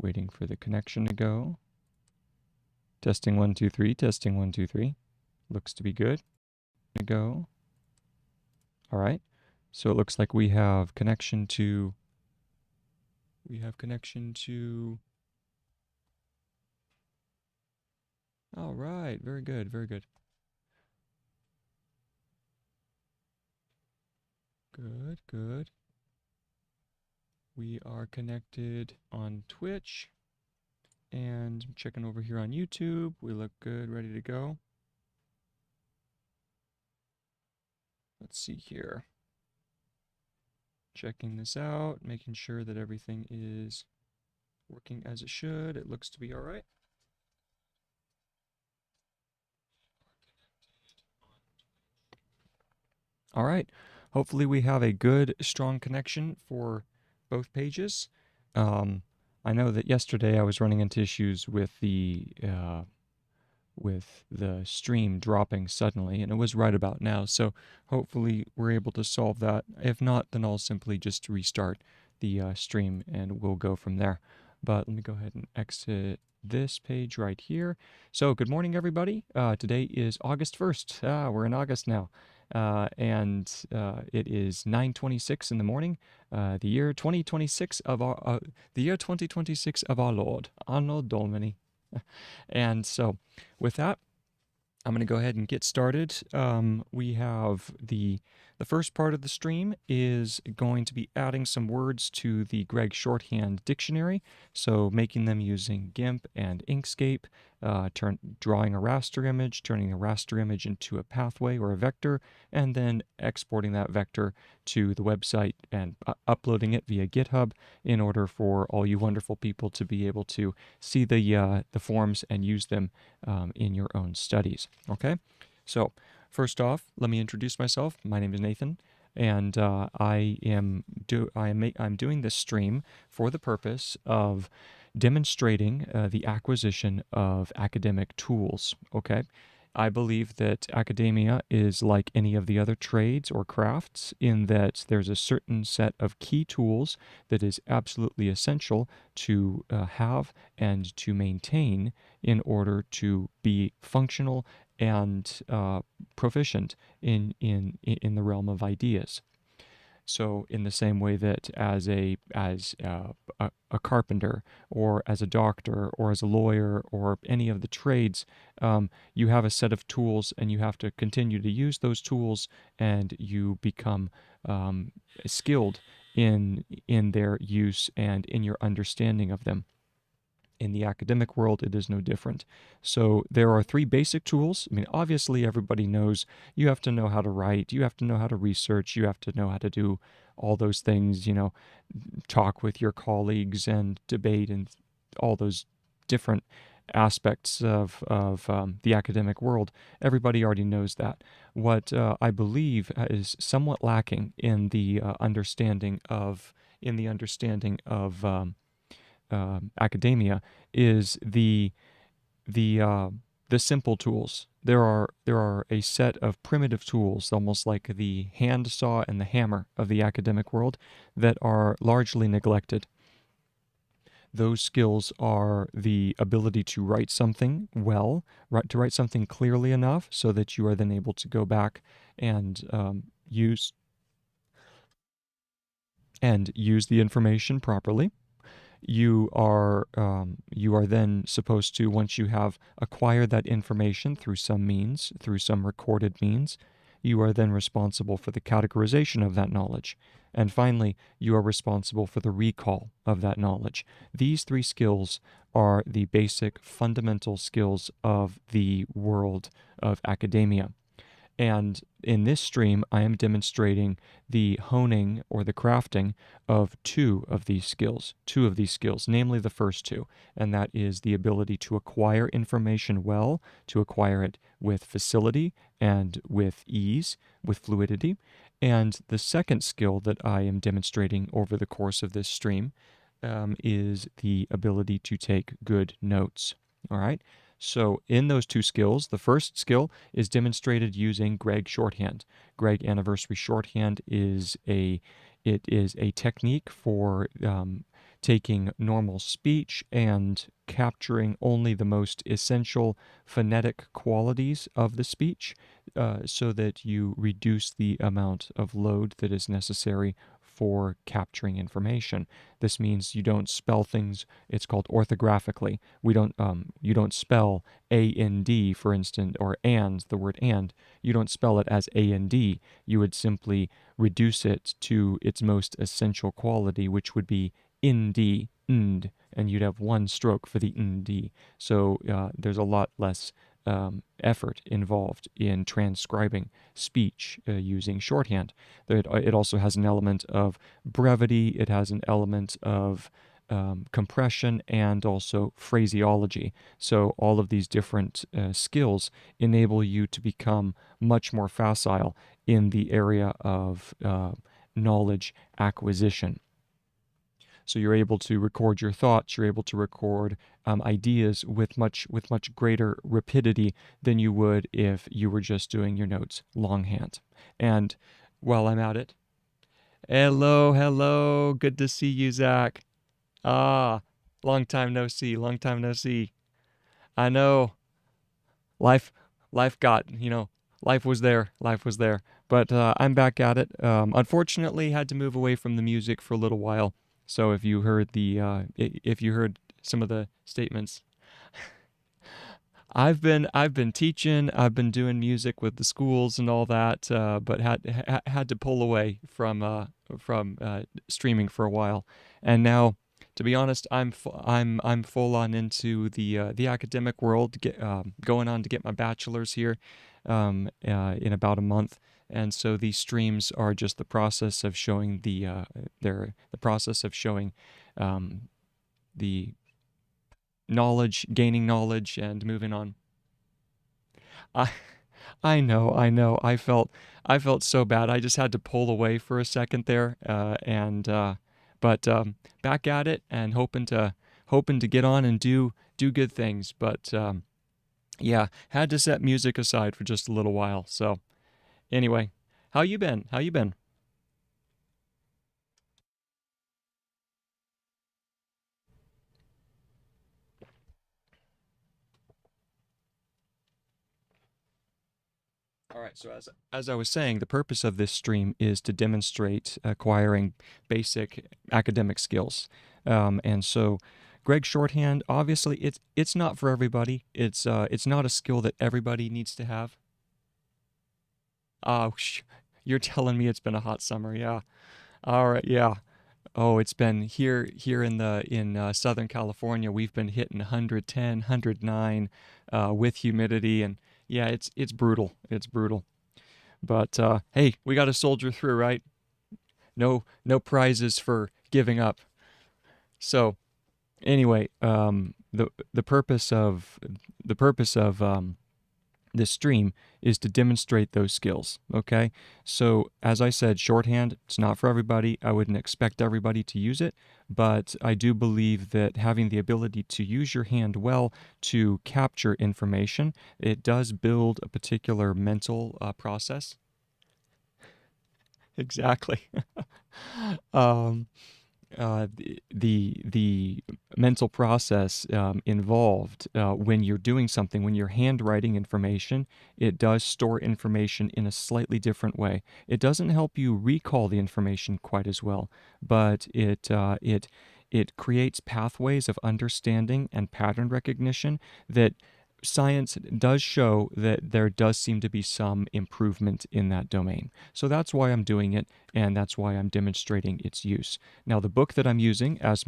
waiting for the connection to go. Testing 1, 2, 3, testing 1, 2, 3. Looks to be good. Go. All right. So it looks like we have connection to all right, very good, very good. Good, good. We are connected on Twitch, and I'm checking over here on YouTube. We look good, ready to go. Let's see here. Checking this out, making sure that everything is working as it should. It looks to be all right. All right. Hopefully we have a good, strong connection for both pages. I know that yesterday I was running into issues with the stream dropping suddenly, and it was right about now. So hopefully we're able to solve that. If not, then I'll simply just restart the stream and we'll go from there. But let me go ahead and exit this page right here. So good morning, everybody. Today is August 1st. We're in August now. And it is 9:26 in the morning, the year 2026 of our Lord, Anno Domini. And so with that, I'm going to go ahead and get started. We have the first part of the stream is going to be adding some words to the Gregg Shorthand dictionary, so making them using GIMP and Inkscape, drawing a raster image, turning a raster image into a pathway or a vector, and then exporting that vector to the website and uploading it via GitHub in order for all you wonderful people to be able to see the forms and use them in your own studies. Okay, so first off, let me introduce myself. My name is Nathan, and I'm doing this stream for the purpose of demonstrating the acquisition of academic tools. Okay, I believe that academia is like any of the other trades or crafts in that there's a certain set of key tools that is absolutely essential to have and to maintain in order to be functional and proficient in the realm of ideas. So in the same way that as a carpenter or as a doctor or as a lawyer or any of the trades, you have a set of tools and you have to continue to use those tools, and you become skilled in their use and in your understanding of them. In the academic world, it is no different. So there are 3 basic tools. I mean, obviously, everybody knows you have to know how to write, you have to know how to research, you have to know how to do all those things, talk with your colleagues and debate and all those different aspects of the academic world. Everybody already knows that. What I believe is somewhat lacking in the understanding of academia is the simple tools. There are a set of primitive tools, almost like the hand saw and the hammer of the academic world, that are largely neglected. Those skills are the ability to write something well, to write something clearly enough so that you are then able to go back and use the information properly. You are then supposed to, once you have acquired that information through some recorded means, you are then responsible for the categorization of that knowledge. And finally, you are responsible for the recall of that knowledge. These 3 skills are the basic fundamental skills of the world of academia. And in this stream, I am demonstrating the honing or the crafting of 2 of these skills, namely the first 2, and that is the ability to acquire information well, to acquire it with facility and with ease, with fluidity. And the second skill that I am demonstrating over the course of this stream is the ability to take good notes. All right? So in those 2 skills, the first skill is demonstrated using Gregg Shorthand. Gregg Anniversary Shorthand is a technique for taking normal speech and capturing only the most essential phonetic qualities of the speech so that you reduce the amount of load that is necessary for capturing information. This means you don't spell things, it's called orthographically. You don't spell A-N-D, for instance, or and, the word and. You don't spell it as A-N-D. You would simply reduce it to its most essential quality, which would be ind, and you'd have one stroke for the nd. So there's a lot less effort involved in transcribing speech using shorthand. It also has an element of brevity, it has an element of compression, and also phraseology. So all of these different skills enable you to become much more facile in the area of knowledge acquisition. So you're able to record your thoughts, you're able to record ideas with much greater rapidity than you would if you were just doing your notes longhand. And while I'm at it, hello, good to see you, Zach. Ah, long time no see, long time no see. I know, life, life got, life was there. But I'm back at it. Unfortunately, had to move away from the music for a little while. So if you heard some of the statements, I've been teaching, I've been doing music with the schools and all that, but had to pull away from streaming for a while, and now, to be honest, I'm full on into the academic world, going on to get my bachelor's here, in about a month. And so these streams are just the process of showing they're the process of showing the knowledge, gaining knowledge, and moving on. I I know. I felt so bad. I just had to pull away for a second there, and but back at it and hoping to get on and do good things. But yeah, had to set music aside for just a little while. So anyway, how you been? How you been? All right, so as I was saying, the purpose of this stream is to demonstrate acquiring basic academic skills, and so Gregg Shorthand, obviously, it's not for everybody. It's not a skill that everybody needs to have. Oh, you're telling me it's been a hot summer, yeah. All right, yeah. Oh, it's been here in Southern California. We've been hitting 110, with humidity, and yeah, it's brutal. It's brutal. But hey, we got to soldier through, right? No prizes for giving up. So anyway, the purpose of this stream is to demonstrate those skills. Okay, so as I said, shorthand, it's not for everybody. I wouldn't expect everybody to use it, but I do believe that having the ability to use your hand well to capture information, it does build a particular mental process. Exactly. um, the mental process involved when you're doing something, when you're handwriting information, it does store information in a slightly different way. It doesn't help you recall the information quite as well, but it creates pathways of understanding and pattern recognition that science does show that there does seem to be some improvement in that domain. So that's why I'm doing it, and that's why I'm demonstrating its use. Now, the book that I'm using as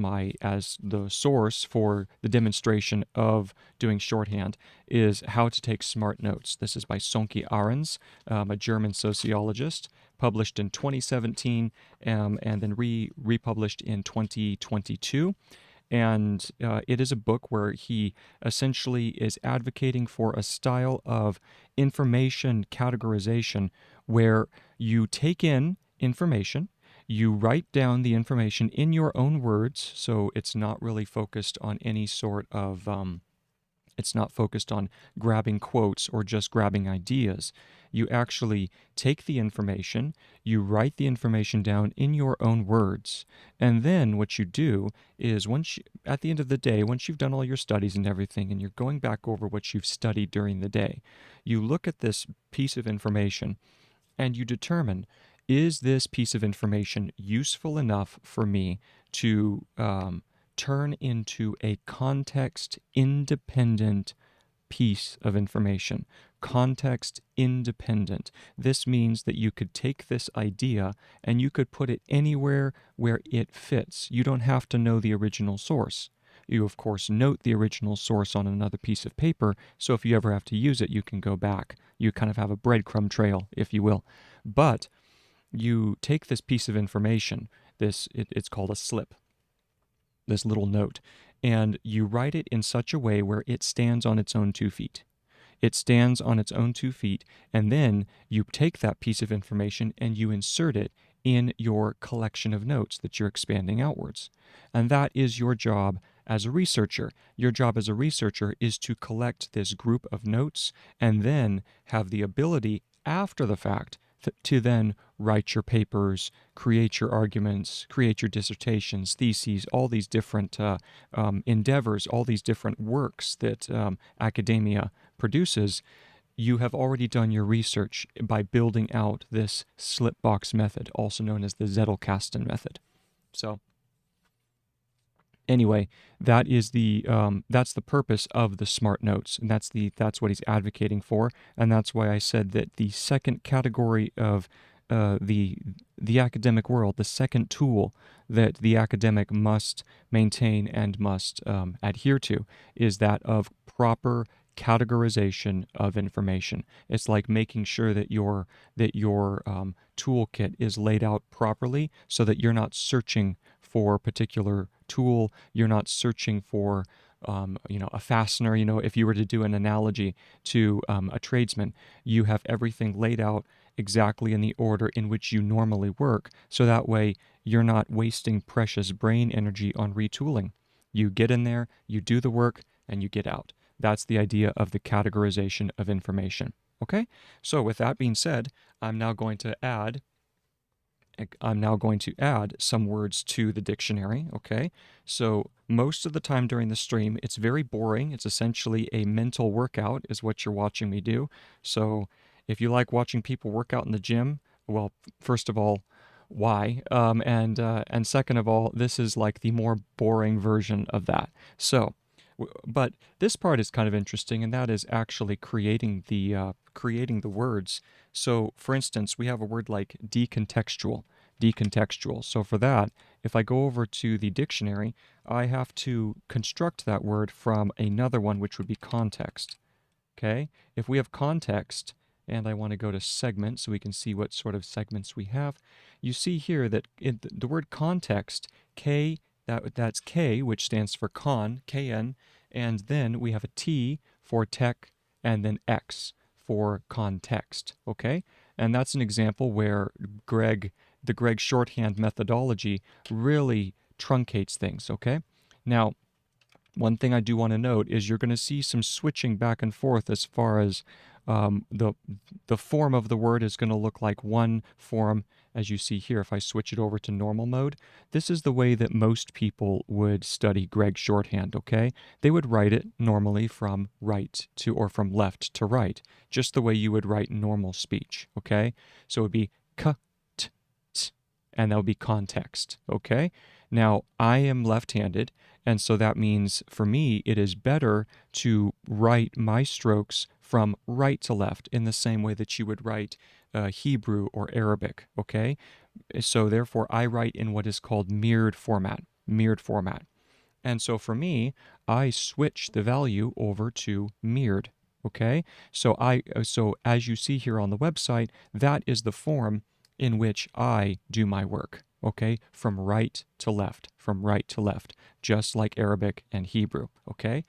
the source for the demonstration of doing shorthand is How to Take Smart Notes. This is by Sonke Ahrens, a German sociologist, published in 2017, and then republished in 2022. And it is a book where he essentially is advocating for a style of information categorization where you take in information, you write down the information in your own words, so it's not really focused on any sort of It's not focused on grabbing quotes or just grabbing ideas. You actually take the information, you write the information down in your own words, and then what you do is at the end of the day, once you've done all your studies and everything, and you're going back over what you've studied during the day, you look at this piece of information and you determine, is this piece of information useful enough for me to turn into a context independent piece of information? Context independent. This means that you could take this idea and you could put it anywhere where it fits. You don't have to know the original source. You, of course, note the original source on another piece of paper, so if you ever have to use it, you can go back. You kind of have a breadcrumb trail, if you will. But you take this piece of information, it's called a slip, this little note, and you write it in such a way where it stands on its own 2 feet. It stands on its own 2 feet, and then you take that piece of information and you insert it in your collection of notes that you're expanding outwards. And that is your job as a researcher. Your job as a researcher is to collect this group of notes and then have the ability after the fact to then write your papers, create your arguments, create your dissertations, theses, all these different endeavors, all these different works that academia produces. You have already done your research by building out this slipbox method, also known as the Zettelkasten method. So anyway, that's the purpose of the smart notes, and that's what he's advocating for, and that's why I said that the second category of the academic world, the second tool that the academic must maintain and must adhere to, is that of proper categorization of information. It's like making sure that your toolkit is laid out properly so that you're not searching for a particular tool, you're not searching for a fastener. If you were to do an analogy to a tradesman, you have everything laid out exactly in the order in which you normally work, so that way you're not wasting precious brain energy on retooling. You get in there, you do the work, and you get out. That's the idea of the categorization of information. Okay? So with that being said, I'm now going to add some words to the dictionary, okay? So most of the time during the stream, it's very boring. It's essentially a mental workout is what you're watching me do. So if you like watching people work out in the gym, well, first of all, why? And second of all, this is like the more boring version of that. So, but this part is kind of interesting, and that is actually creating the words. So, for instance, we have a word like decontextual. Decontextual. So for that, if I go over to the dictionary, I have to construct that word from another one, which would be context. Okay? If we have context, and I want to go to segment so we can see what sort of segments we have, you see here that in the word context, that's K, which stands for con, KN, and then we have a T for tech, and then X for context, okay? And that's an example where the Gregg shorthand methodology really truncates things, okay? Now, one thing I do want to note is you're going to see some switching back and forth as far as the form of the word is going to look like one form, as you see here. If I switch it over to normal mode, this is the way that most people would study Gregg shorthand, okay? They would write it normally from from left to right, just the way you would write normal speech, okay? So it would be k, t, t, and that would be context, okay? Now, I am left-handed, and so that means for me it is better to write my strokes from right to left in the same way that you would write Hebrew or Arabic, okay? So therefore I write in what is called mirrored format. And so for me, I switch the value over to mirrored, okay? So as you see here on the website, that is the form in which I do my work, okay? From right to left, just like Arabic and Hebrew, okay?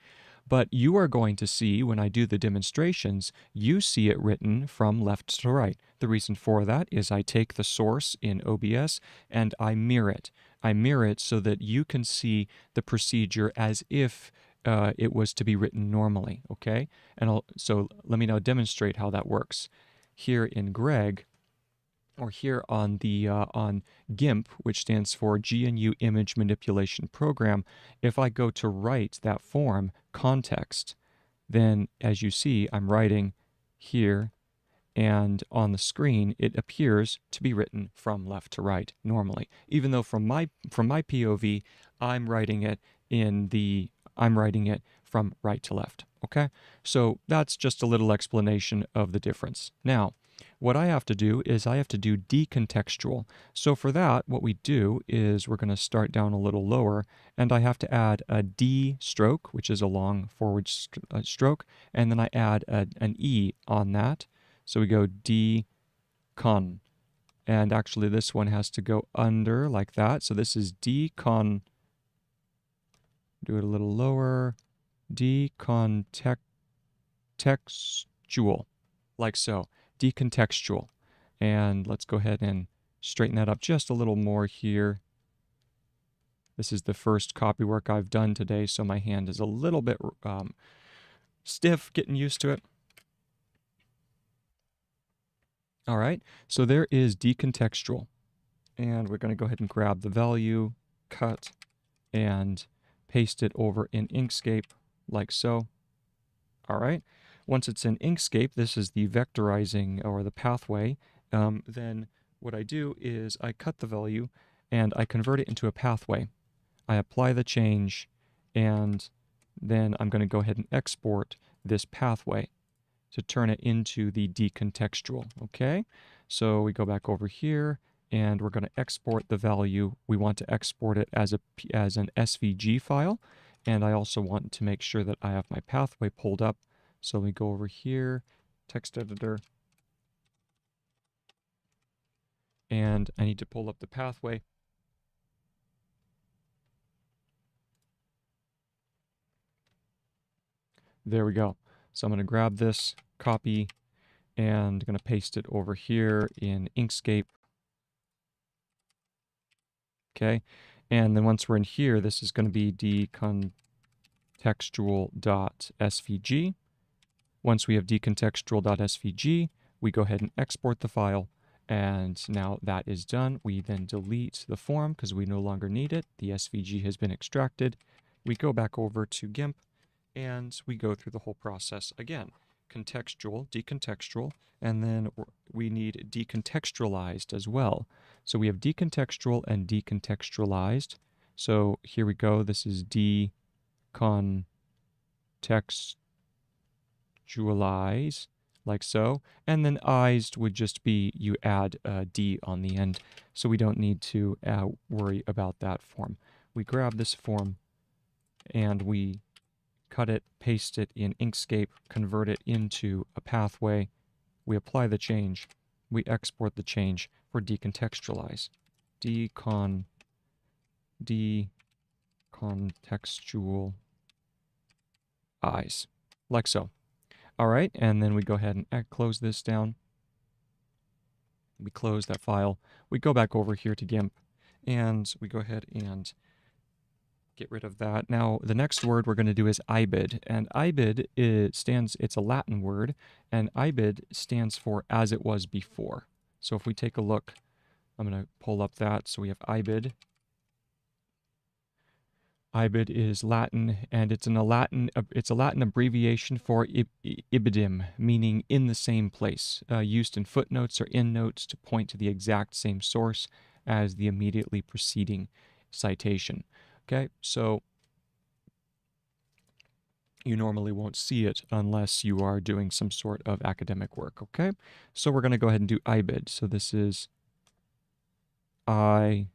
But you are going to see, when I do the demonstrations, you see it written from left to right. The reason for that is I take the source in OBS and I mirror it. I mirror it so that you can see the procedure as if it was to be written normally, okay? And so let me now demonstrate how that works. Here in Gregg, or here on the on GIMP, which stands for GNU Image Manipulation Program, if I go to write that form, context, then as you see, I'm writing here, and on the screen it appears to be written from left to right normally, even though from my POV I'm writing it from right to left. Okay, so that's just a little explanation of the difference. Now what I have to do is I have to do decontextual. So for that, what we do is we're going to start down a little lower, and I have to add a D stroke, which is a long forward stroke, and then I add an E on that. So we go decon. And actually this one has to go under like that. So this is decon. Do it a little lower. Decontextual. Like so. Decontextual. And let's go ahead and straighten that up just a little more here. This is the first copywork I've done today, so my hand is a little bit stiff, getting used to it. All right, so there is decontextual. And we're going to go ahead and grab the value, cut, and paste it over in Inkscape like so. All right, once it's in Inkscape, this is the vectorizing or the pathway. Then what I do is I cut the value and I convert it into a pathway. I apply the change, and then I'm going to go ahead and export this pathway to turn it into the decontextual, okay? So we go back over here, and we're going to export the value. We want to export it as an SVG file, and I also want to make sure that I have my pathway pulled up. So we go over here, text editor, and I need to pull up the pathway. There we go. So I'm going to grab this, copy, and I'm going to paste it over here in Inkscape. Okay, and then once we're in here, this is going to be decontextual.svg. Once we have decontextual.svg, we go ahead and export the file, and now that is done. We then delete the form because we no longer need it. The SVG has been extracted. We go back over to GIMP, and we go through the whole process again. Contextual, decontextual, and then we need decontextualized as well. So we have decontextual and decontextualized. So here we go. This is decontextualize, like so. And then ized would just be you add a D on the end. So we don't need to worry about that form. We grab this form and we cut it, paste it in Inkscape, convert it into a pathway. We apply the change. We export the change for decontextualize. Decontextualize, like so. All right, and then we go ahead and close this down. We close that file. We go back over here to GIMP, and we go ahead and get rid of that. Now, the next word we're going to do is ibid, and ibid it's a Latin word, and ibid stands for as it was before. So if we take a look, I'm going to pull up that. So we have ibid. Ibid is Latin, and it's a Latin abbreviation for ibidem, meaning in the same place, used in footnotes or endnotes to point to the exact same source as the immediately preceding citation. Okay, so you normally won't see it unless you are doing some sort of academic work, okay? So we're going to go ahead and do ibid. So this is ibid,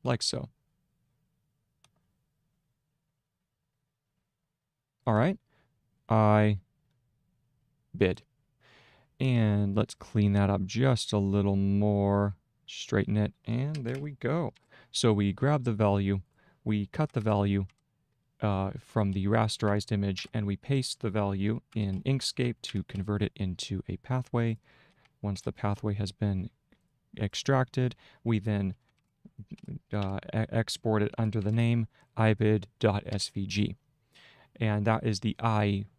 like so. All right, ibid. And let's clean that up just a little more, straighten it, and there we go. So we grab the value, we cut the value from the rasterized image, and we paste the value in Inkscape to convert it into a pathway. Once the pathway has been extracted, we then export it under the name ibid.svg. And that is the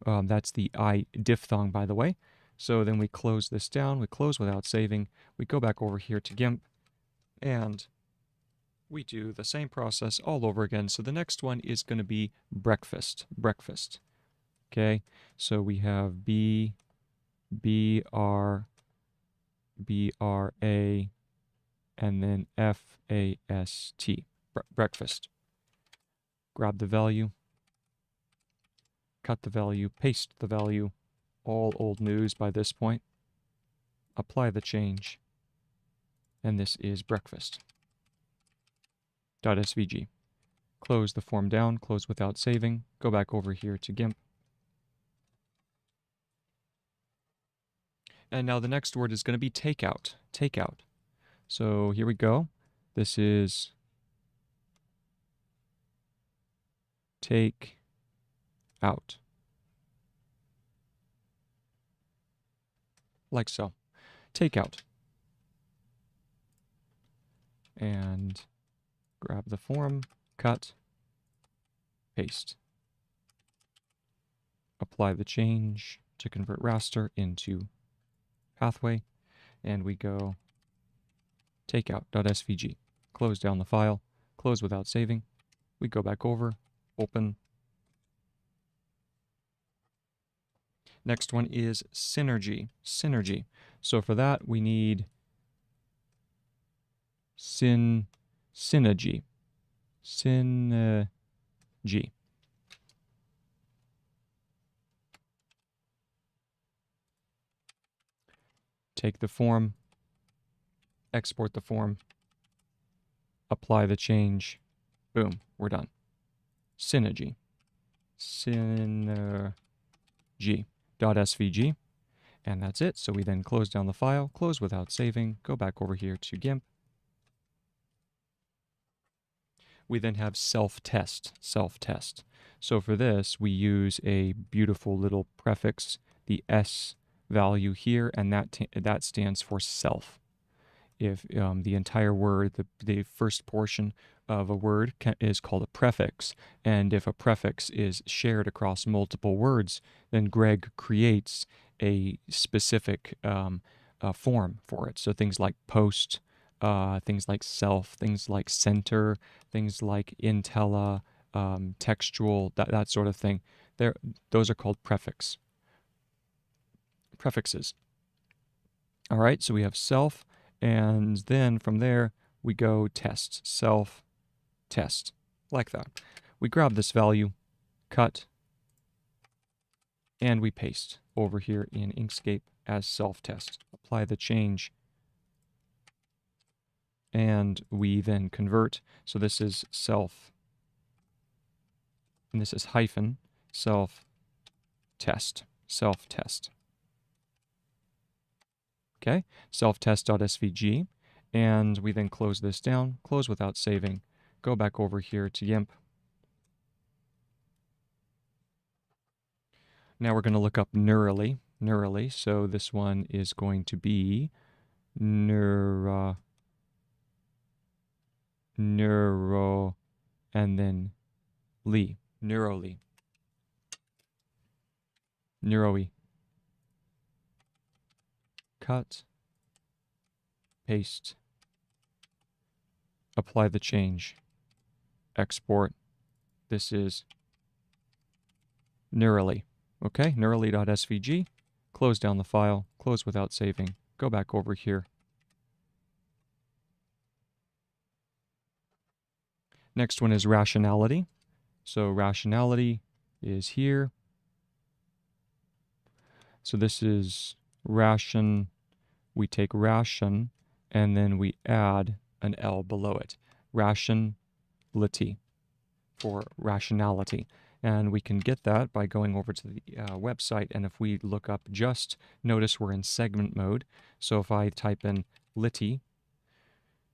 that's the I diphthong, by the way. So then we close this down, we close without saving, we go back over here to GIMP, and we do the same process all over again. So the next one is going to be breakfast. Okay, so we have B-R-A, and then F-A-S-T, breakfast. Grab the value, cut the value, paste the value, all old news by this point, apply the change, and this is breakfast.svg. Close the form down, close without saving, go back over here to GIMP. And now the next word is going to be takeout. So here we go. This is take out. Like so. Take out. And grab the form, cut, paste. Apply the change to convert raster into pathway, and we go takeout.svg. Close down the file, close without saving. We go back over, open. Next one is synergy. So for that we need synergy. Take the form, export the form, apply the change, boom, we're done. Synergy.svg, and that's it. So we then close down the file, close without saving, go back over here to GIMP. We then have self-test. So for this, we use a beautiful little prefix, the S value here, and that stands for self. If the entire word, the first portion of a word is called a prefix, and if a prefix is shared across multiple words, then Gregg creates a specific form for it. So things like post, things like self, things like center, things like intella, textual, that sort of thing. Those are called prefixes. All right, so we have self, and then from there we go test, self, test, like that. We grab this value, cut, and we paste over here in Inkscape as self-test. Apply the change, and we then convert. So this is self, and this is hyphen, self-test. Okay, self-test.svg, and we then close this down, close without saving, go back over here to GIMP. Now we're going to look up neurally, so this one is going to be neuro, and then neurally. Cut, paste, apply the change, export. This is neurally. Okay, neurally.svg, close down the file, close without saving, go back over here. Next one is rationality. So rationality is here. So this is ration. We take ration, and then we add an L below it. Rationality, for rationality. And we can get that by going over to the website, and if we look up just, notice we're in segment mode. So if I type in lity,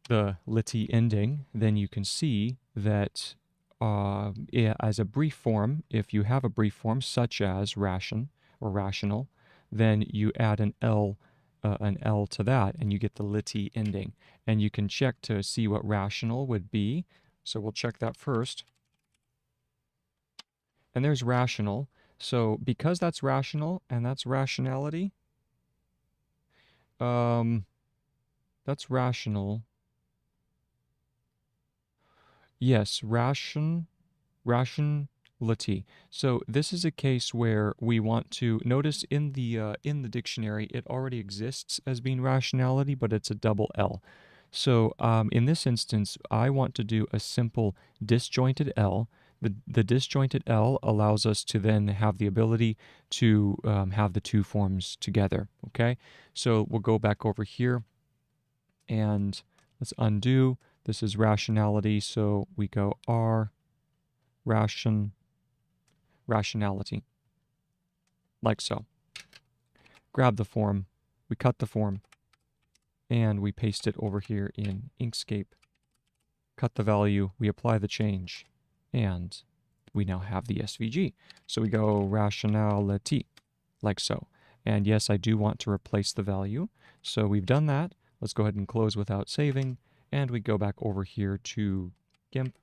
the lity ending, then you can see that as a brief form, if you have a brief form such as ration or rational, then you add an L an L to that, and you get the lity ending. And you can check to see what rational would be. So we'll check that first. And there's rational. So because that's rational and that's rationality, that's rational. Yes, rationality. So this is a case where we want to notice in the dictionary it already exists as being rationality, but it's a double L. So in this instance, I want to do a simple disjointed L. The disjointed L allows us to then have the ability to have the two forms together. Okay, so we'll go back over here and let's undo. This is rationality, so we go R rationality, like so. Grab the form, we cut the form, and we paste it over here in Inkscape. Cut the value, we apply the change, and we now have the SVG. So we go rationality, like so. And yes, I do want to replace the value. So we've done that. Let's go ahead and close without saving, and we go back over here to GIMP.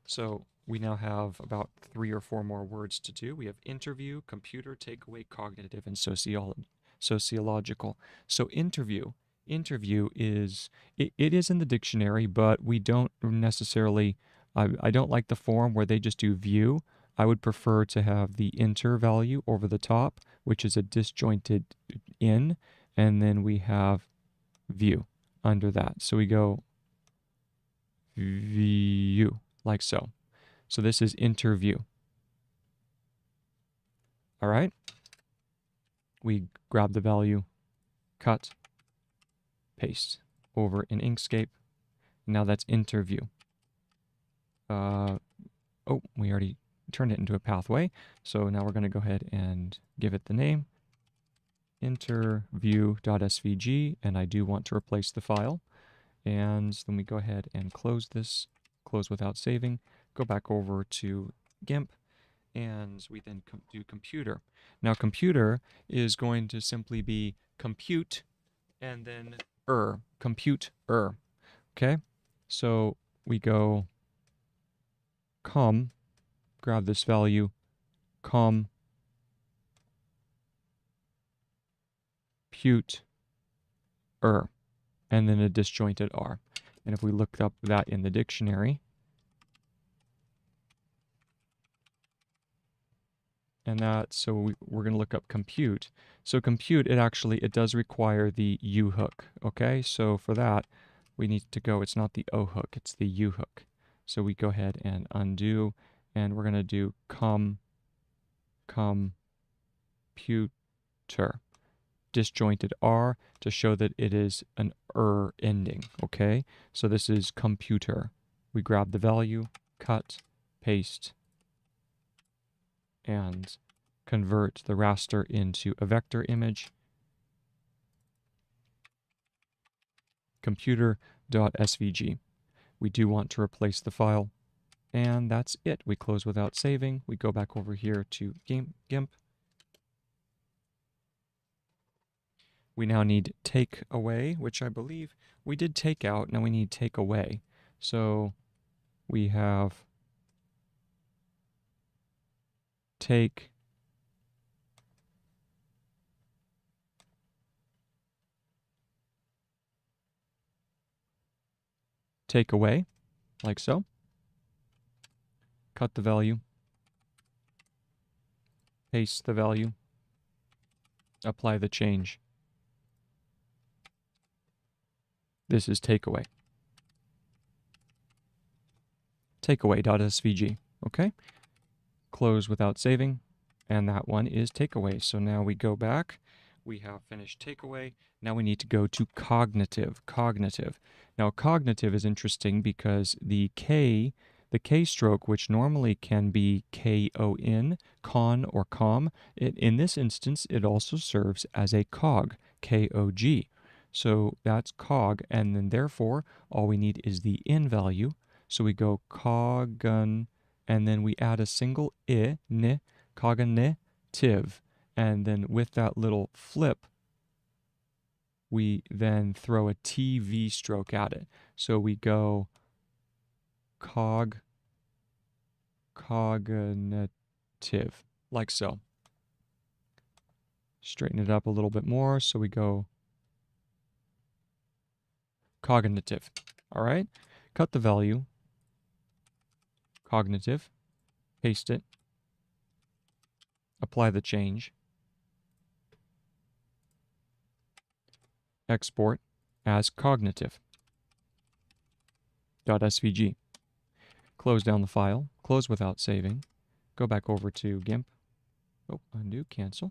So we now have about 3 or 4 more words to do. We have interview, computer, takeaway, cognitive, and sociological. So interview is, it is in the dictionary, but we don't necessarily, I don't like the form where they just do view. I would prefer to have the inter value over the top, which is a disjointed in, and then we have view under that. So we go view, like so. So this is interview. All right. We grab the value, cut, paste over in Inkscape. Now that's interview. Oh, we already turned it into a pathway. So now we're going to go ahead and give it the name, interview.svg, and I do want to replace the file. And then we go ahead and close this, close without saving, go back over to GIMP, and we then do computer. Now computer is going to simply be compute and then compute. Okay, so we go grab this value, compute, and then a disjointed R. And if we look up that in the dictionary, and that, so we're going to look up compute. So compute, it does require the U hook. Okay, so for that, we need to go, it's not the O hook, it's the U hook. So we go ahead and undo, and we're going to do computer, disjointed R to show that it is an ending. Okay, so this is computer. We grab the value, cut, paste, and convert the raster into a vector image. Computer.svg. We do want to replace the file, and that's it. We close without saving. We go back over here to GIMP. We now need take away, which I believe we did take out. Now we need take away. So we have take away, like so. Cut the value, paste the value, apply the change. This is takeaway. Takeaway.svg. Okay. Close without saving, and that one is takeaway. So now we go back. We have finished takeaway. Now we need to go to cognitive. Now cognitive is interesting because the K stroke, which normally can be K-O-N, con or com, in this instance, it also serves as a cog, K-O-G. So that's cog, and then therefore, all we need is the in value. So we go cogn, and then we add a single I, ni, cognitive. And then with that little flip, we then throw a TV stroke at it. So we go cognitive, like so. Straighten it up a little bit more, so we go cognitive. All right? Cut the value, cognitive, paste it, apply the change, export as cognitive.svg. Close down the file, close without saving, go back over to GIMP, undo, cancel,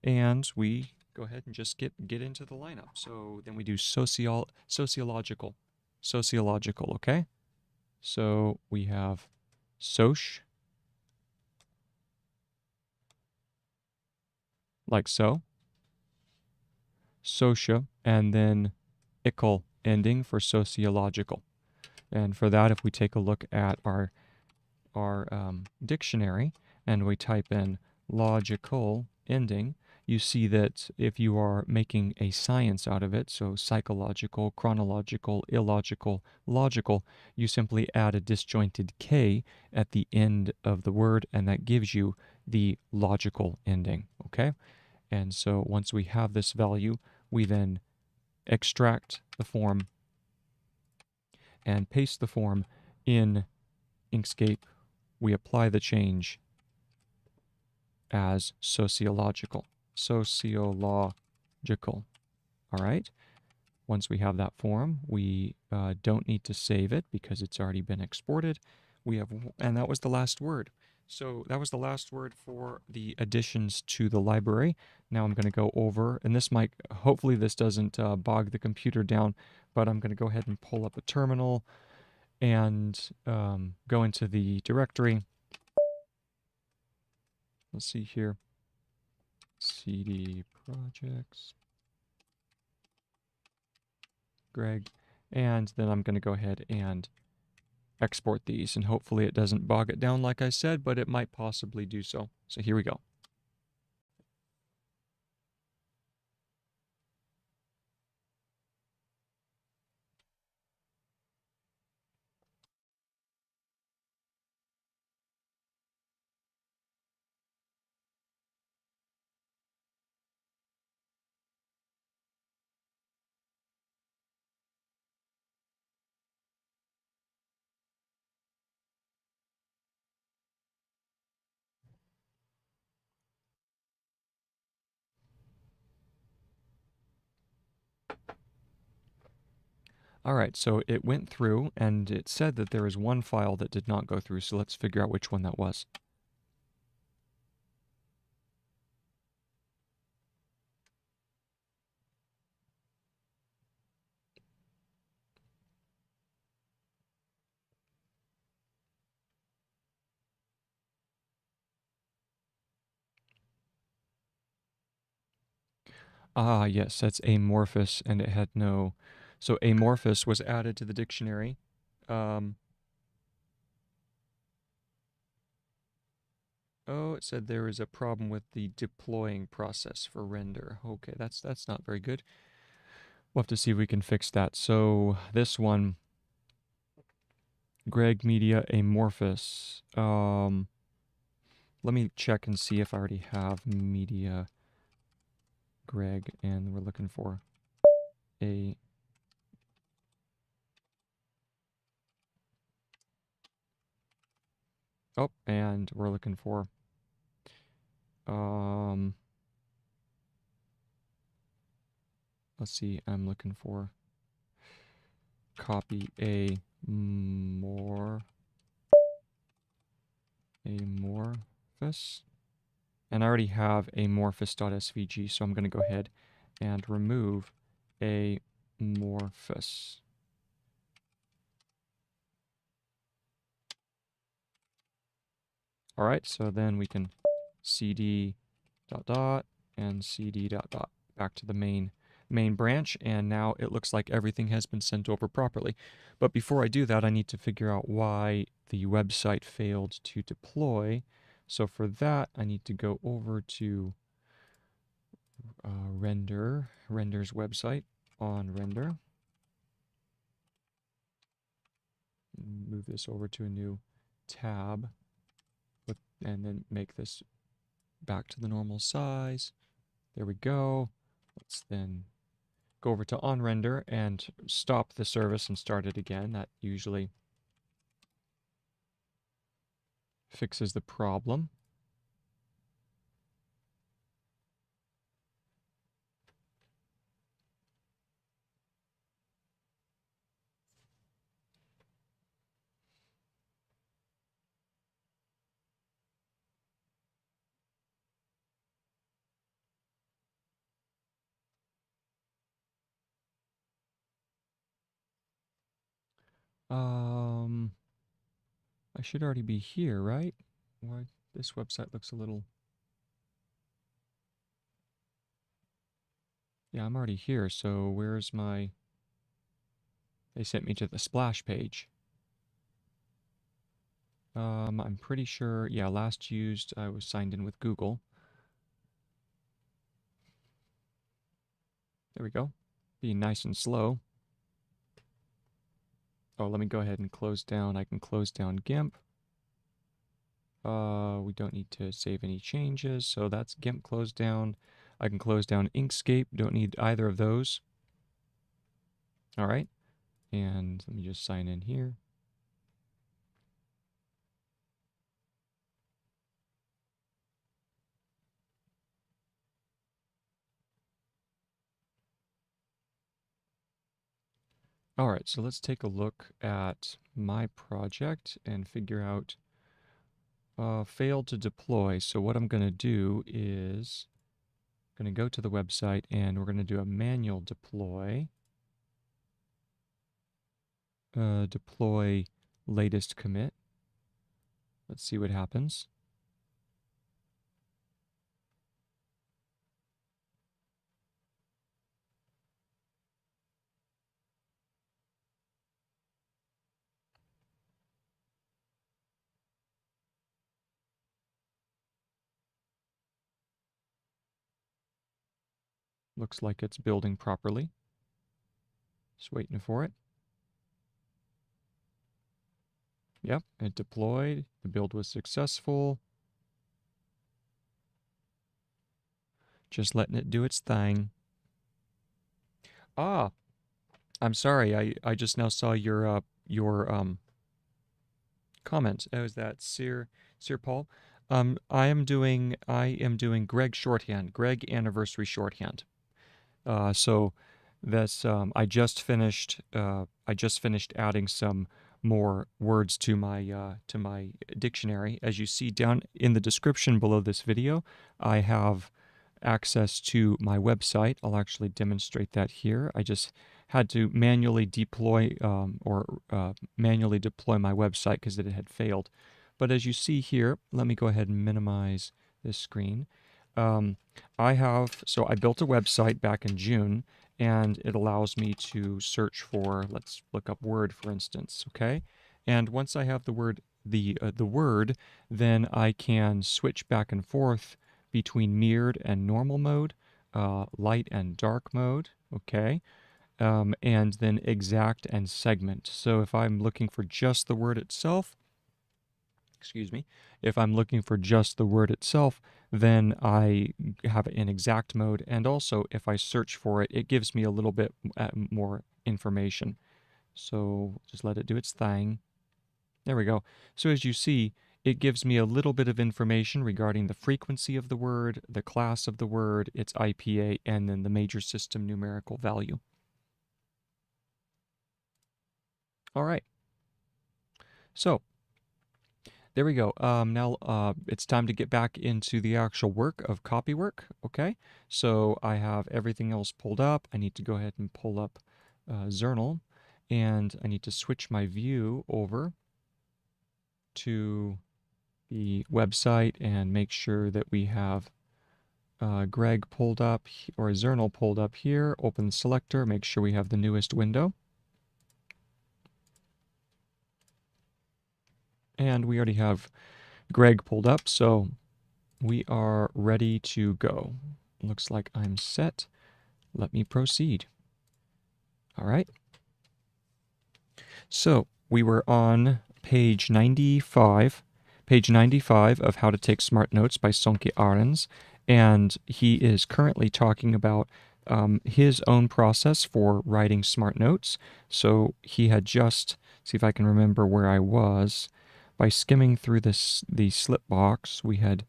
and we go ahead and just get into the lineup. So then we do sociological, okay? So we have soc, like so, socia, and then ical ending for sociological. And for that, if we take a look at our dictionary and we type in logical ending, you see that if you are making a science out of it, so psychological, chronological, illogical, logical, you simply add a disjointed K at the end of the word, and that gives you the logical ending, okay? And so once we have this value, we then extract the form and paste the form in Inkscape. We apply the change as sociological. All right? Once we have that form, we don't need to save it because it's already been exported. And that was the last word. So that was the last word for the additions to the library. Now I'm going to go over, and hopefully this doesn't bog the computer down, but I'm going to go ahead and pull up a terminal and go into the directory. Let's see here. CD projects, Gregg, and then I'm going to go ahead and export these, and hopefully it doesn't bog it down like I said, but it might possibly do so. So here we go. All right, so it went through, and it said that there is one file that did not go through, so let's figure out which one that was. Ah, yes, that's amorphous, and it had no... So amorphous was added to the dictionary. Oh, it said there is a problem with the deploying process for render. Okay, that's not very good. We'll have to see if we can fix that. So this one, Gregg Media Amorphous. Let me check and see if I already have Media Gregg, and we're looking for a... Oh, and we're looking for... Let's see, I'm looking for copy amorphous. And I already have amorphous.svg, so I'm going to go ahead and remove amorphous. All right, so then we can cd ... and cd ... back to the main branch, and now it looks like everything has been sent over properly. But before I do that, I need to figure out why the website failed to deploy. So for that, I need to go over to render's website on render. Move this over to a new tab, and then make this back to the normal size. There we go. Let's then go over to on render and stop the service and start it again. That usually fixes the problem. I should already be here, right? Why this website looks a little... Yeah, I'm already here, so where's my... They sent me to the splash page. I'm pretty sure, yeah, last used, I was signed in with Google. There we go. Being nice and slow. Oh, let me go ahead and close down. I can close down GIMP. We don't need to save any changes, so that's GIMP closed down. I can close down Inkscape. Don't need either of those. All right. And let me just sign in here. All right, so let's take a look at my project and figure out failed to deploy. So what I'm going to do is going to go to the website and we're going to do a manual deploy. Deploy latest commit. Let's see what happens. Looks like it's building properly. Just waiting for it. Yep, it deployed. The build was successful. Just letting it do its thing. Ah, I'm sorry. I just now saw your comment. Oh, is that Sir Paul? I am doing Gregg Shorthand, Gregg Anniversary Shorthand. So that's I just finished adding some more words to my dictionary. As you see down in the description below this video, I have access to my website. I'll actually demonstrate that here. I just had to manually deploy manually deploy my website because it had failed. But as you see here, let me go ahead and minimize this screen. I built a website back in June, and it allows me to search for, let's look up word, for instance, okay? And once I have the word, then I can switch back and forth between mirrored and normal mode, light and dark mode, okay? And then exact and segment. So if I'm looking for just the word itself, if I'm looking for just the word itself, then I have it in exact mode. And also, if I search for it, it gives me a little bit more information. So just let it do its thing. There we go. So as you see, it gives me a little bit of information regarding the frequency of the word, the class of the word, its IPA, and then the major system numerical value. All right. So there we go. Now it's time to get back into the actual work of Copywork. Okay, so I have everything else pulled up. I need to go ahead and pull up Zernal, and I need to switch my view over to the website and make sure that we have Gregg pulled up, or Zernal pulled up here. Open the selector, make sure we have the newest window. And we already have Gregg pulled up, so we are ready to go. looks like I'm set. Let me proceed. All right. So we were on page 95 of How to Take Smart Notes by Sonke Ahrens, and he is currently talking about his own process for writing smart notes. So he had just, see if I can remember where I was, by skimming through the slip box, we had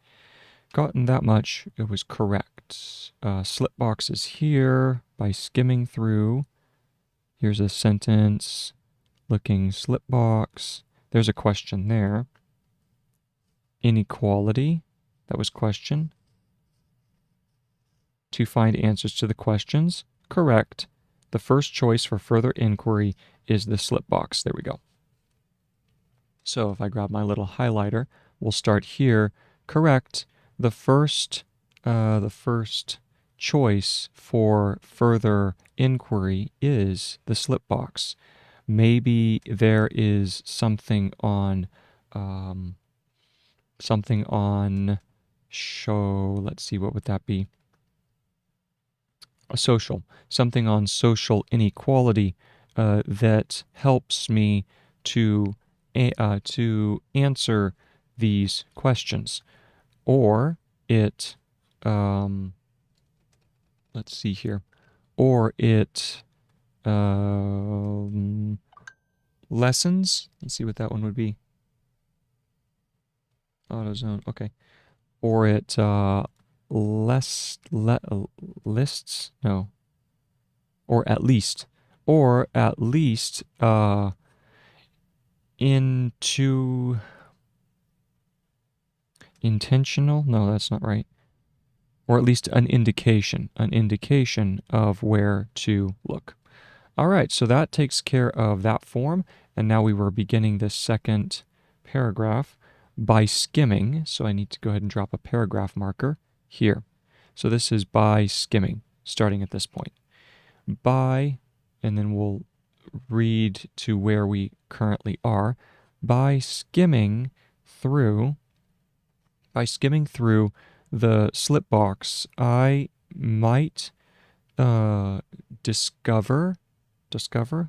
gotten that much. It was correct. Slip box is here. By skimming through, here's a sentence. Looking slip box. There's a question there. Inequality. That was question. To find answers to the questions. Correct. The first choice for further inquiry is the slip box. There we go. So if I grab my little highlighter, we'll start here. Correct. The first choice for further inquiry is the slip box. Maybe there is something on show, let's see, what would that be? A social, something on social inequality that helps me to answer these questions. Or it, let's see here, or it lessons. Let's see what that one would be. AutoZone. Okay. Or it lists. No. Or at least. Into intentional. No, that's not right. Or at least an indication of where to look. All right, so that takes care of that form, and now we were beginning this second paragraph by skimming, so I need to go ahead and drop a paragraph marker here. So this is by skimming, starting at this point. By, and then we'll read to where we currently are. By skimming through the slip box, I might discover,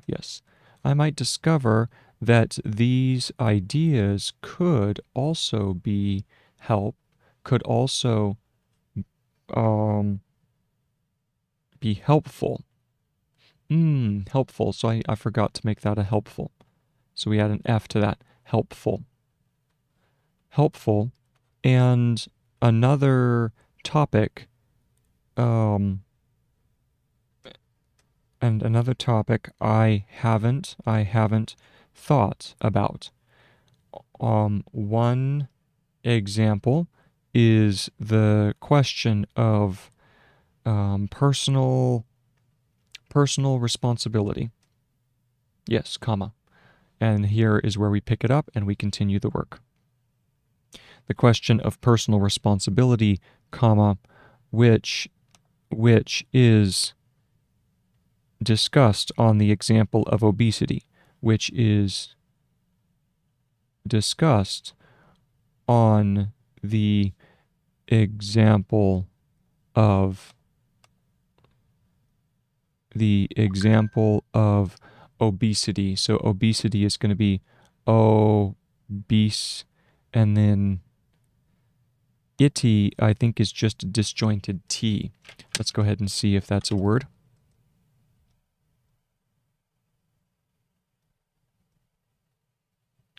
yes, I might discover that these ideas could also be helpful. Helpful. So I forgot to make that a helpful. So we add an F to that. Helpful. And another topic, I haven't thought about. One example is the question of personal responsibility. Yes, comma. And here is where we pick it up and we continue the work. The question of personal responsibility, comma, which is discussed on the example of obesity, which is discussed on the example of obesity. So obesity is going to be obese, and then itty, I think, is just a disjointed T. Let's go ahead and see if that's a word.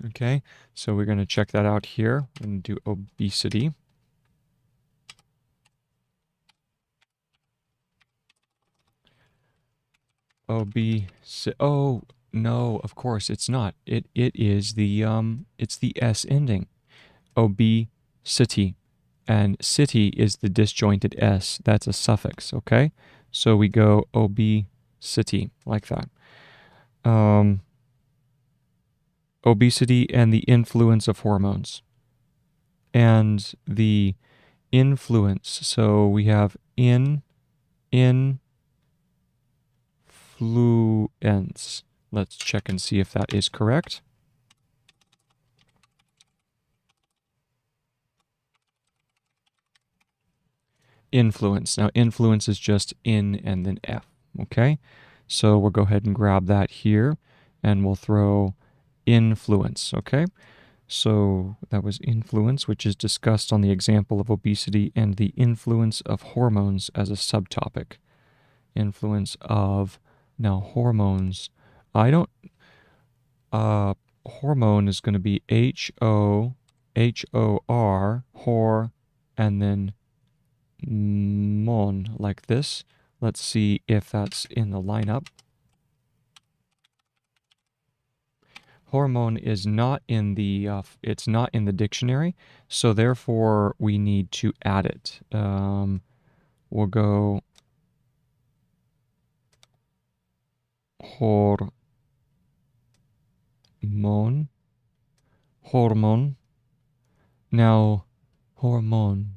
Okay, so we're going to check that out here and do obesity. Oh, no, of course it's not. It is the it's the S ending. Obesity. And city is the disjointed S. That's a suffix, okay? So we go obesity, like that. Obesity and the influence of hormones. And the influence, so we have influence. Let's check and see if that is correct. influence. Now, influence is just in and then F, okay? So we'll go ahead and grab that here, and we'll throw influence, okay? So that was influence, which is discussed on the example of obesity and the influence of hormones as a subtopic. Influence of, now hormones, I don't, hormone is going to be H-O-H-O-R, hor, and then mon, like this. Let's see if that's in the lineup. Hormone is not in the it's not in the dictionary, so therefore we need to add it. We'll go hormone, hormone. Now, hormone.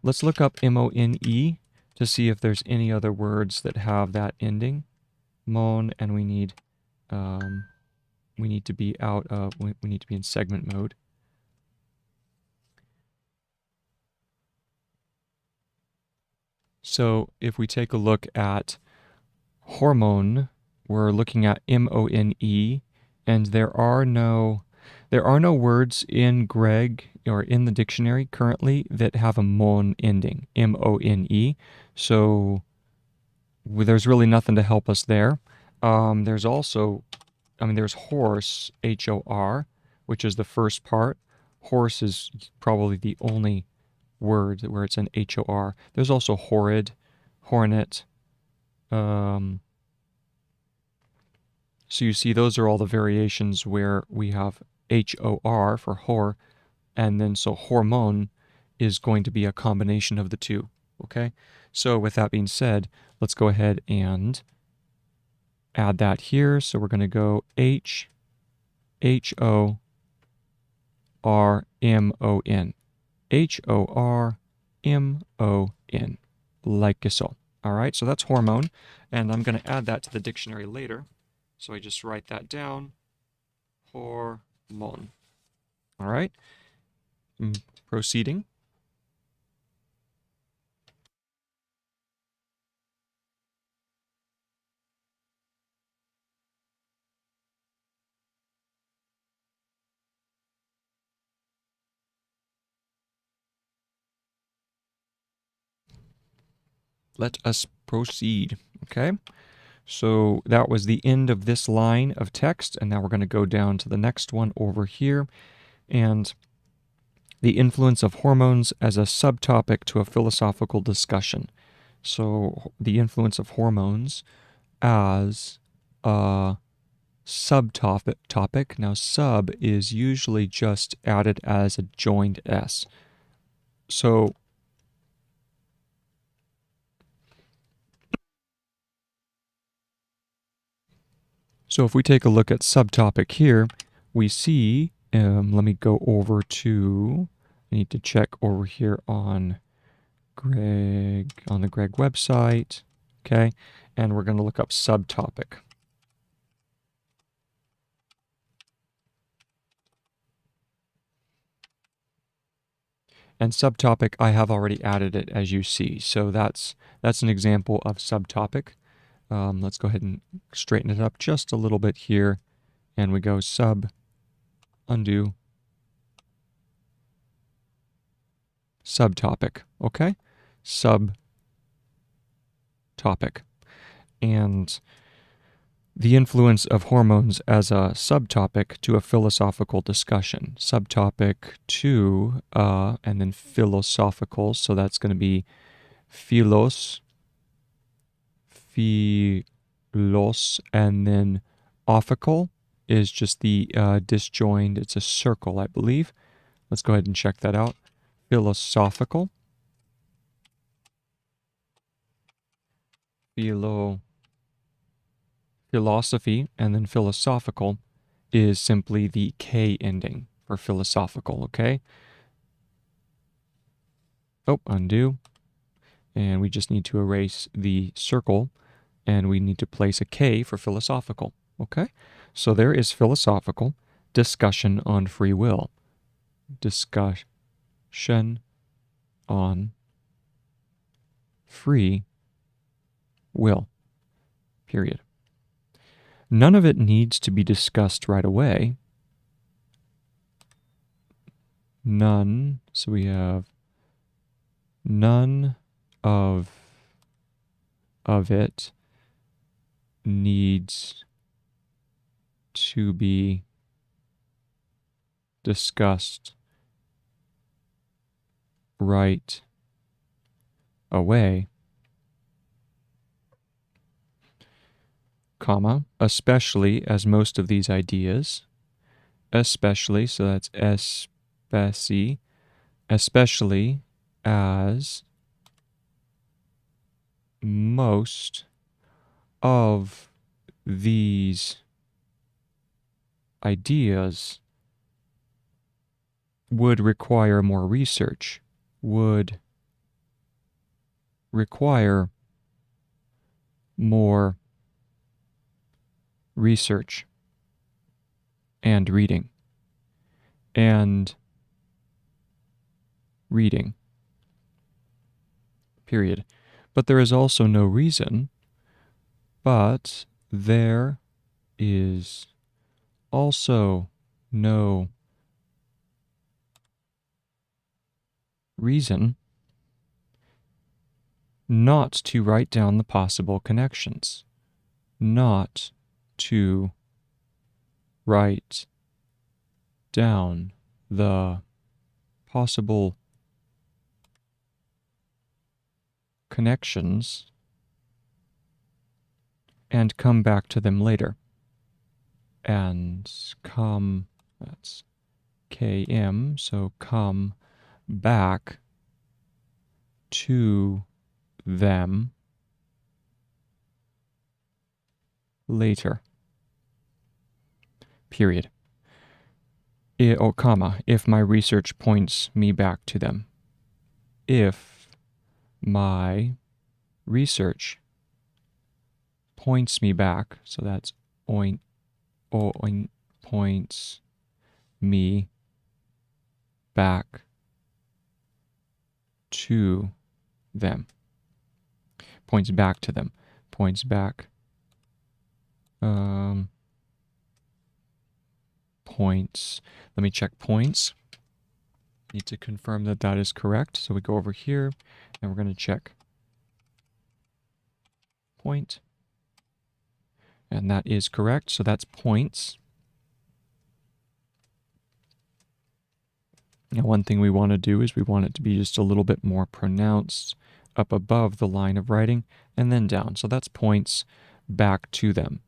Let's look up M-O-N-E to see if there's any other words that have that ending. Mon, and we need to be we need to be in segment mode. So if we take a look at hormone, we're looking at M-O-N-E, and there are no words in Gregg or in the dictionary currently that have a mon ending, M-O-N-E. So there's really nothing to help us there. There's also, there's horse, H-O-R, which is the first part. Horse is probably the only word where it's an H-O-R. There's also horrid, hornet. So you see those are all the variations where we have H-O-R for hor, and then so hormone is going to be a combination of the two, okay? So with that being said, let's go ahead and add that here. So we're going to go H-O-R-M-O-N. H-O-R-M-O-N, like so. All right, so that's hormone, and I'm going to add that to the dictionary later. So I just write that down, hormone. All right, proceeding. Let us proceed, okay? So that was the end of this line of text, and now we're going to go down to the next one over here, and the influence of hormones as a subtopic to a philosophical discussion. So the influence of hormones as a subtopic. Now sub is usually just added as a joined S. So if we take a look at subtopic here, we see, let me go over to, I need to check over here on Gregg, on the Gregg website, okay? And we're going to look up subtopic. And subtopic, I have already added it, as you see. So that's an example of subtopic. Let's go ahead and straighten it up just a little bit here. And we go sub, undo, subtopic, okay? Subtopic. And the influence of hormones as a subtopic to a philosophical discussion. Subtopic to, and then philosophical, so that's going to be philos, and then ophical is just the disjoined, it's a circle, I believe. Let's go ahead and check that out. Philosophical. Philosophy, and then philosophical is simply the K ending for philosophical, okay? Oh, undo. And we just need to erase the circle, and we need to place a K for philosophical, okay? So there is philosophical, discussion on free will. Discussion on free will, period. None of it needs to be discussed right away. None, so we have none of it needs to be discussed right away, comma, especially as most of these ideas, especially, so that's especially as most of these ideas would require more research, would require more research and reading, period. But there is also no reason, but there is also no reason not to write down the possible connections, not to write down the possible connections and come back to them later. And come, that's KM, so come back to them later, period. Comma, if my research points me back to them. If my research points me back, so that's points me back to them. Points back to them. Points back. Points. Let me check points. Need to confirm that that is correct. So we go over here and we're going to check point. And that is correct. So that's points. Now, one thing we want to do is we want it to be just a little bit more pronounced up above the line of writing and then down. So that's points back to them.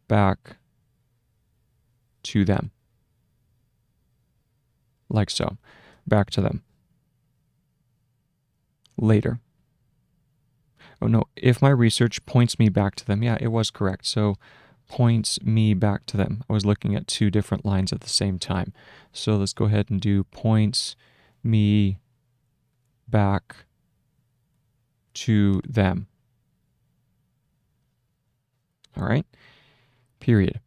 Back to them. Like so. Back to them. Later. Oh no, if my research points me back to them, yeah, it was correct. So points me back to them. I was looking at two different lines at the same time. So let's go ahead and do points me back to them. All right, period.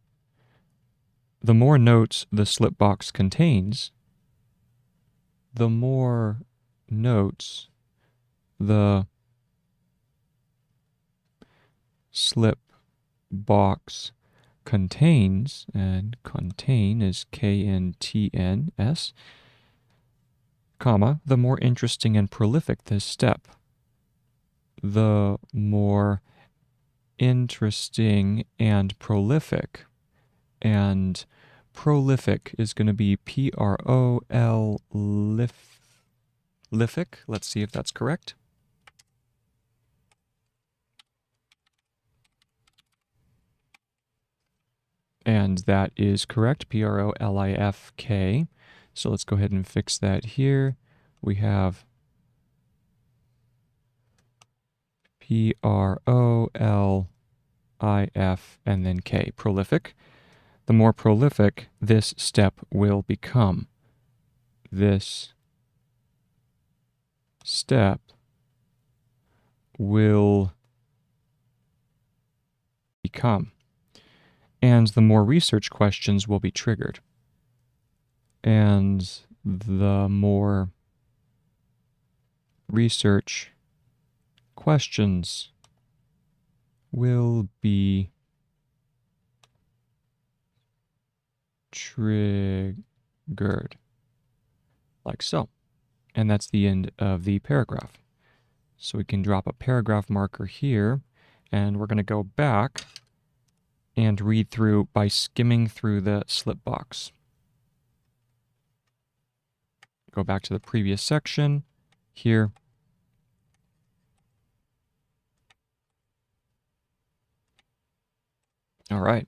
The more notes the slip box contains, the more notes the slip box contains, and contain is KNTNS, comma, the more interesting and prolific this step. The more interesting and prolific. And prolific is going to be prolific. Let's see if that's correct. And that is correct, prolifk. So let's go ahead and fix that here. We have prolif and then k, prolific. The more prolific this step will become. This step will become. And the more research questions will be triggered. And the more research questions will be triggered, like so. And that's the end of the paragraph. So we can drop a paragraph marker here, and we're going to go back and read through by skimming through the slip box. Go back to the previous section here. All right,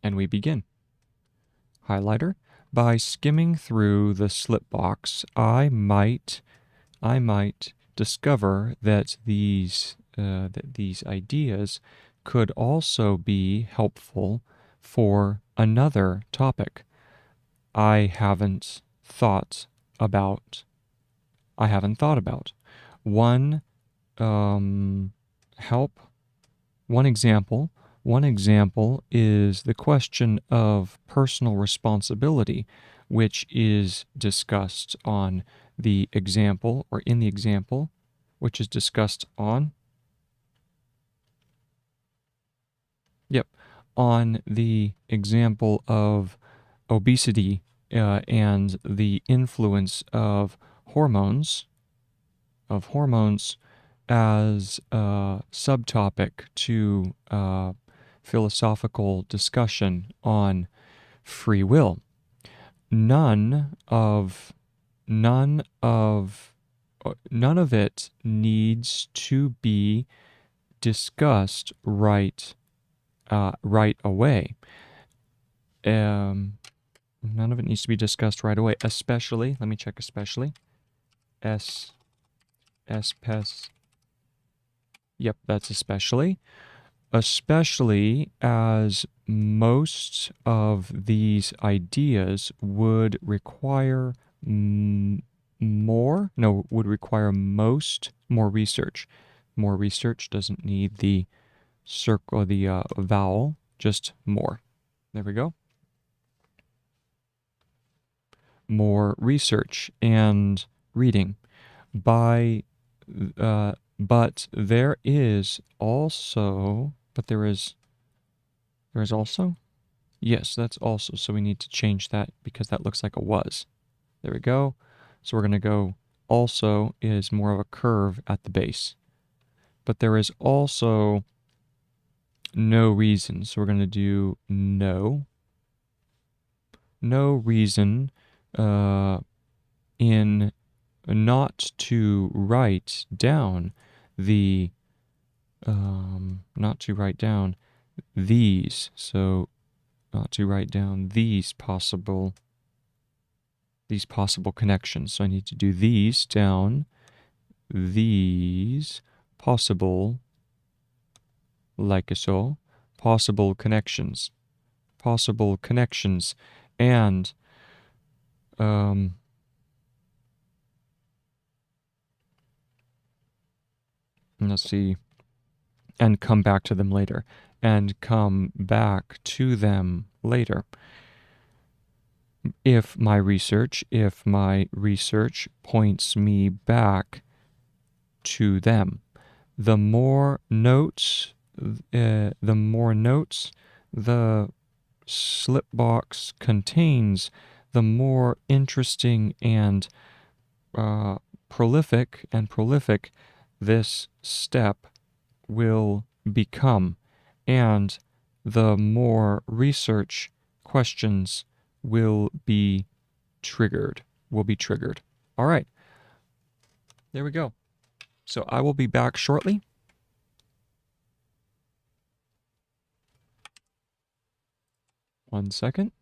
and we begin. Highlighter. By skimming through the slip box, I might discover that these ideas could also be helpful for another topic I haven't thought about. One One example is the question of personal responsibility, which is discussed on the example, or in the example, which is discussed on, on the example of obesity and the influence of hormones as a subtopic to philosophical discussion on free will. None of it needs to be discussed right away. None of it needs to be discussed right away. Especially, let me check. Especially, Yep, that's especially. Especially as most of these ideas would require more research. More research doesn't need the circle, the vowel, just more. There we go. More research and reading. But there is also, yes, that's also, so we need to change that because that looks like a was. There we go. So we're going to go, also is more of a curve at the base. But there is also no reason, so we're going to do no reason in not to write down these, so not to write down these possible connections. So I need to do these down, these possible, like so, possible connections, and let's see, and come back to them later, if my research points me back to them. The more notes the slip box contains, the more interesting and prolific this step will become, and the more research questions will be triggered. All right. There we go. So I will be back shortly. One second.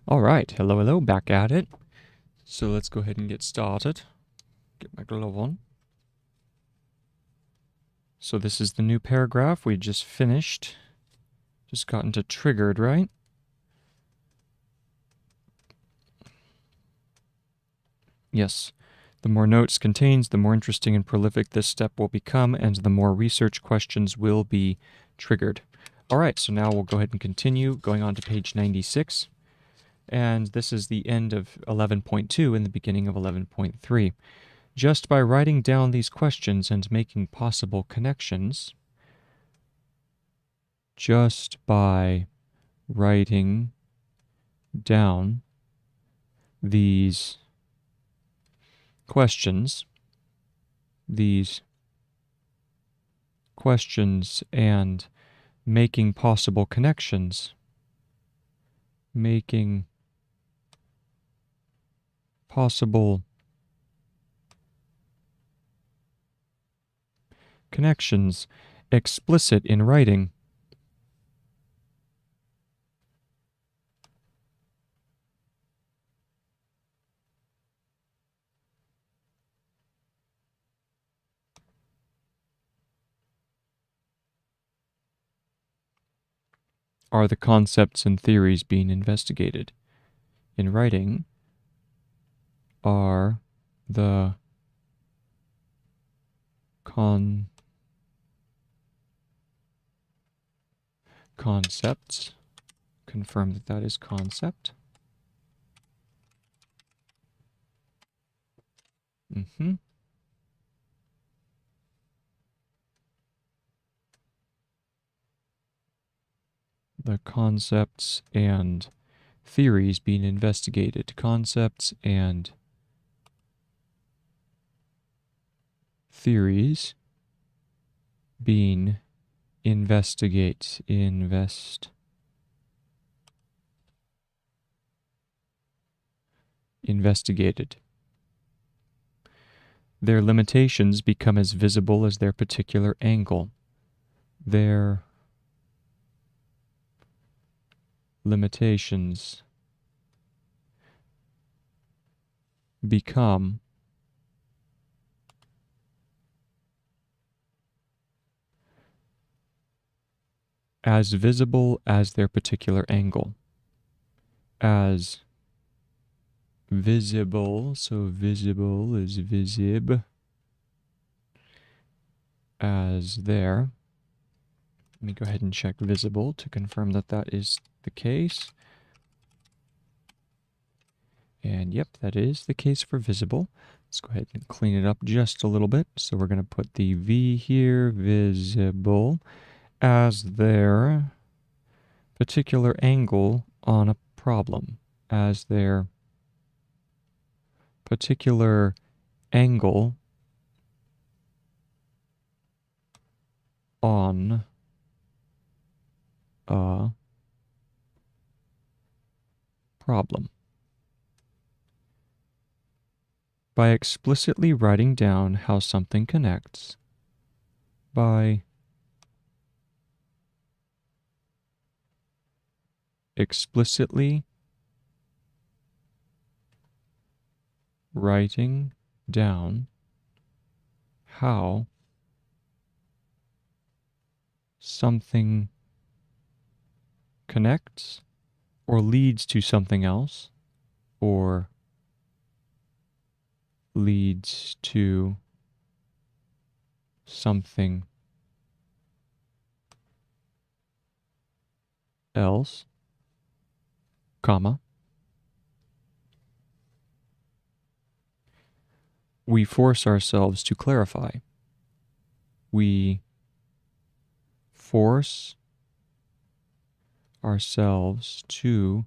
All right, hello, hello, back at it. So let's go ahead and get started. Get my glove on. So this is the new paragraph we just finished. Just got into triggered, right? Yes. The more notes contains, the more interesting and prolific this step will become, and the more research questions will be triggered. All right, so now we'll go ahead and continue going on to page 96. And this is the end of 11.2 and the beginning of 11.3. Just by writing down these questions and making possible connections, just by writing down these questions, and making possible connections, making possible connections explicit in writing. Are the concepts and theories being investigated. In writing, are the concepts, confirm that that is concept. The concepts and theories being investigated. Concepts and theories being investigated. Their limitations become as visible as their particular angle. Their limitations become as visible as their particular angle. As visible, so visible is visib, as their, let me go ahead and check visible to confirm that that is the case. And yep, that is the case for visible. Let's go ahead and clean it up just a little bit. So we're going to put the V here, visible, as their particular angle on a problem. As their particular angle on a problem. By explicitly writing down how something connects, by explicitly writing down how something connects or leads to something else or leads to something else, comma, we force ourselves to clarify. We force ourselves to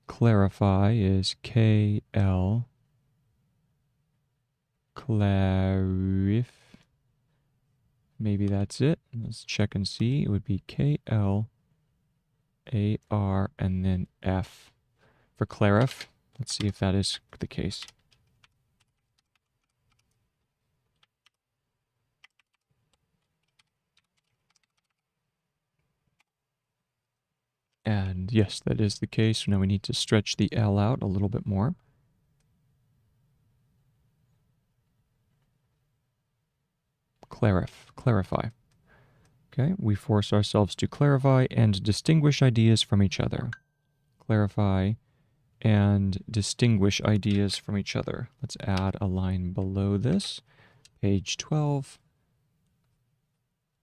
clarify is KL, clarif. Maybe that's it. Let's check and see. It would be KL, AR, and then F for clarif. Let's see if that is the case. And yes, that is the case. Now we need to stretch the L out a little bit more. Clarify. Okay, we force ourselves to clarify and distinguish ideas from each other. Clarify and distinguish ideas from each other. Let's add a line below this. Page 12.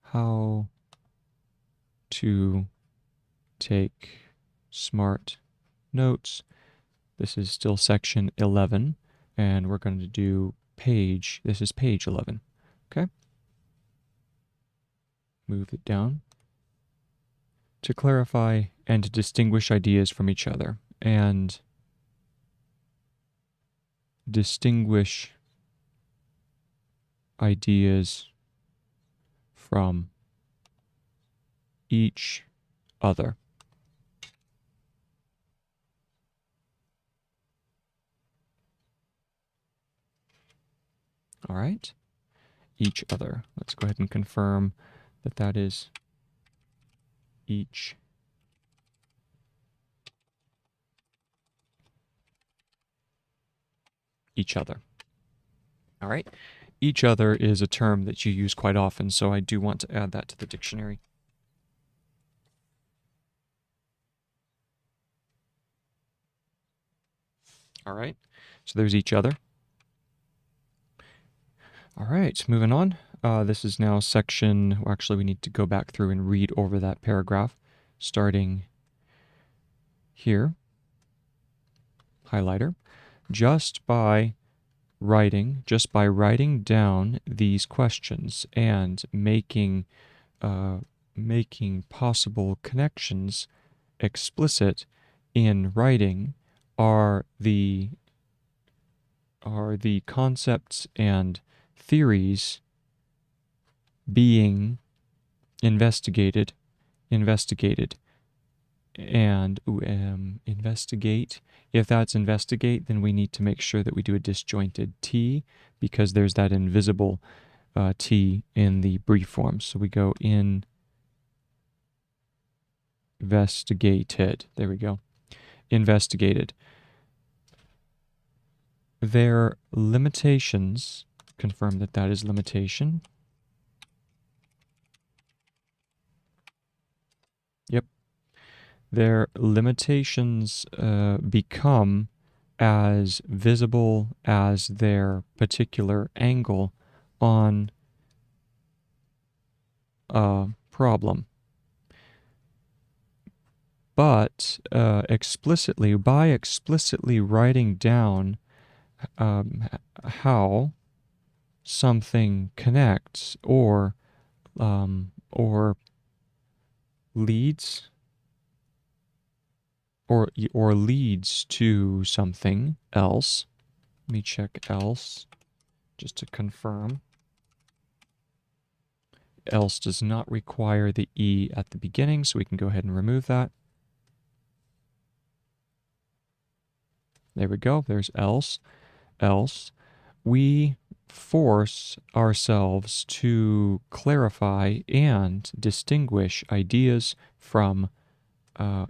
How to take smart notes. This is still section 11, and we're going to do this is page 11. Okay? Move it down. To clarify and distinguish ideas from each other. And distinguish ideas from each other. All right, each other. Let's go ahead and confirm that that is each other. All right, each other is a term that you use quite often, so I do want to add that to the dictionary. All right, so there's each other. All right, moving on. This is now section, well, actually we need to go back through and read over that paragraph, starting here, highlighter. Just by writing down these questions and making possible connections explicit in writing are the concepts and theories being investigated, and investigate. If that's investigate, then we need to make sure that we do a disjointed T, because there's that invisible T in the brief form. So we go in investigated. There we go. Investigated. Their limitations, confirm that that is limitation. Yep. Their limitations become as visible as their particular angle on a problem. But by explicitly writing down how something connects or leads or leads to something else. Let me check else just to confirm. Else does not require the E at the beginning, so we can go ahead and remove that. There we go. There's else. Else. We force ourselves to clarify and distinguish ideas from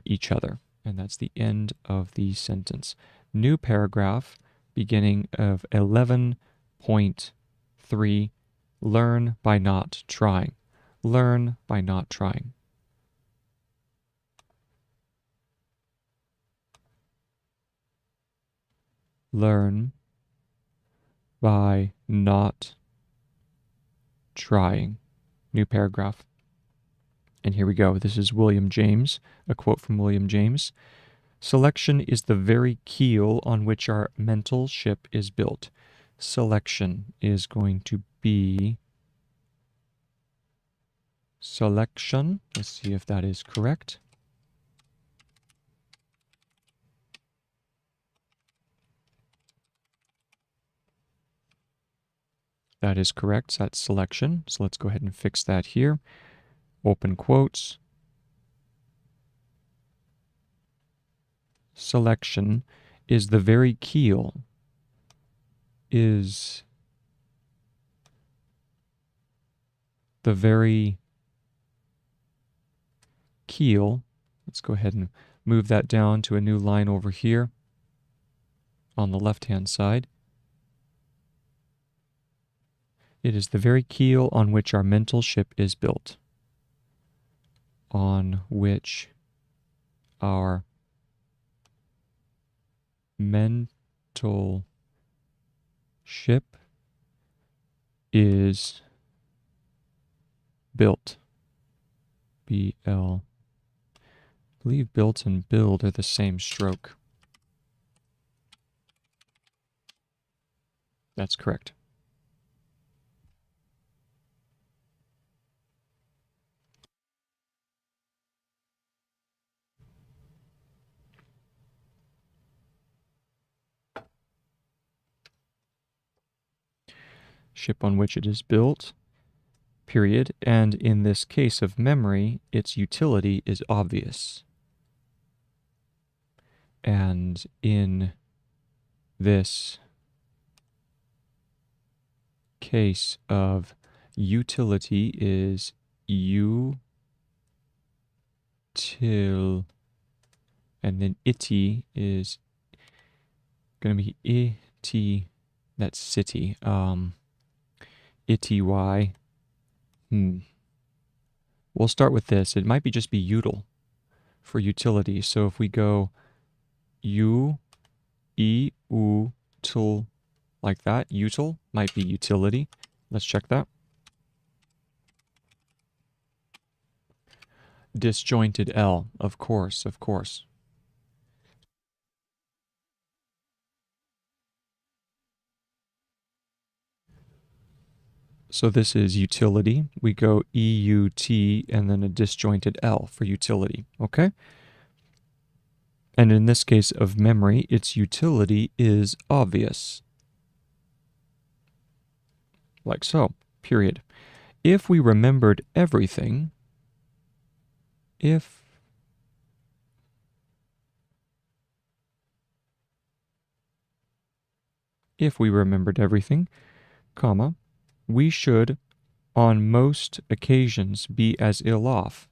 each other. And that's the end of the sentence. New paragraph, beginning of 11.3. Learn by not trying. Learn by not trying. Learn by not trying. New paragraph. And here we go. This is William James, a quote from William James. Selection is the very keel on which our mental ship is built. Selection is going to be selection. Let's see if that is correct. That is correct. That's selection. So let's go ahead and fix that here. Open quotes. Selection is the very keel. Is the very keel. Let's go ahead and move that down to a new line over here on the left-hand side. It is the very keel on which our mental ship is built. On which our mental ship is built. B-L. I believe built and build are the same stroke. That's correct. Ship on which it is built, period. And in this case of memory, its utility is obvious. And in this case of utility is util, and then ity is going to be ity, that's city, ity. We'll start with this. It might be just be util for utility. So if we go u, e, u, til, like that, util might be utility. Let's check that. Disjointed L, of course, of course. So this is utility. We go E-U-T and then a disjointed L for utility, okay? And in this case of memory, its utility is obvious. Like so, period. If we remembered everything, if we remembered everything, comma, we should on most occasions be as ill off.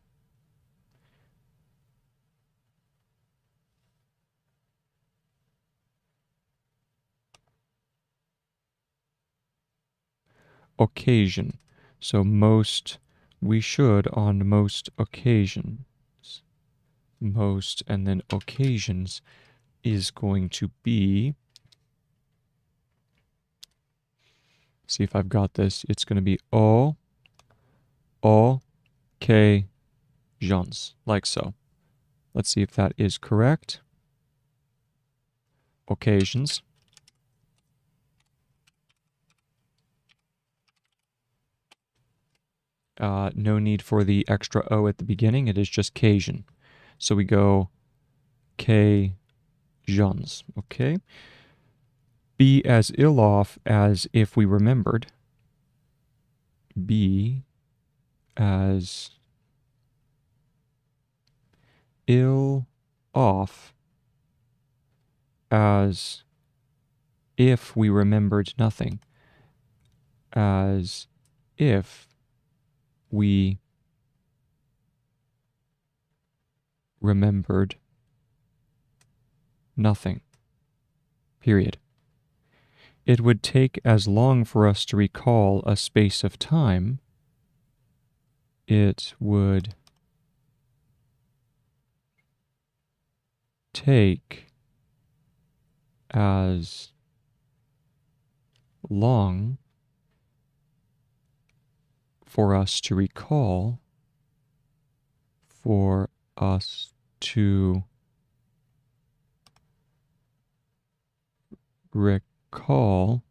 Occasion. So most, we should on most occasions. Most and then occasions is going to be, see if I've got this, it's going to be occasions, like so. Let's see if that is correct. Occasions. No need for the extra O at the beginning. It is just occasion. So we go occasions, okay? Be as ill off as if we remembered. Be as ill off as if we remembered nothing. As if we remembered nothing. Period. It would take as long for us to recall a space of time. It would take as long for us to recall, recall,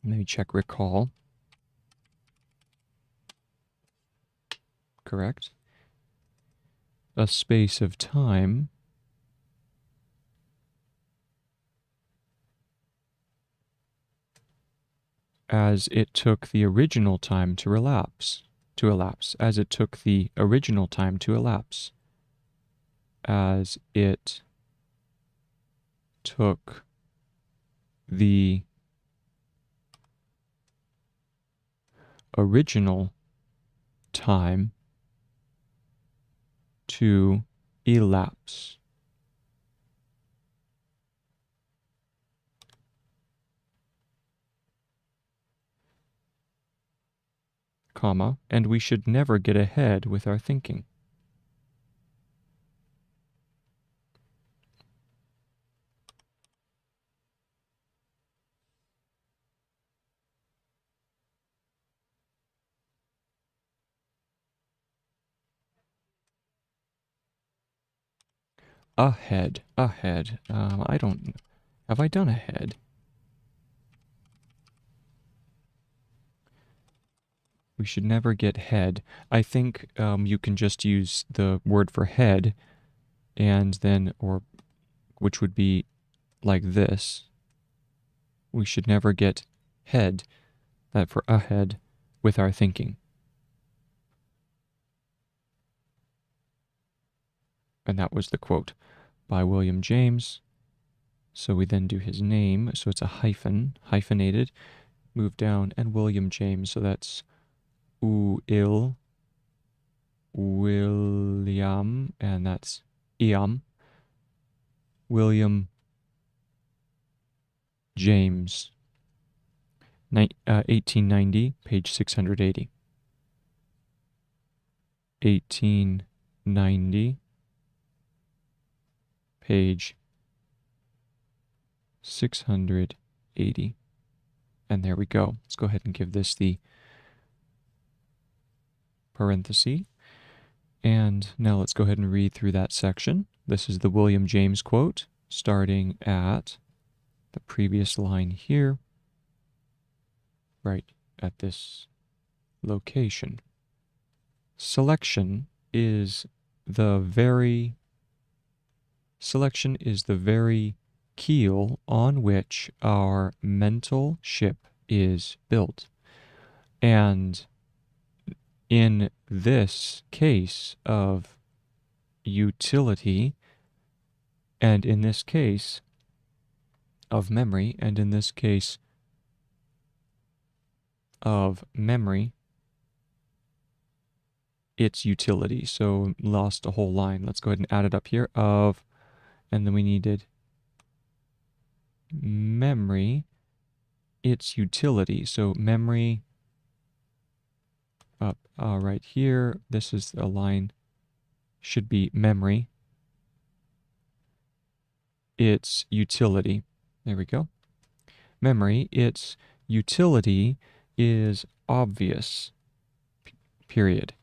let me check recall, correct, a space of time as it took the original time to elapse, as it took the original time to elapse, as it took the original time to elapse, comma, and we should never get ahead with our thinking. Ahead. I don't, have I done ahead? We should never get head. I think you can just use the word for head and then, or which would be like this. We should never get head, that for ahead, with our thinking. And that was the quote by William James. So we then do his name. So it's a hyphen, hyphenated, move down, and William James. So that's William, and that's Iam. William James, 1890, page 680. 1890, page 680. And there we go. Let's go ahead and give this the parenthesis. And now let's go ahead and read through that section. This is the William James quote, starting at the previous line here, right at this location. Selection is the very keel on which our mental ship is built. And in this case of utility, and in this case of memory, and in this case of memory, its utility. So lost a whole line. Let's go ahead and add it up here. Of, and then we needed memory, its utility. So memory up right here. This is a line, should be memory, its utility. There we go. Memory, its utility is obvious, period.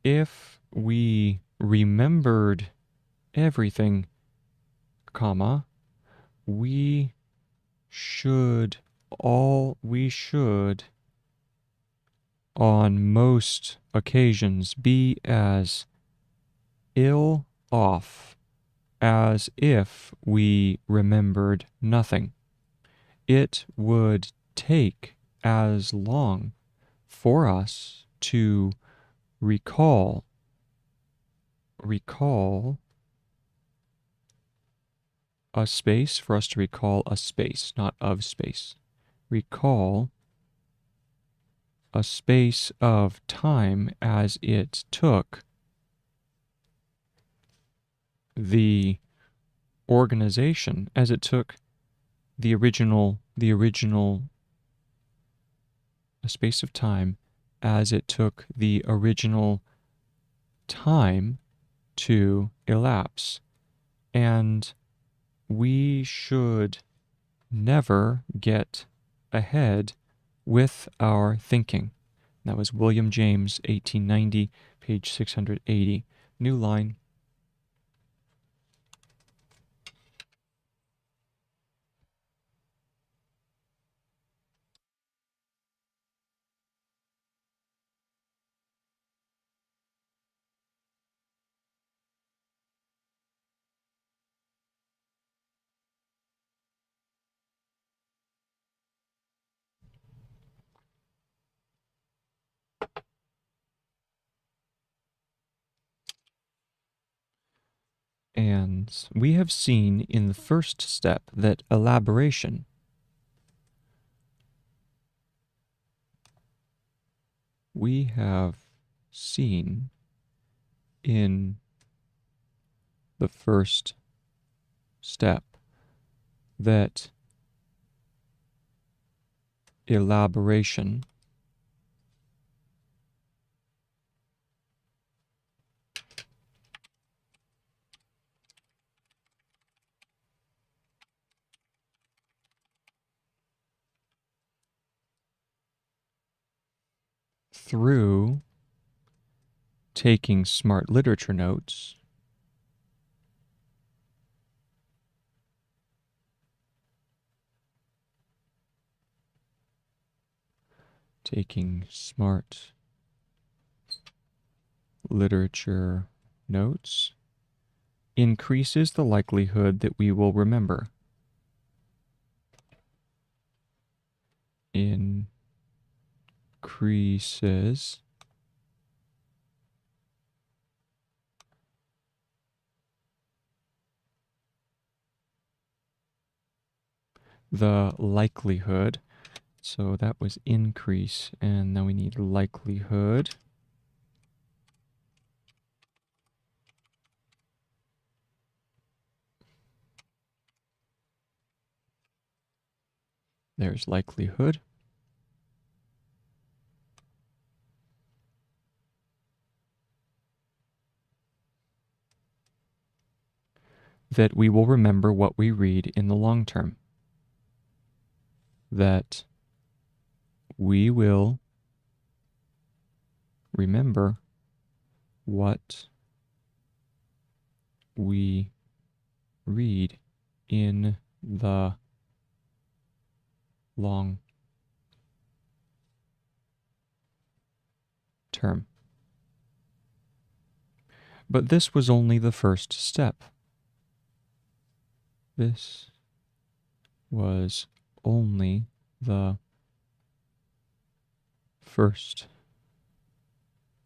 If we remembered everything, comma, we should on most occasions be as ill off as if we remembered nothing. It would take as long for us to recall a space, for us to recall a space, not of space. Recall a space of time as it took the organization, as it took the original, a space of time as it took the original time to elapse. And we should never get ahead with our thinking. That was William James, 1890, page 680. New line. And we have seen in the first step that elaboration we have seen in the first step, that elaboration through taking smart literature notes taking smart literature notes increases the likelihood that we will remember. Increases the likelihood. So that was increase, and now we need likelihood. There's likelihood. That we will remember what we read in the long term. That we will remember what we read in the long term. But this was only the first step. This was only the first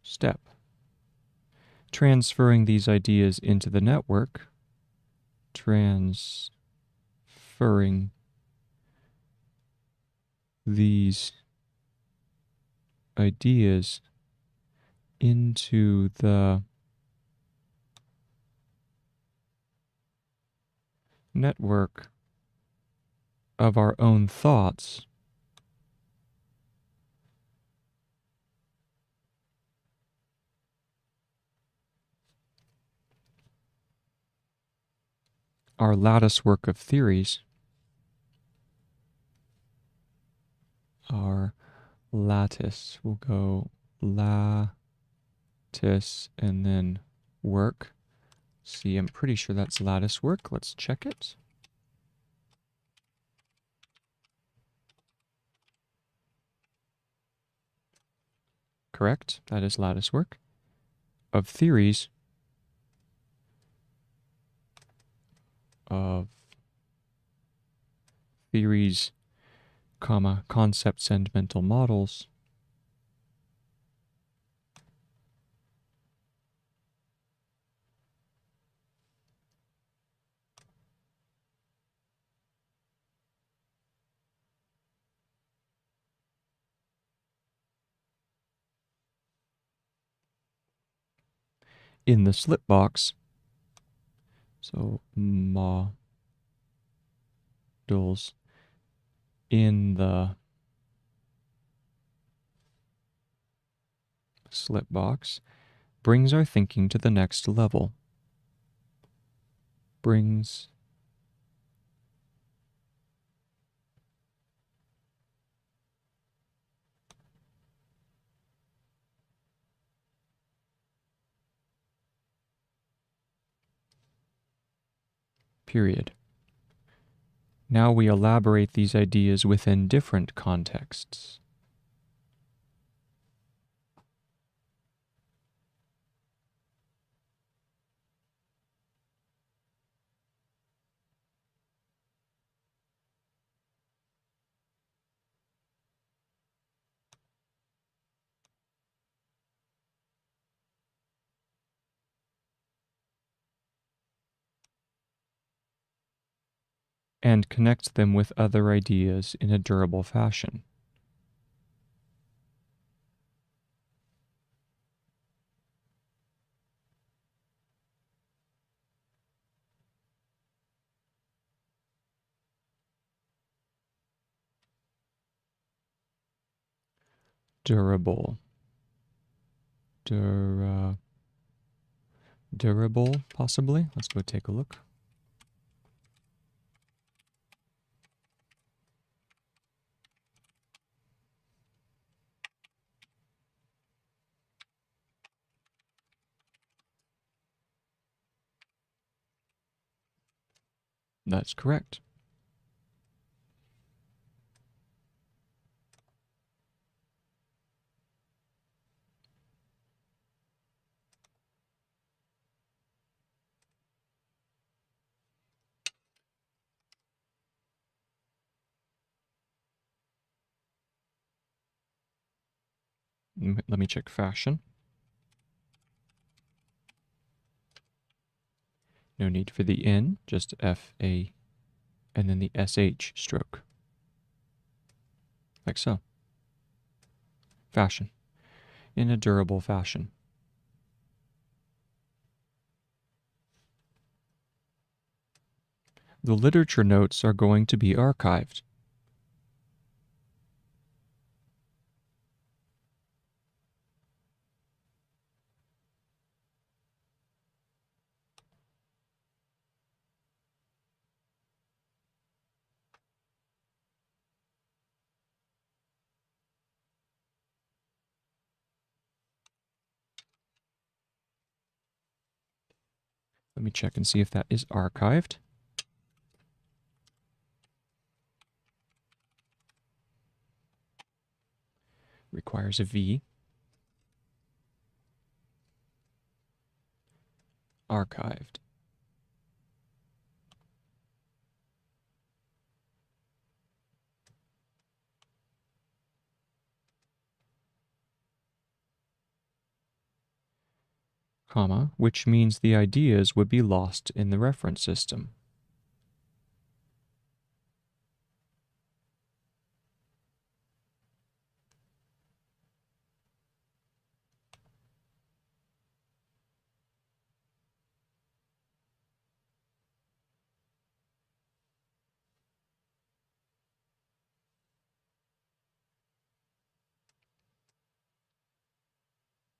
step. Transferring these ideas into the network, transferring these ideas into the network of our own thoughts our lattice work of theories, our lattice, we'll go lattice and then work. See, I'm pretty sure that's lattice work. Let's check it. Correct, that is lattice work. Of theories, comma, concepts and mental models. In the slip box, so models in the slip box brings our thinking to the next level. Brings period. Now we elaborate these ideas within different contexts. And connect them with other ideas in a durable fashion. durable, durable, possibly. Let's go take a look. That's correct. Let me check fashion. No need for the N, just F-A, and then the SH stroke. Like so. Fashion. In a durable fashion. The literature notes are going to be archived. Let me check and see if that is archived. Requires a V. Archived. Comma, which means the ideas would be lost in the reference system.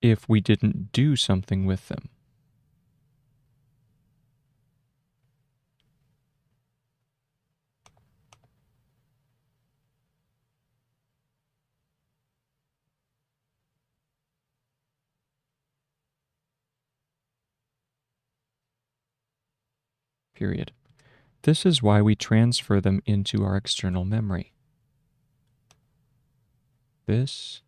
If we didn't do something with them. Period. This is why we transfer them into our external memory. This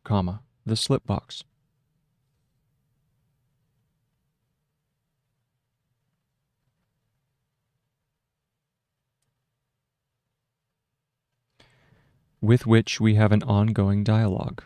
comma, the slip box. With which we have an ongoing dialogue.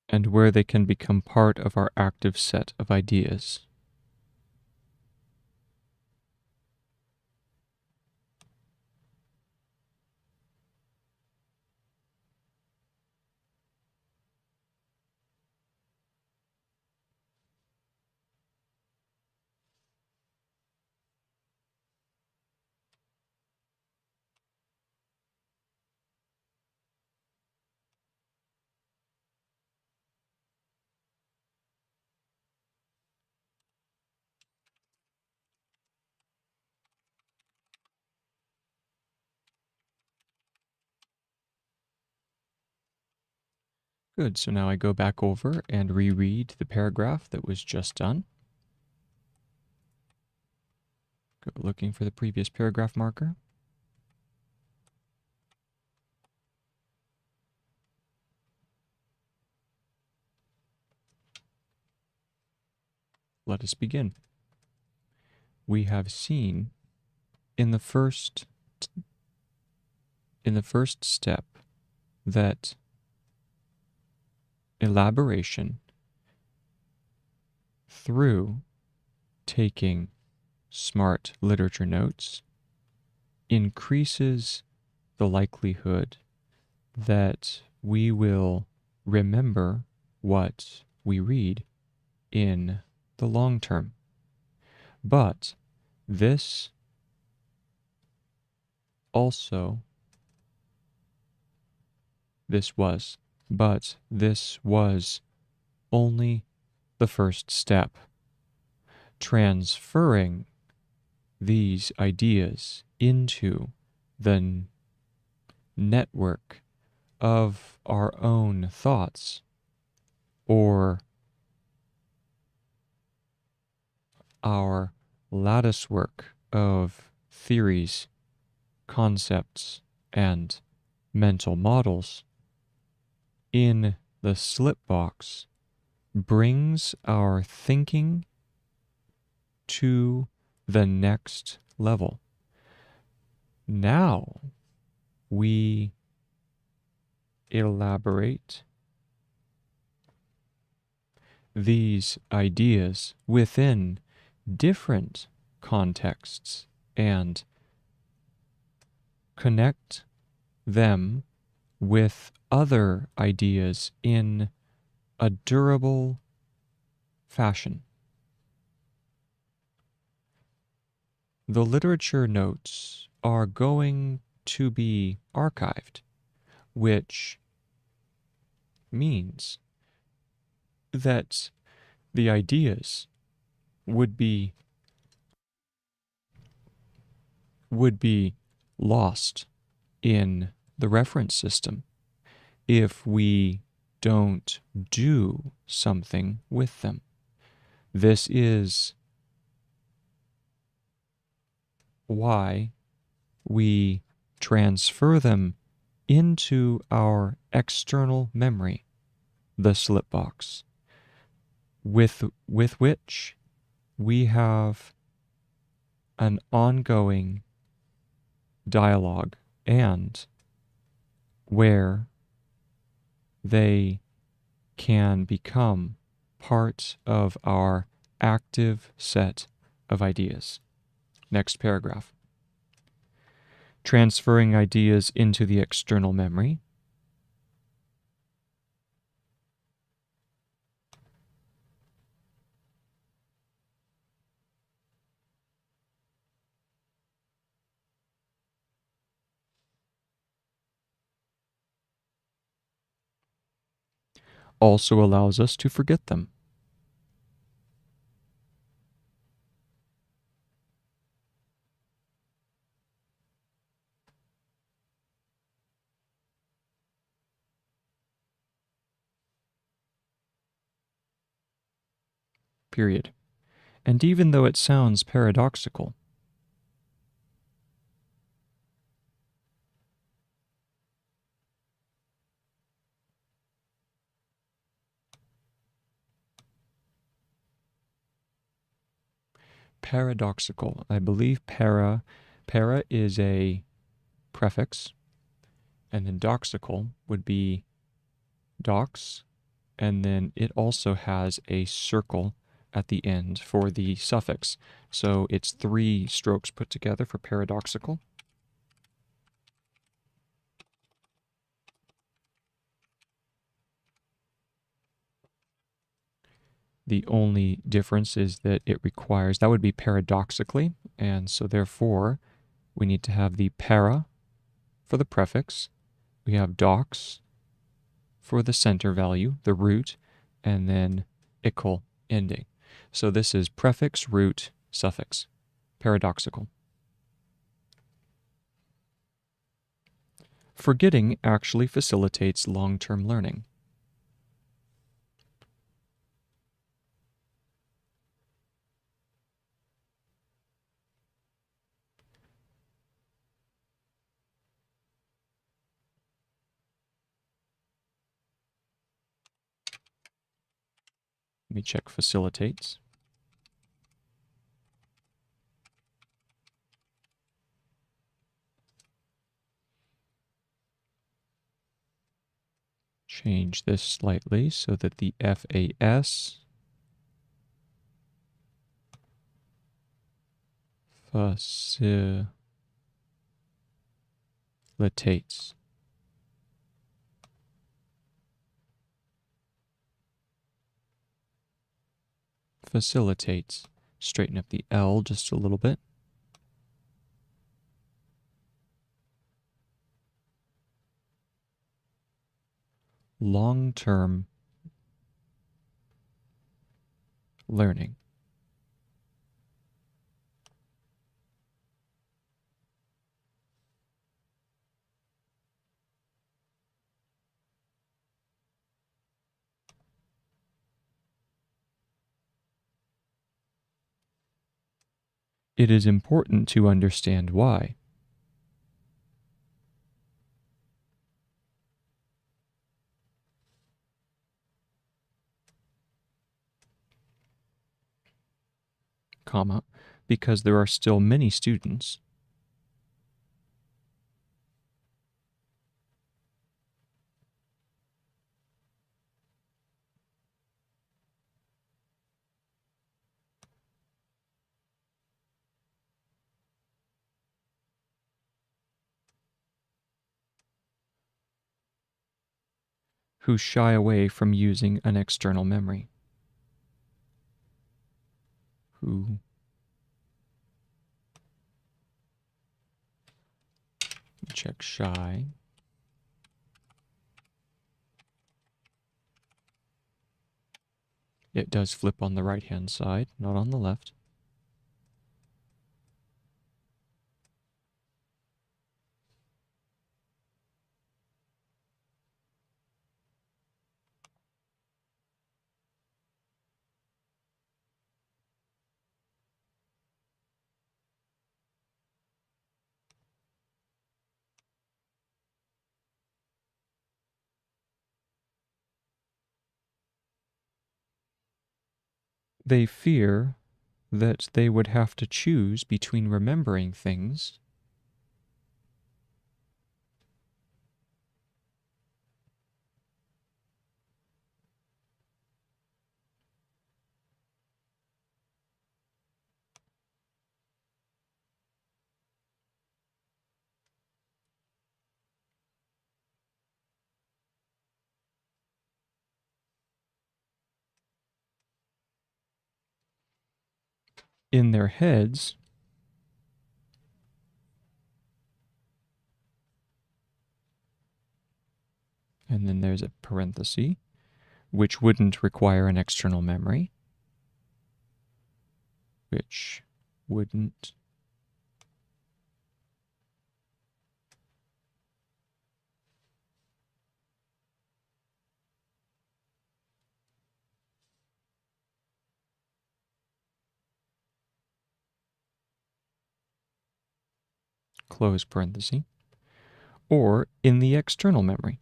and where they can become part of our active set of ideas. Good, so now I go back over and reread the paragraph that was just done. Go looking for the previous paragraph marker. Let us begin. We have seen in the first step that elaboration through taking smart literature notes increases the likelihood that we will remember what we read in the long term. But this also, this was only the first step. Transferring these ideas into the network of our own thoughts, or our lattice work of theories, concepts, and mental models in the slip box brings our thinking to the next level. Now we elaborate these ideas within different contexts and connect them with other ideas in a durable fashion. The literature notes are going to be archived, which means that the ideas would be lost in the reference system if we don't do something with them. This is why we transfer them into our external memory, the slip box, with which we have an ongoing dialogue, and where they can become part of our active set of ideas. Next paragraph. Transferring ideas into the external memory. Also allows us to forget them. Period. And even though it sounds paradoxical, I believe para is a prefix, and then doxical would be dox and then it also has a circle at the end for the suffix. So it's 3 strokes put together for paradoxical. The only difference is that it requires, that would be paradoxically, and so therefore we need to have the para for the prefix, we have dox for the center value, the root, and then ical ending. So this is prefix, root, suffix, paradoxical. Forgetting actually facilitates long-term learning. Let me check facilitates. Change this slightly so that the FAS facilitates. Facilitates. Straighten up the L just a little bit. Long-term learning. It is important to understand why. Comma, because there are still many students who shy away from using an external memory. Who check shy. It does flip on the right-hand side, not on the left. They fear that they would have to choose between remembering things in their heads and then there's a parenthesis, which wouldn't require an external memory, which wouldn't close parenthesis, or in the external memory.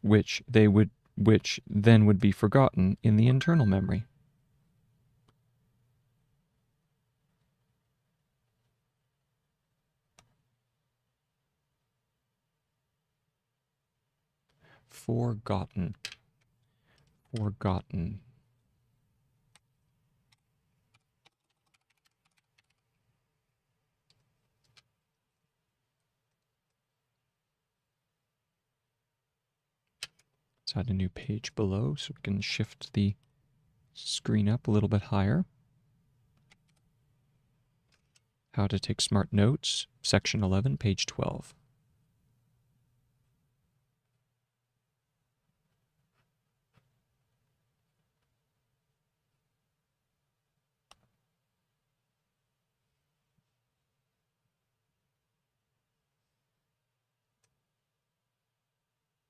which then would be forgotten in the internal memory. Forgotten. Forgotten. Let's add a new page below so we can shift the screen up a little bit higher. How to take smart notes, section 11, page 12.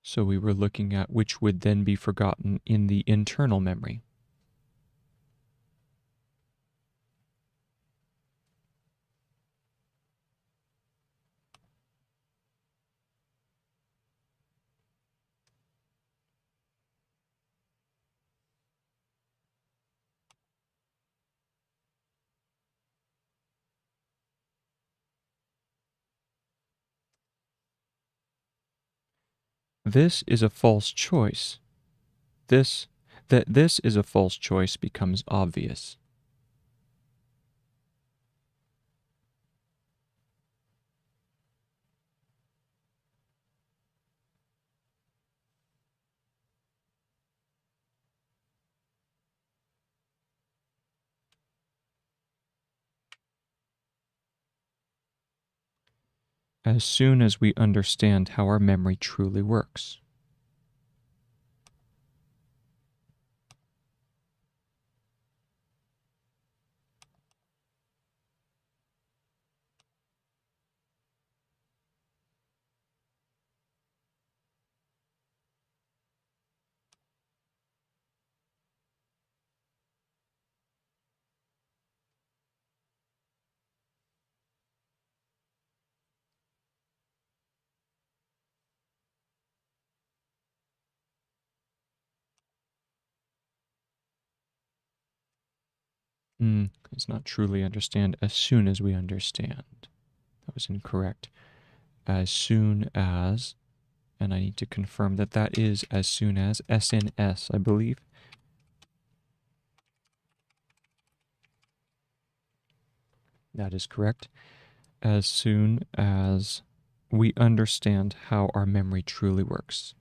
So we were looking at which would then be forgotten in the internal memory. This is a false choice. This is a false choice becomes obvious. As soon as we understand how our memory truly works. It's not truly understand as soon as we understand. That was incorrect. As soon as, and I need to confirm that that is as soon as, SNS, I believe. That is correct. As soon as we understand how our memory truly works.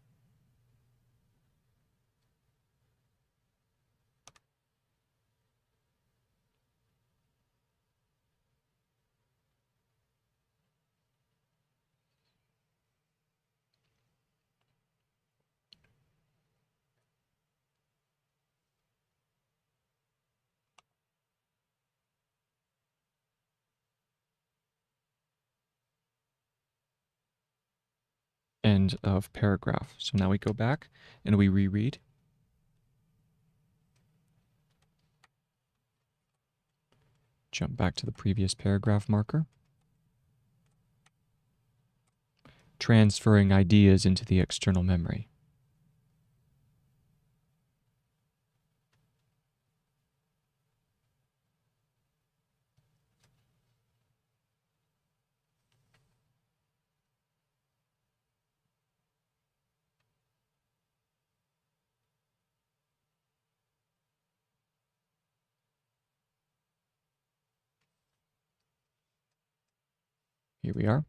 End of paragraph. So now we go back and we reread. Jump back to the previous paragraph marker. Transferring ideas into the external memory. Here we are.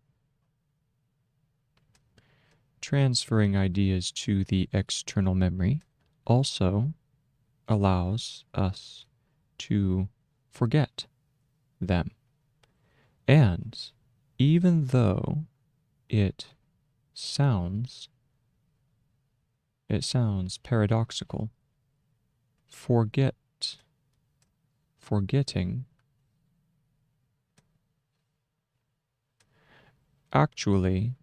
Transferring ideas to the external memory also allows us to forget them. And even though it sounds paradoxical, forgetting actually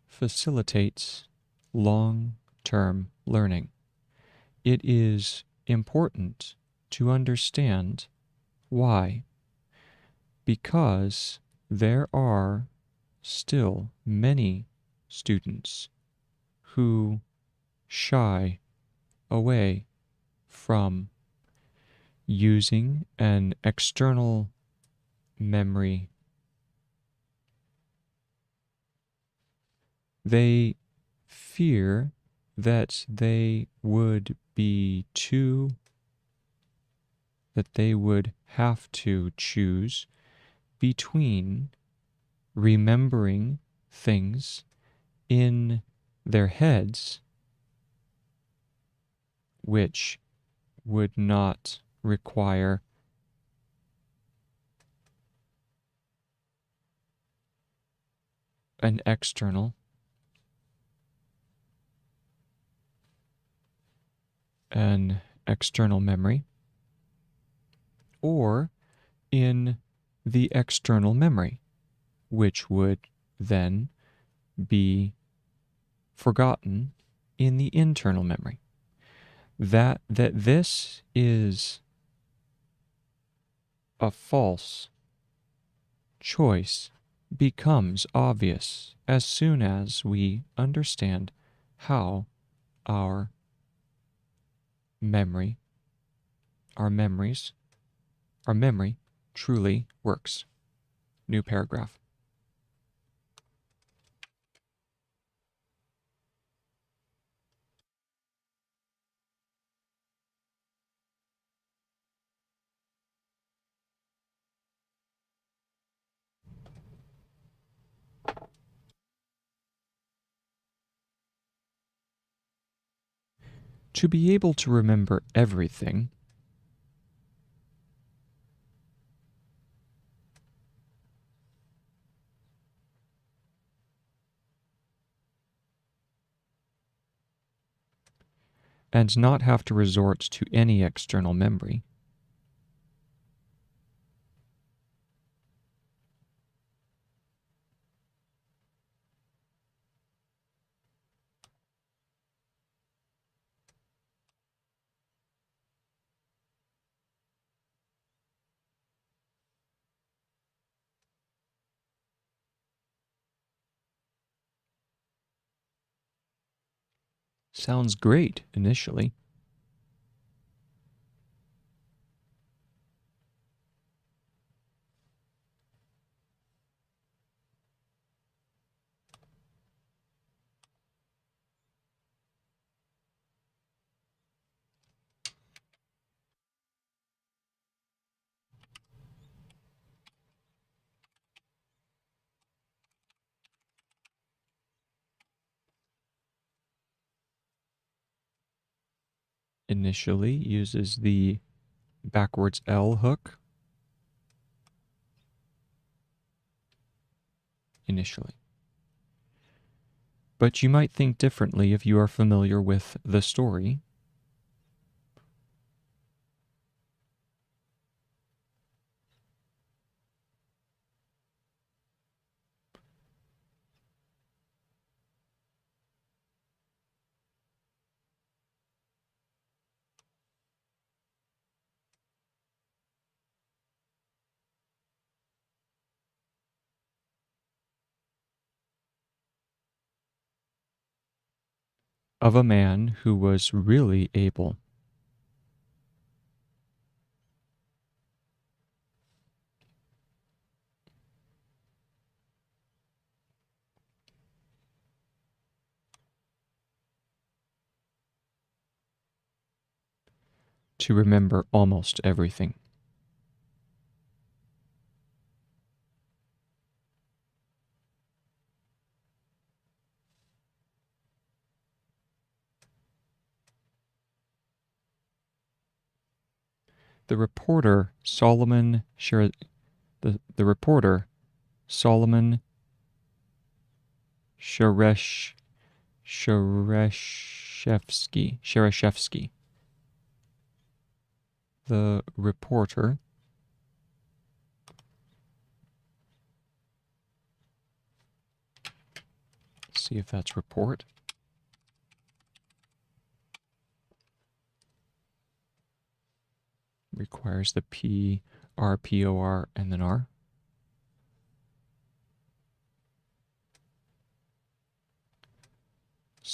facilitates long-term learning. It is important to understand why, because there are still many students who shy away from using an external memory. They fear that they would have to choose between remembering things in their heads, which would not require an external memory, or in the external memory, which would then be forgotten in the internal memory. That this is a false choice becomes obvious as soon as we understand how our memory truly works. New paragraph. To be able to remember everything, and not have to resort to any external memory, sounds great initially. Initially uses the backwards L hook. Initially. But you might think differently if you are familiar with the story. Of a man who was really able to remember almost everything. The reporter Solomon Shereshevsky. The reporter see if that's report. Requires the P, R, P, O, R, and then R.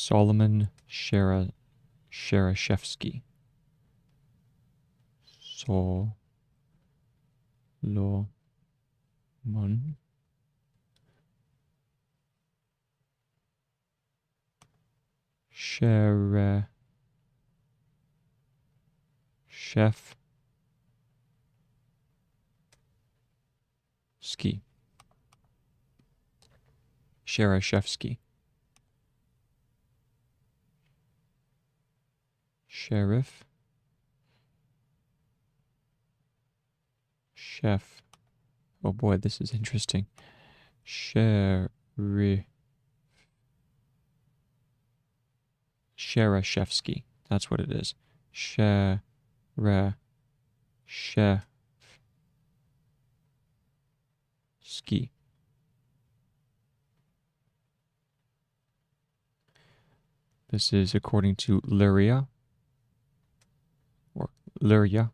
Solomon Sherashevsky. Solomon Sherashevsky. Sherashevsky. Sheriff. Chef. Oh boy, this is interesting. Sherashevsky. That's what it is. Sherashevsky. This is according to Luria, or Luria.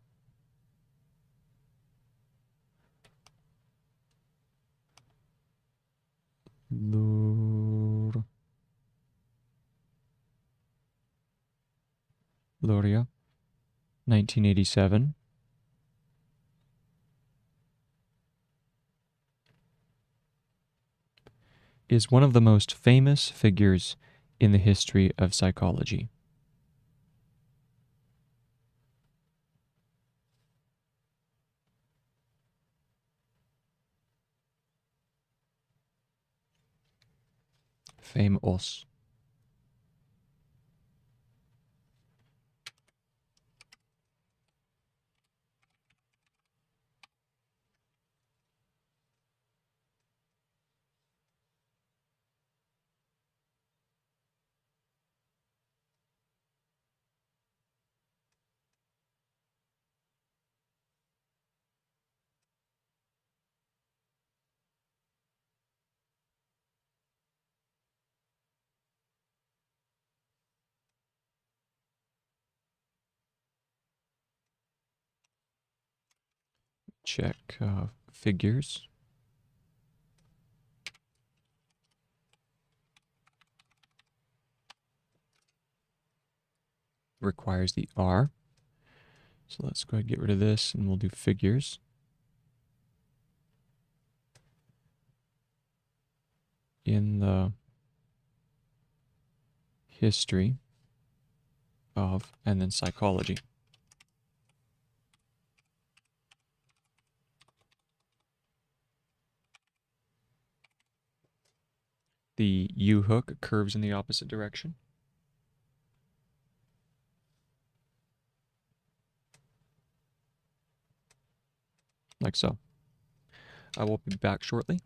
Luria, 1987. Is one of the most famous figures in the history of psychology. Famous. Check figures. Requires the R. So let's go ahead and get rid of this and we'll do figures. In the history of, and then psychology. The U hook curves in the opposite direction. Like so. I will be back shortly.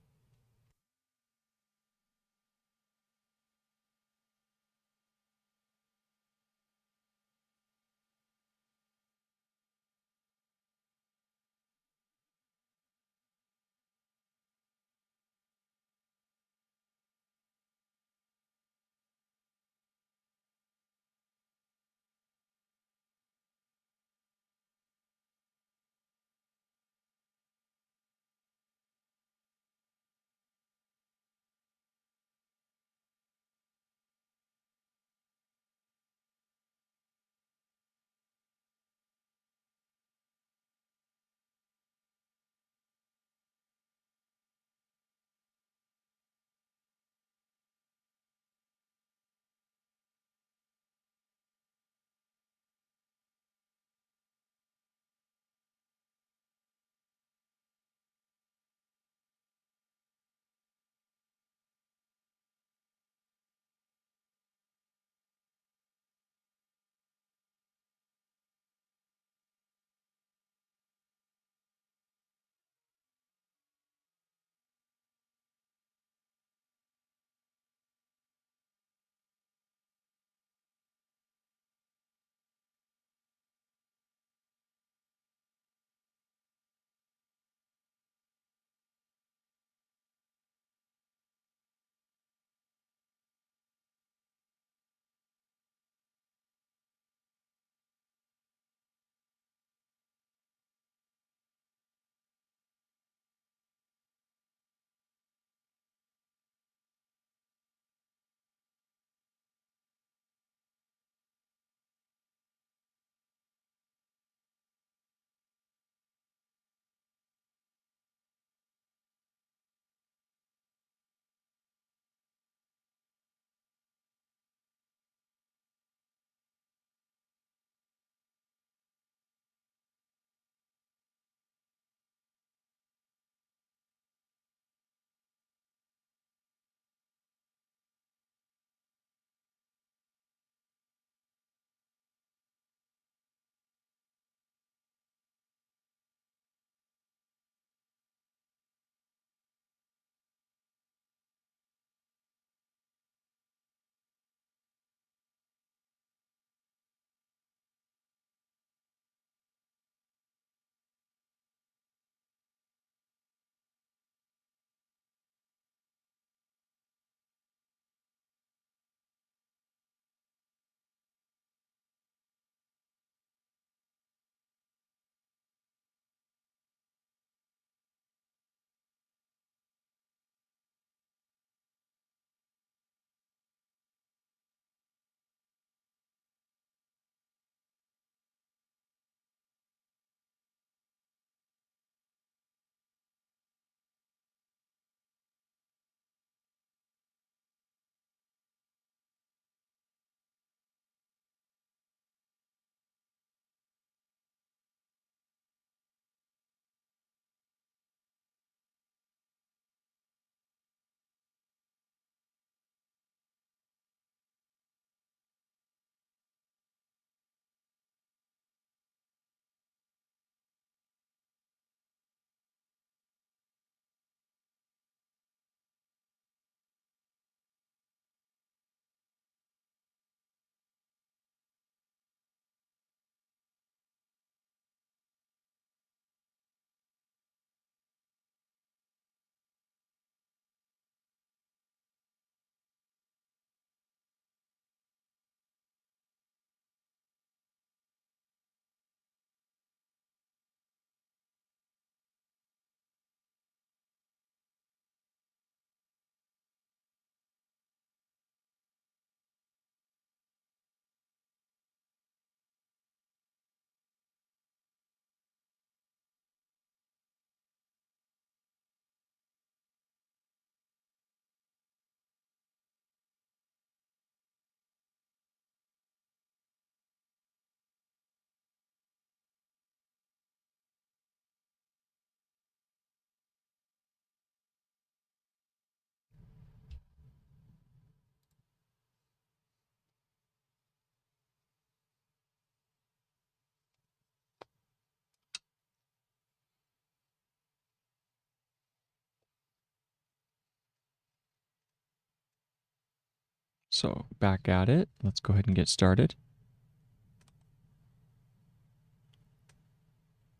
So back at it, let's go ahead and get started.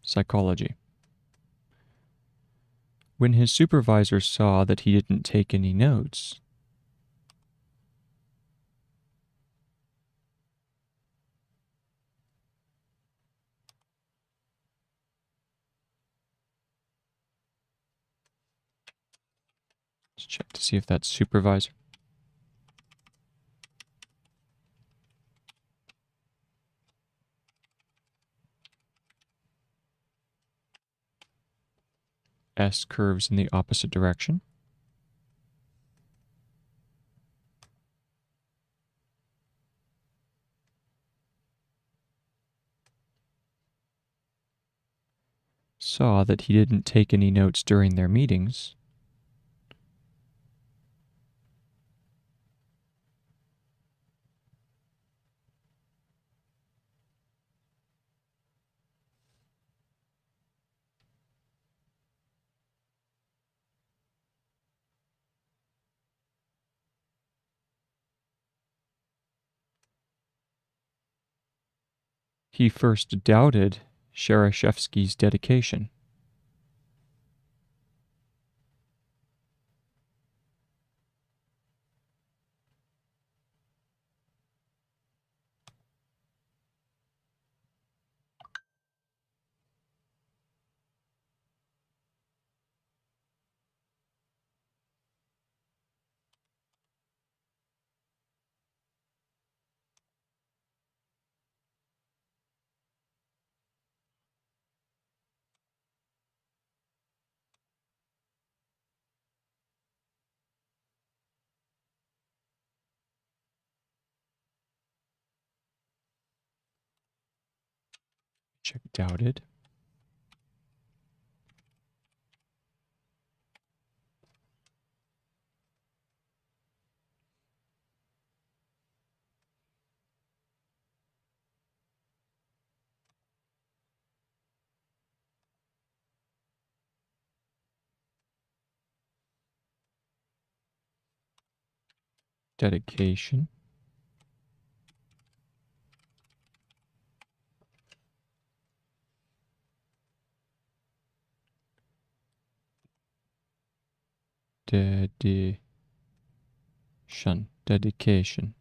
Psychology. When his supervisor saw that he didn't take any notes, let's check to see if that's supervisor. S curves in the opposite direction. Saw that he didn't take any notes during their meetings. He first doubted Shereshevsky's dedication. Check doubted. Dedication. Dedication.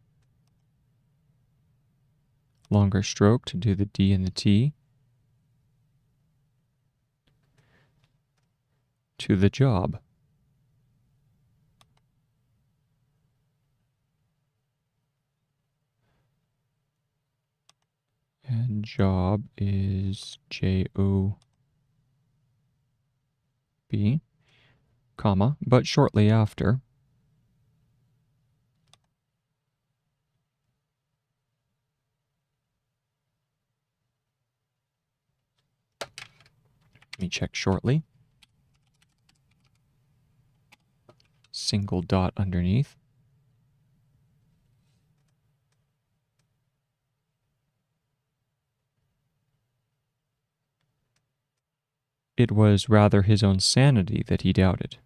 Longer stroke to do the D and the T. To the job. And job is J-O-B, comma, but shortly after. Let me check shortly. Single dot underneath. It was rather his own sanity that he doubted.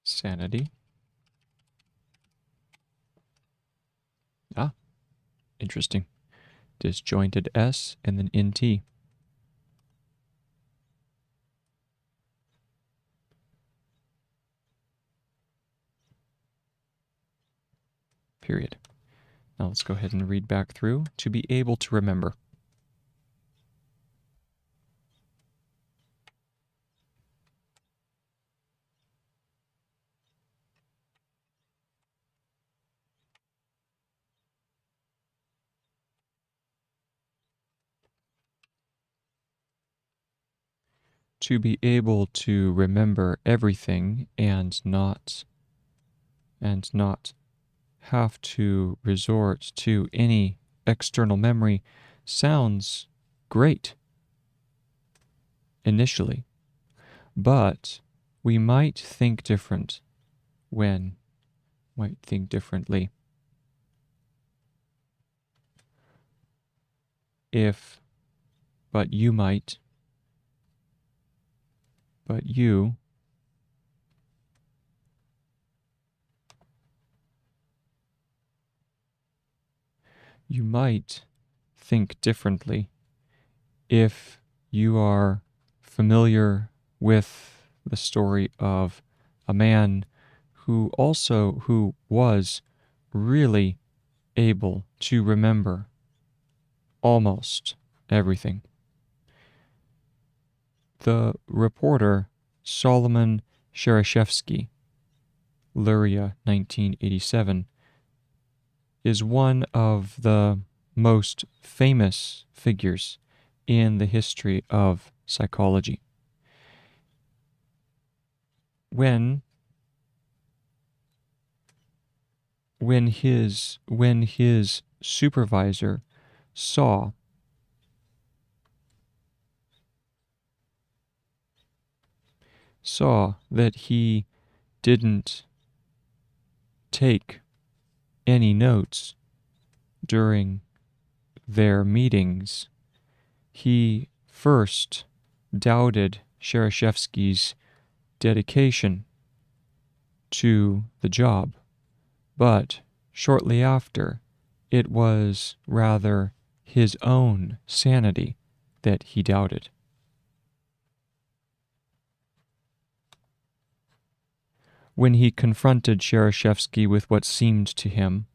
Sanity. Ah, interesting. Disjointed S and then NT. Period. Now let's go ahead and read back through. To be able to remember. To be able to remember everything and not have to resort to any external memory sounds great initially, but we might think different when might think differently. If, but you might, but you might think differently if you are familiar with the story of a man who was really able to remember almost everything. The reporter Solomon Shereshevsky, Luria, 1987, is one of the most famous figures in the history of psychology. When his supervisor saw that he didn't take any notes during their meetings, he first doubted Shereshevsky's dedication to the job, but shortly after, it was rather his own sanity that he doubted. When he confronted Shereshevsky with what seemed to him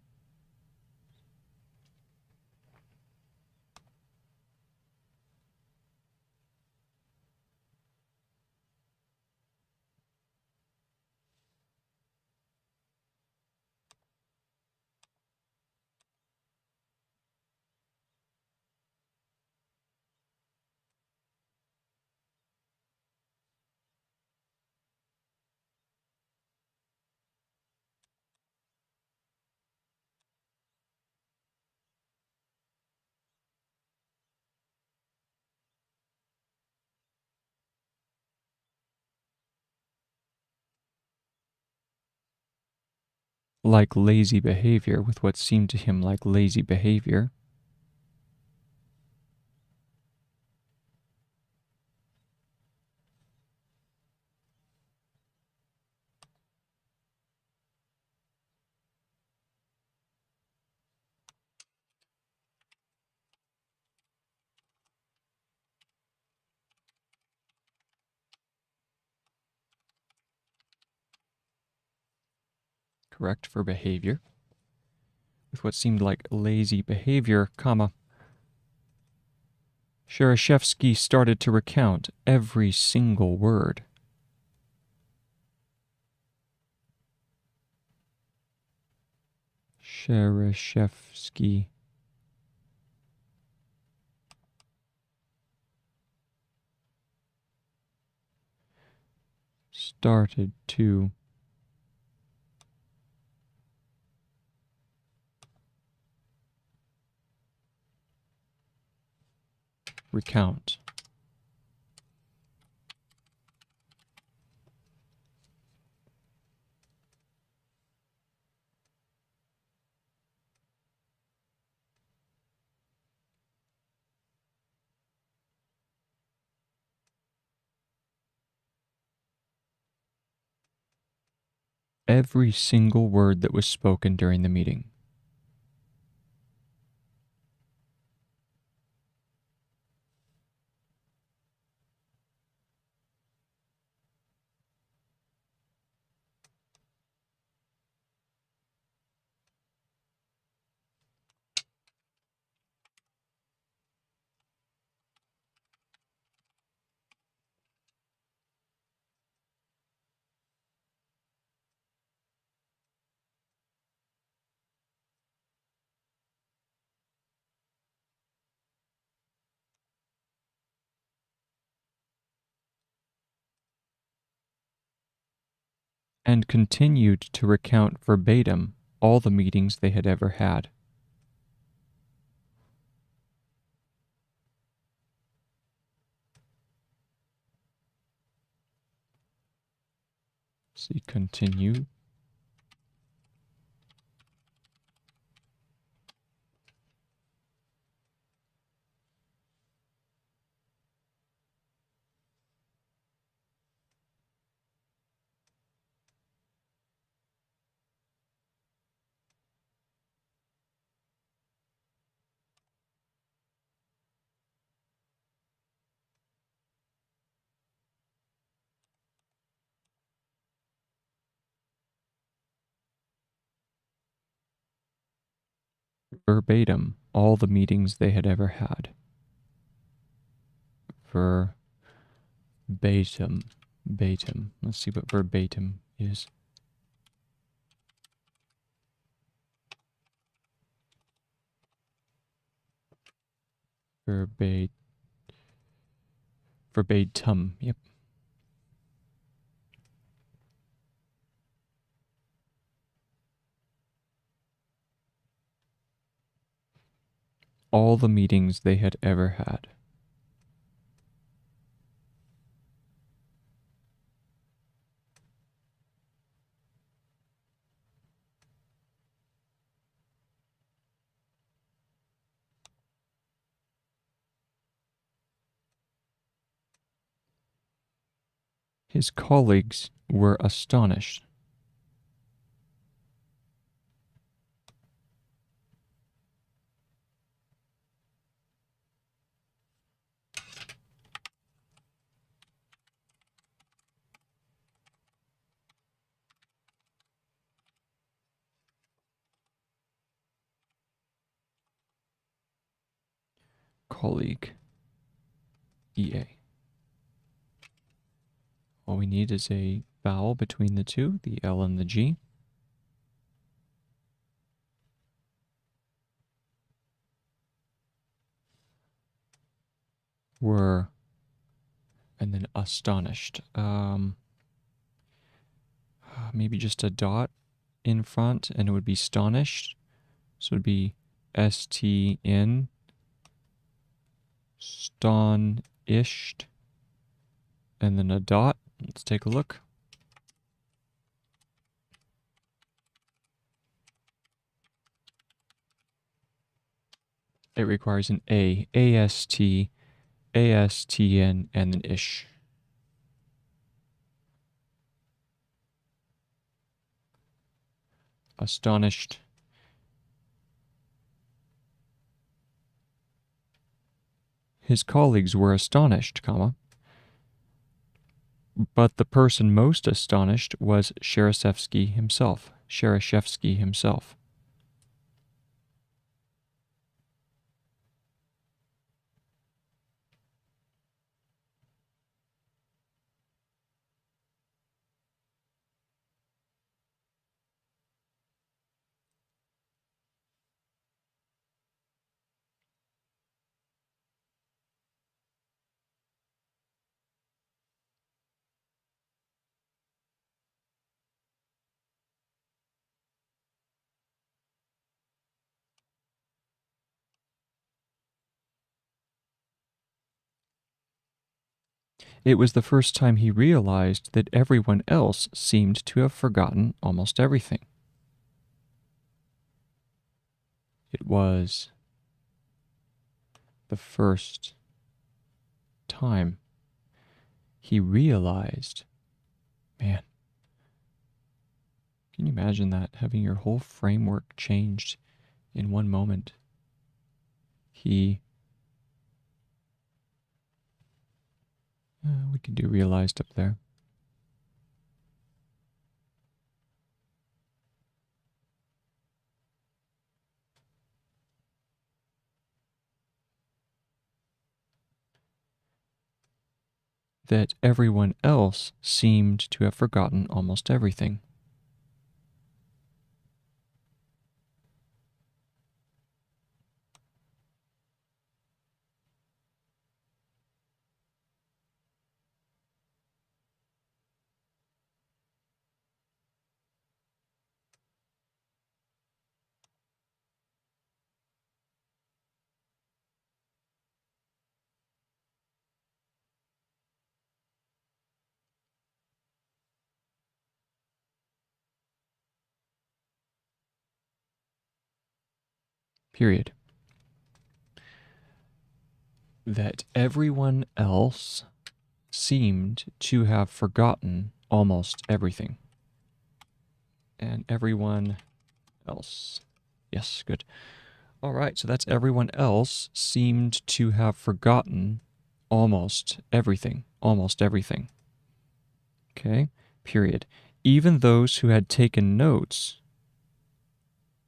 like lazy behavior, with what seemed to him like lazy behavior, correct for behavior, with what seemed like lazy behavior, Shereshevsky started to recount every single word. Shereshevsky started to recount. Every single word that was spoken during the meeting. And continued to recount verbatim all the meetings they had ever had. See, continue. verbatim all the meetings they had ever had. Verbatim. Batim. Let's see what verbatim is. Verbatim. Yep. All the meetings they had ever had. His colleagues were astonished. Colleague. EA. All we need is a vowel between the two, the L and the G. Were, and then astonished. Maybe just a dot in front, and it would be astonished. So it would be STN, stonished, and then a dot. Let's take a look. It requires an A, AST, ASTN, and an ish. Astonished. His colleagues were astonished, comma. But the person most astonished was Shereshevsky himself. Shereshevsky himself. It was the first time he realized that everyone else seemed to have forgotten almost everything. It was the first time he realized, man, can you imagine that? Having your whole framework changed in one moment. We can do realized up there. That everyone else seemed to have forgotten almost everything. Period. That everyone else seemed to have forgotten almost everything. And everyone else. Yes, good. All right, so that's everyone else seemed to have forgotten almost everything. Almost everything. Okay, period. Even those who had taken notes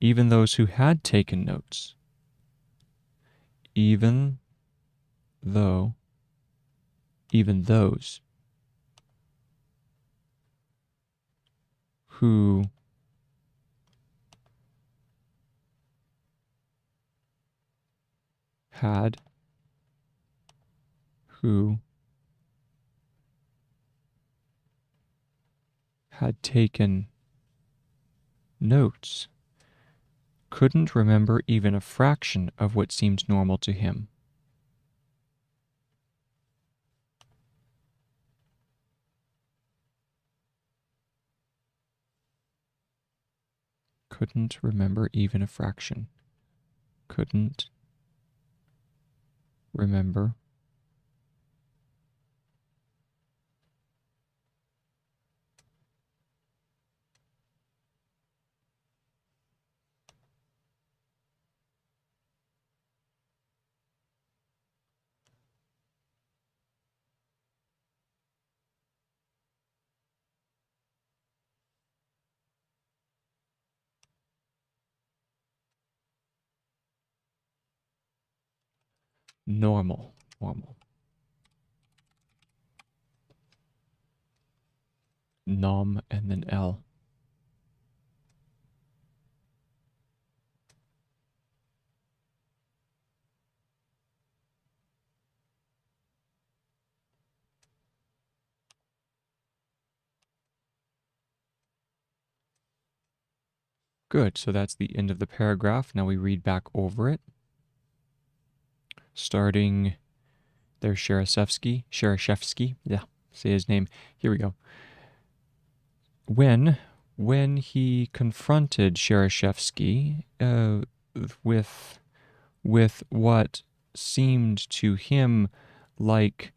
even those who had taken notes, even though, even those who had, who had taken notes couldn't remember even a fraction of what seemed normal to him. Couldn't remember even a fraction. Couldn't remember normal. Normal. Nom and then L. Good, so that's the end of the paragraph. Now we read back over it. Starting there's Shereshevsky, yeah, say his name. Here we go. When he confronted Shereshevsky with what seemed to him like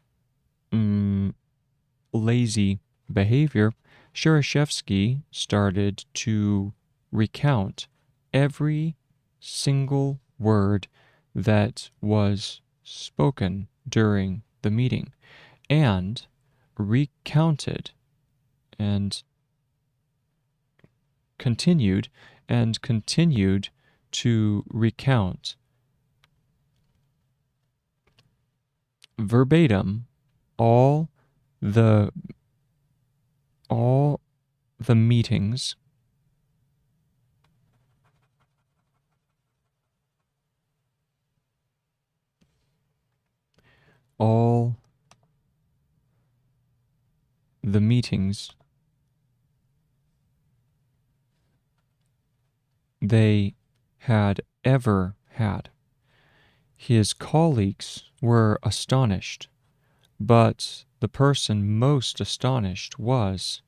lazy behavior, Shereshevsky started to recount every single word that was spoken during the meeting and recounted and continued to recount verbatim all the meetings all the meetings they had ever had. His colleagues were astonished, but the person most astonished was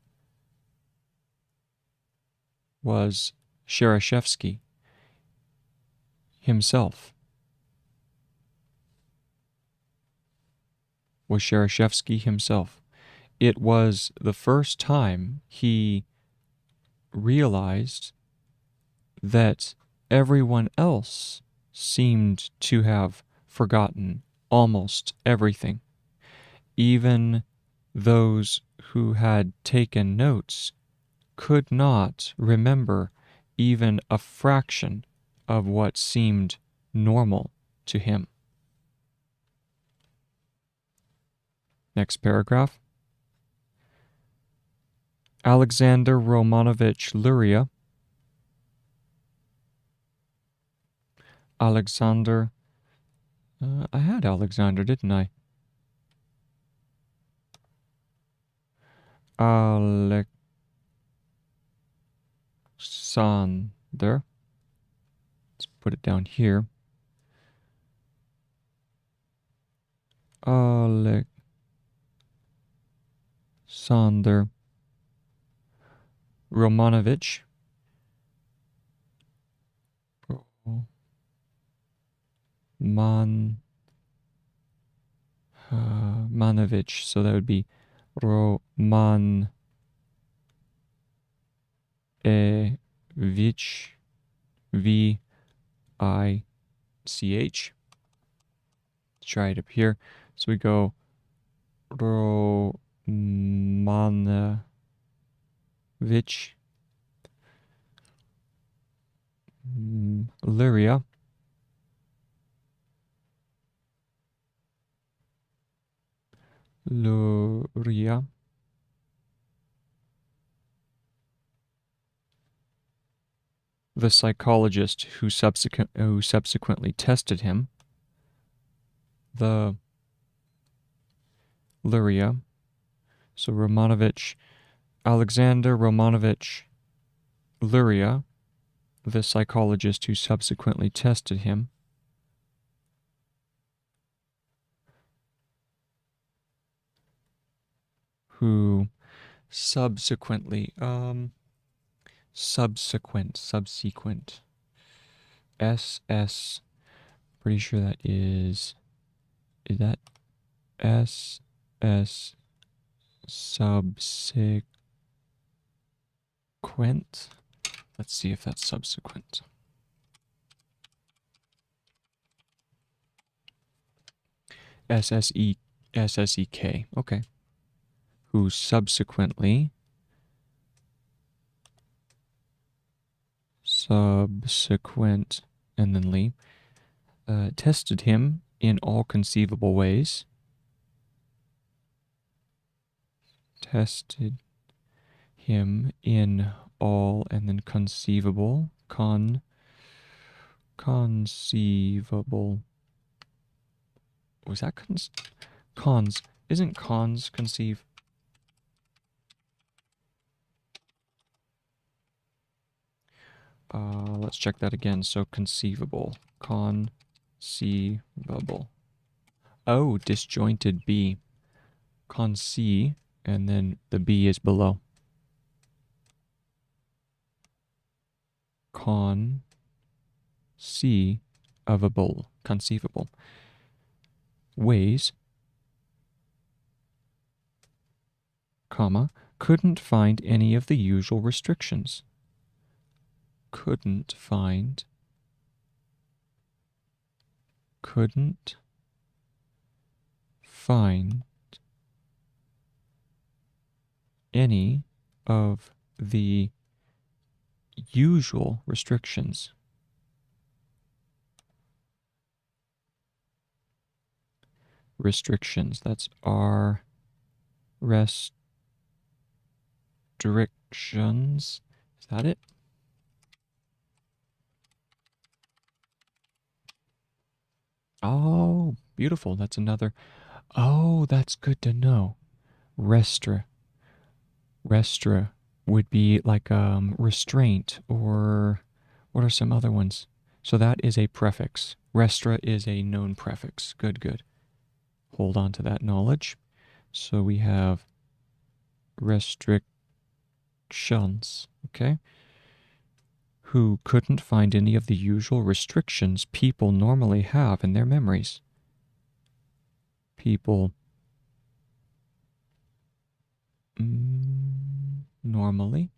Shereshevsky himself. Was Shereshevsky himself. It was the first time he realized that everyone else seemed to have forgotten almost everything. Even those who had taken notes could not remember even a fraction of what seemed normal to him. Next paragraph. Alexander Romanovich Luria. Alexander. I had Alexander, didn't I? Alexander. Let's put it down here. Alexander Romanovich. Manovich, so that would be Romanovich, V-I-C-H. Try it up here. So we go Romanovich, Lyria, Luria, the psychologist who subsequently tested him, the Luria, so Romanovich, Alexander Romanovich Luria, the psychologist who subsequently tested him, who subsequent, SS, pretty sure that is that SS subsequent? Let's see if that's subsequent. SSEK, okay. Who subsequent, and then Lee, tested him in all conceivable ways. Tested him in all, and then conceivable, conceivable. Was that cons? Isn't cons conceive? Let's check that again. So conceivable, conceivable. Oh, disjointed B. Conceive, and then the B is below. Conceivable. Ways, comma, couldn't find any of the usual restrictions. Couldn't find any of the usual restrictions. Restrictions, that's R, restrictions, is that it? Oh, beautiful, that's another, oh, that's good to know. Restra would be like restraint, or what are some other ones? So that is a prefix. Restra is a known prefix. Good, good. Hold on to that knowledge. So we have restrictions, okay? Who couldn't find any of the usual restrictions people normally have in their memories. People normally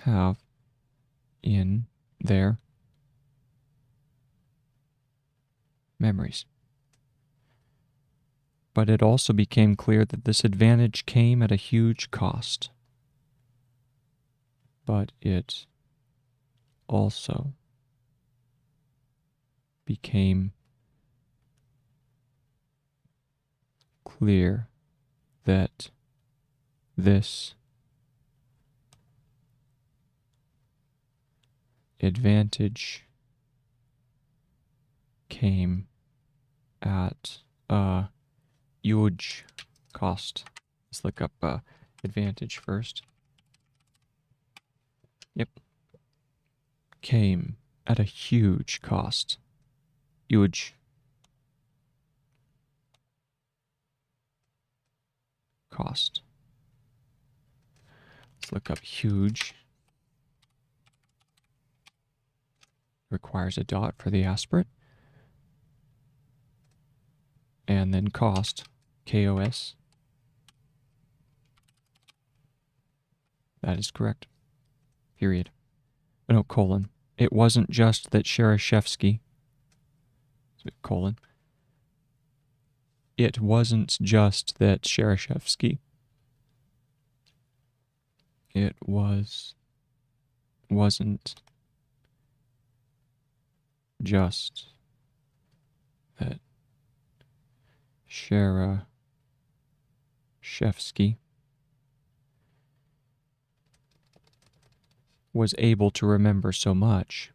have in their memories. But it also became clear that this advantage came at a huge cost. But it also became clear that this advantage came at a huge cost. Let's look up advantage first. Yep. Came at a huge cost. Huge cost. Let's look up huge. Requires a dot for the aspirate. And then cost, KOS. That is correct. Period. No, colon. It wasn't just that Shereshevsky, colon. It wasn't just that Shereshevsky. It wasn't just that Shereshevsky was able to remember so much.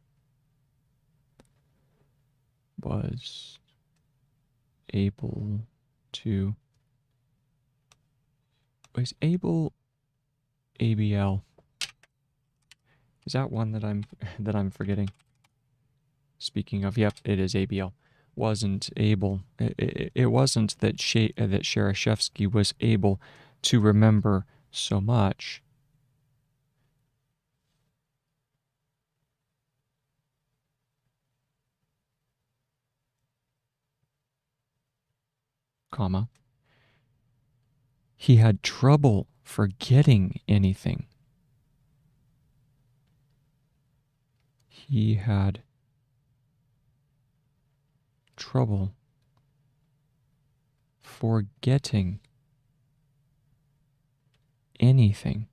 Was able ABL. Is that one that I'm forgetting? Speaking of, yep, it is ABL. Wasn't able. It wasn't that that Shereshevsky was able to remember so much. Comma. He had trouble forgetting anything. He had trouble forgetting anything.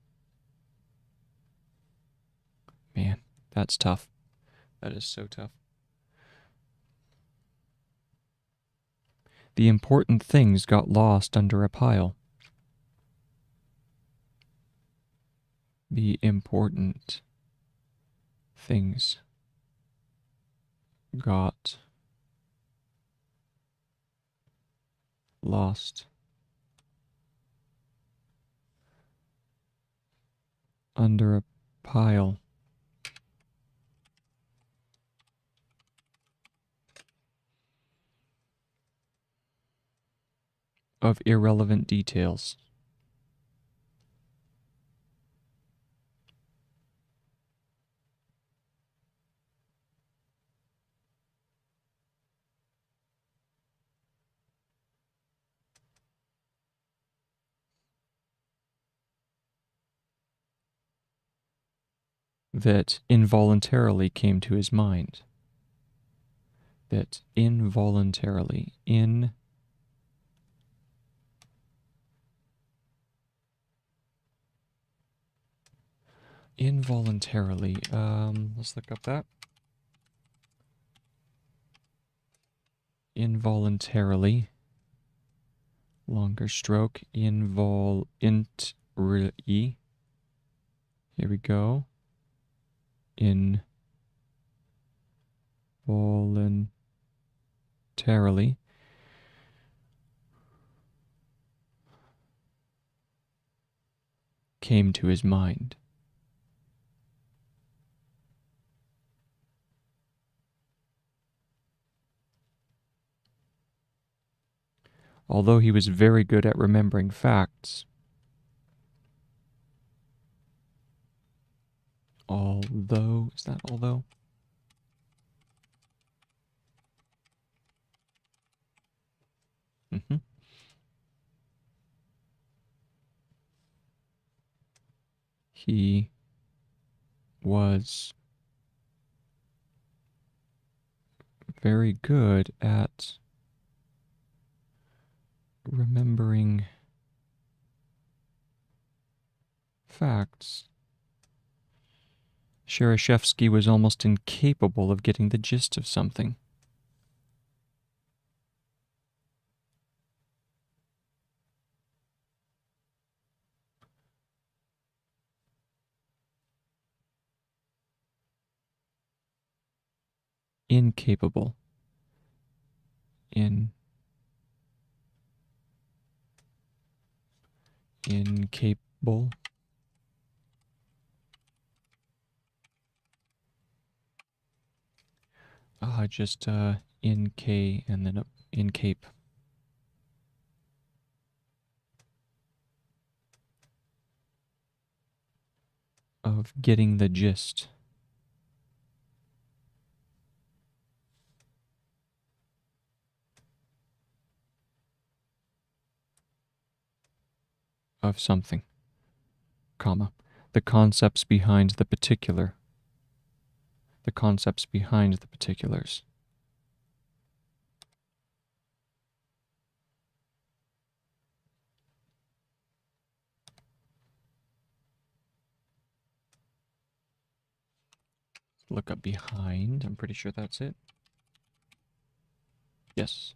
Man, that's tough. That is so tough. The important things got lost under a pile. The important things got lost under a pile of irrelevant details. That involuntarily came to his mind. That involuntarily, involuntarily, let's look up that. Involuntarily, longer stroke, here we go. Involuntarily came to his mind. Although he was very good at remembering facts. Although, is that although? Mm-hmm. He was very good at remembering facts. Shereshevsky was almost incapable of getting the gist of something. Incapable. Incapable. Just in K and then in cape. Of getting the gist. Of something, comma, the concepts behind the particular. The concepts behind the particulars. Look up behind, I'm pretty sure that's it. Yes.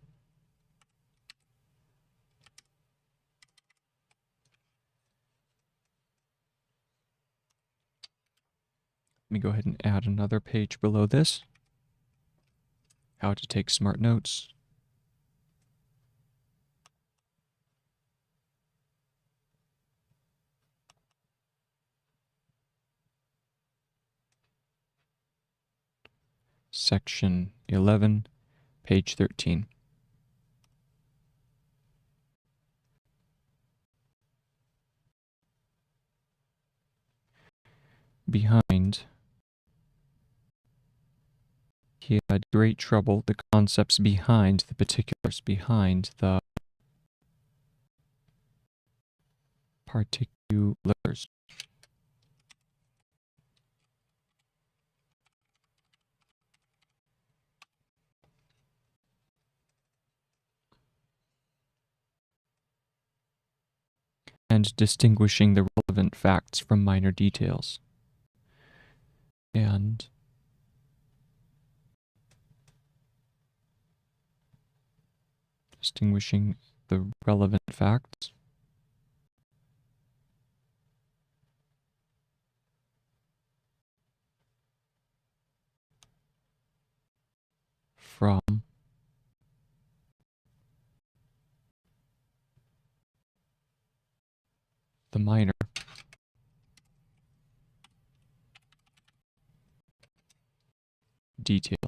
Let me go ahead and add another page below this. How to take smart notes. Section 11, page 13. Behind, he had great trouble, the concepts behind the particulars, behind the particulars. And distinguishing the relevant facts from minor details. And distinguishing the relevant facts from the minor details.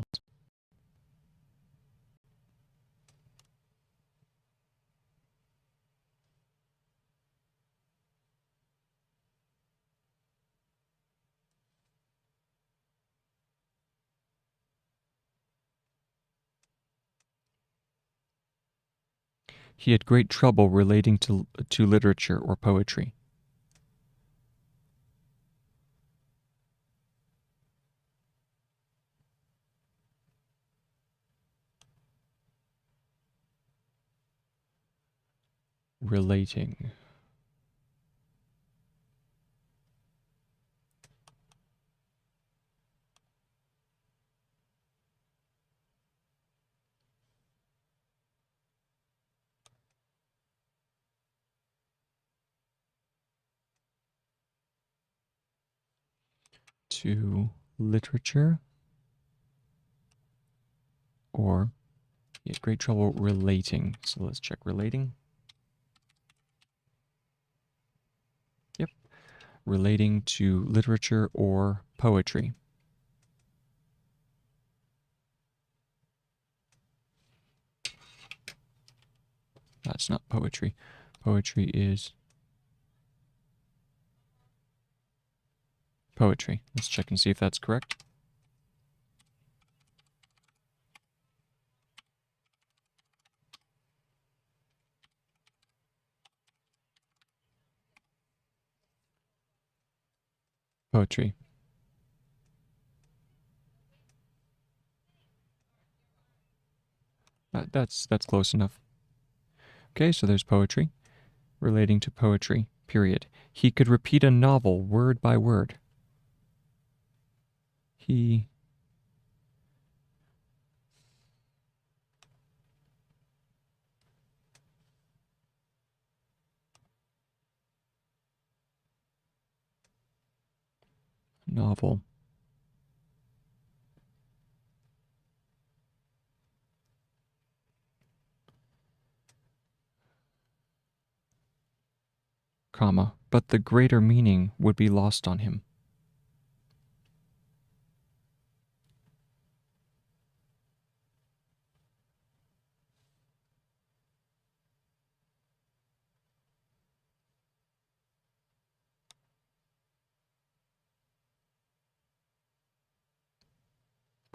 He had great trouble relating to literature or poetry. Relating. To literature, or he had great trouble relating. So let's check relating. Yep. Relating to literature or poetry. That's not poetry. Poetry is poetry. Let's check and see if that's correct. Poetry. That's close enough. Okay, so there's poetry. Relating to poetry, period. He could repeat a novel word by word. He novel. Comma, but the greater meaning would be lost on him.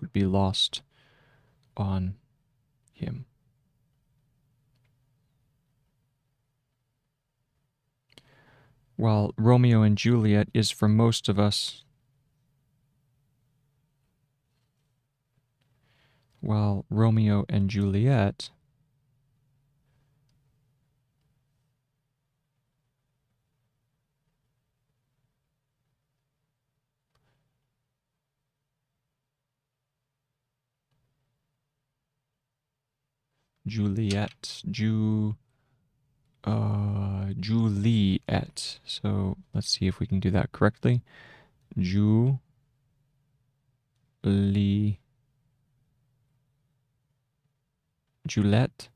Would be lost on him. While Romeo and Juliet is for most of us, while Romeo and Juliet Juliet. Juliet. So let's see if we can do that correctly. Juliet. Juliet.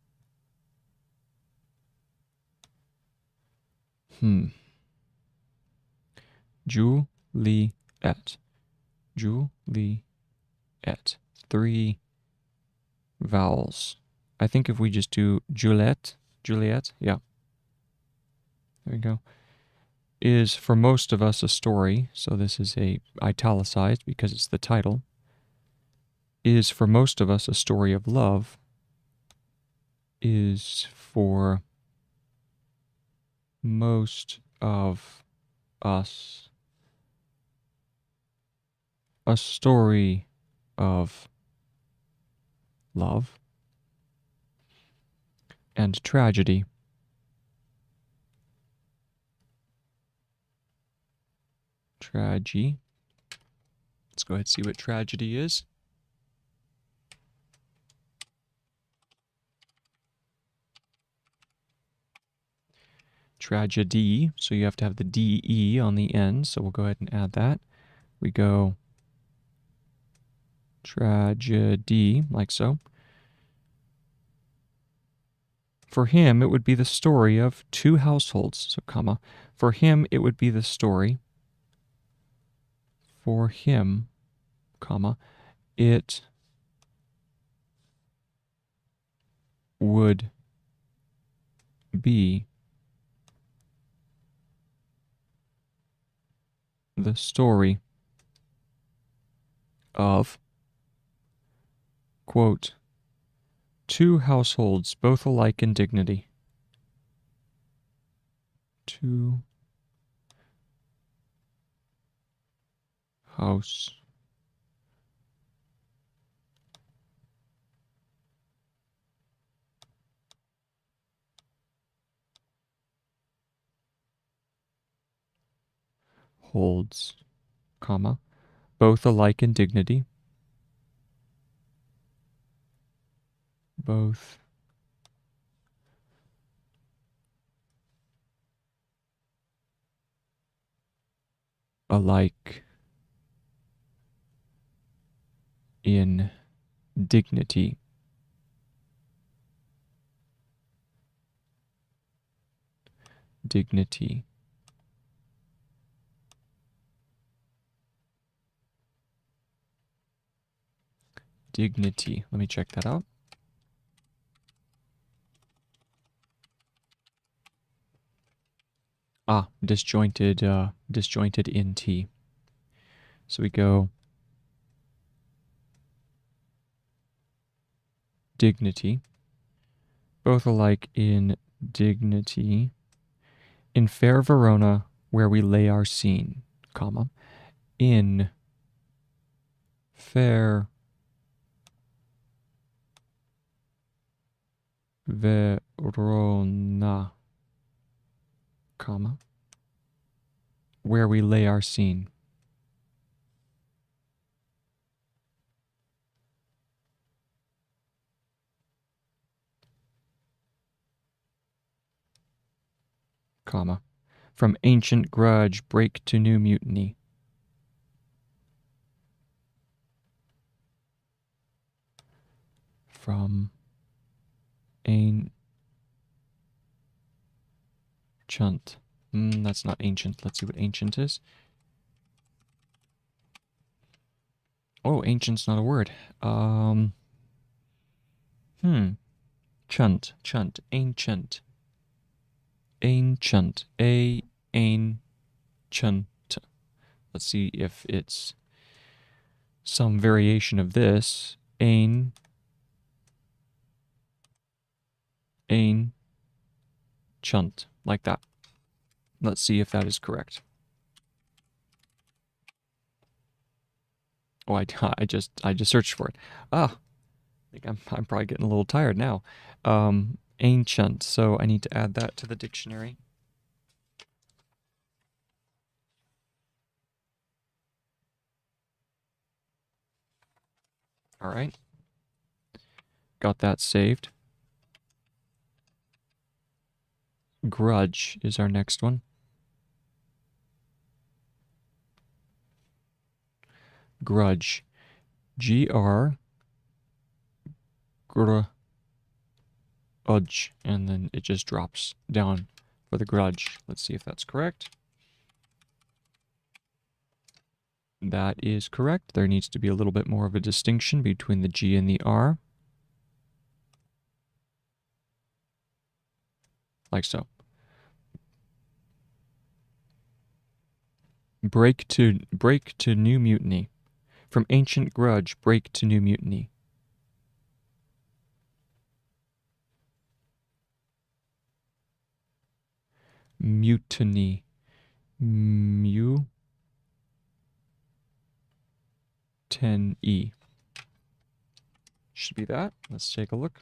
Juliet. 3 vowels. I think if we just do Juliet, yeah. There we go. Is for most of us a story, so this is a italicized because it's the title. Is for most of us a story of love. Is for most of us a story of love and tragedy. Tragedy. Let's go ahead and see what tragedy is. Tragedy, so you have to have the DE on the end, so we'll go ahead and add that. We go tragedy, like so. For him, it would be the story of 2 households, so comma. For him, it would be the story. For him, comma, it would be the story of, quote, 2 households, both alike in dignity. 2 households comma, both alike in dignity. Both alike in dignity. Dignity. Dignity. Let me check that out. Disjointed in T. So we go dignity, both alike in dignity, in fair Verona, where we lay our scene, comma, in fair Verona, comma, where we lay our scene. Comma, from ancient grudge break to new mutiny. From ancient. That's not ancient. Let's see what ancient is. Oh, ancient's not a word. Chunt, ancient. Ancient. Ancient. Let's see if it's some variation of this. Ancient. Like that. Let's see if that is correct. Oh, I just searched for it. I think I'm probably getting a little tired now. Ancient. So I need to add that to the dictionary. All right. Got that saved. grudge is our next one. Grudge. G-R grudge, and then it just drops down for the grudge. Let's see if that's correct. That is correct. There needs to be a little bit more of a distinction between the G and the R. Like so. Break to new mutiny. From ancient grudge, break to new mutiny. Mutiny. Mutiny. Should be that. Let's take a look.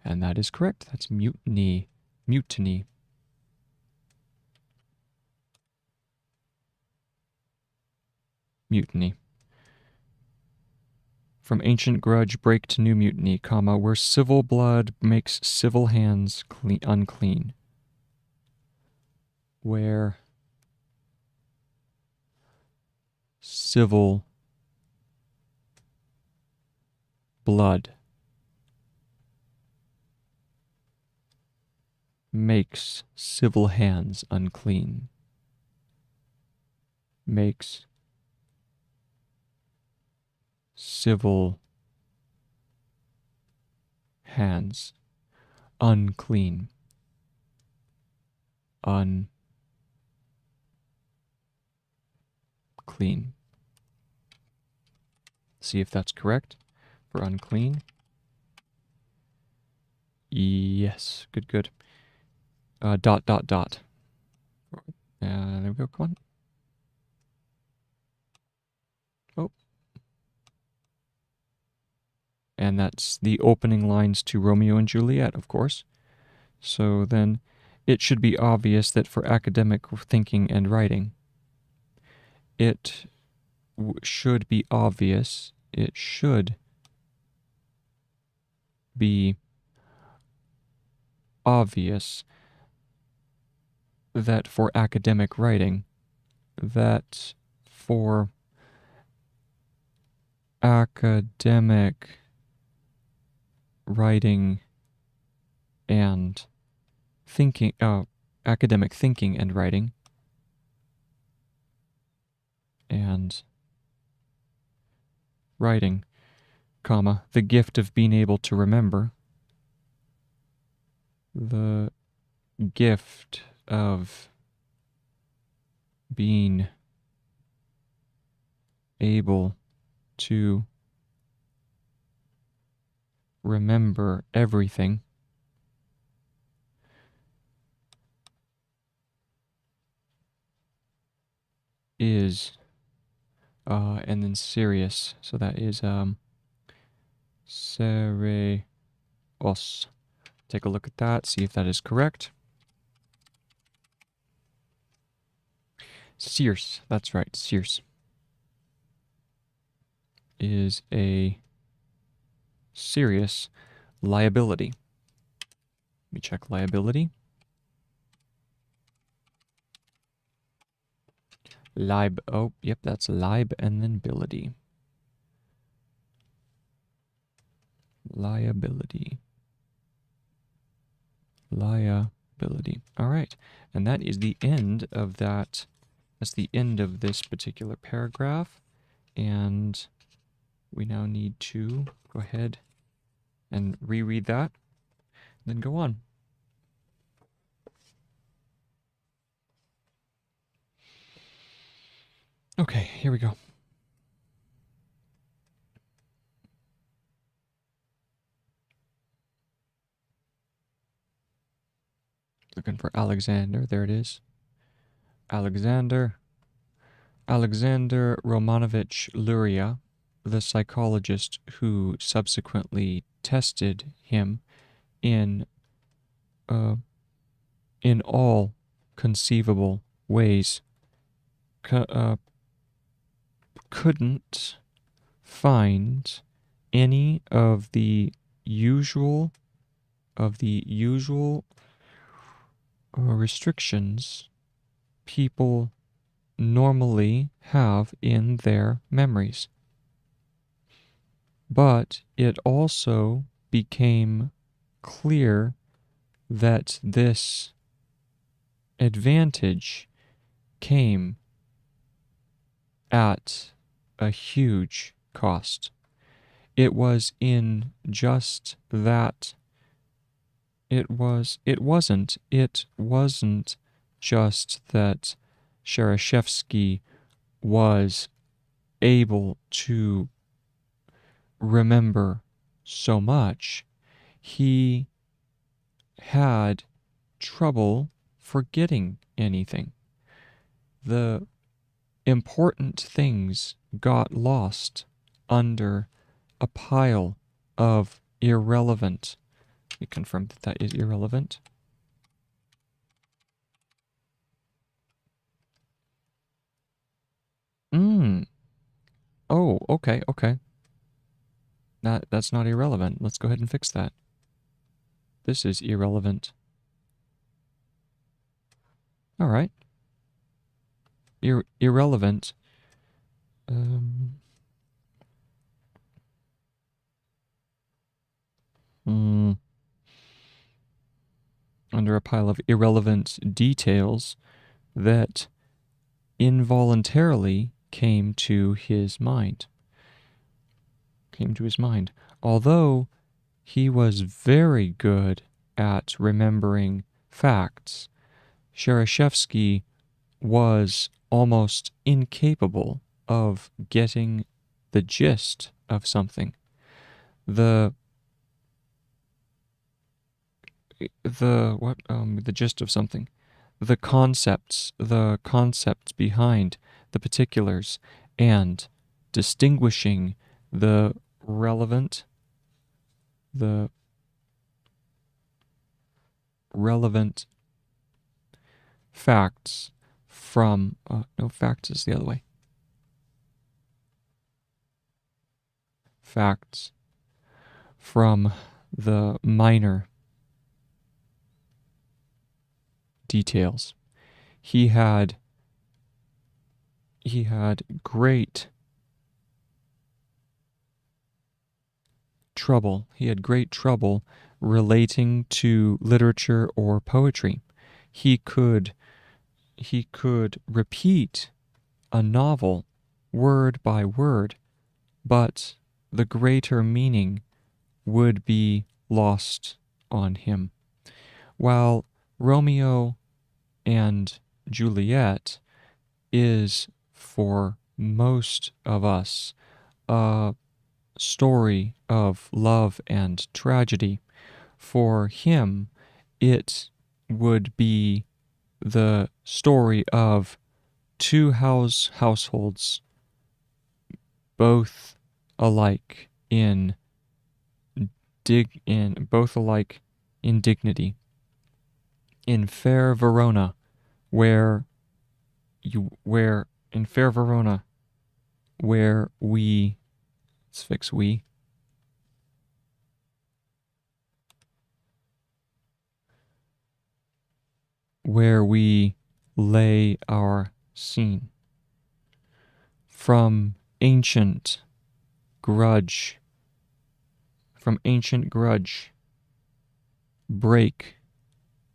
And that is correct. That's mutiny. Mutiny. Mutiny. From ancient grudge, break to new mutiny, comma, where civil blood makes civil hands unclean. Where civil blood makes civil hands unclean. Makes civil hands unclean. Unclean. See if that's correct for unclean. Yes, good. Dot. There we go, come on. Oh. And that's the opening lines to Romeo and Juliet, of course. So then it should be obvious that for academic thinking and writing, it should be obvious, it should be obvious that for academic writing, that for academic writing and thinking, academic thinking and writing, comma, the gift of being able to remember, the gift of being able to remember everything is, and then serious, so that is, serios. Take a look at that, see if that is correct. Serious, that's right, serious is a serious liability. Let me check liability. Oh, yep, that's lib and then bility. Liability. All right, and that is the end of that. That's the end of this particular paragraph, and we now need to go ahead and reread that, then go on. Okay, here we go. Looking for Alexander, there it is. Alexander Romanovich Luria, the psychologist who subsequently tested him in all conceivable ways, couldn't find any of the usual of the usual restrictions people normally have in their memories. But it also became clear that this advantage came at a huge cost. It was in just that it wasn't just that Shereshevsky was able to remember so much. He had trouble forgetting anything. The important things got lost under a pile of irrelevant. We confirm that that is irrelevant. Oh, okay. That's not irrelevant. Let's go ahead and fix that. This is irrelevant. All right. Irrelevant. Under a pile of irrelevant details that involuntarily came to his mind. Although he was very good at remembering facts, Shereshevsky was almost incapable of getting the gist of something. The gist of something. The concepts behind the particulars, and distinguishing the relevant facts from no, facts is the other way. Facts from the minor details. He had great trouble. He had great trouble relating to literature or poetry. He could repeat a novel word by word, but the greater meaning would be lost on him. While Romeo and Juliet is, for most of us, a story of love and tragedy, for him it would be the story of two households, both alike in dignity. In fair Verona, where we, let's fix we, where we lay our scene. From ancient grudge, break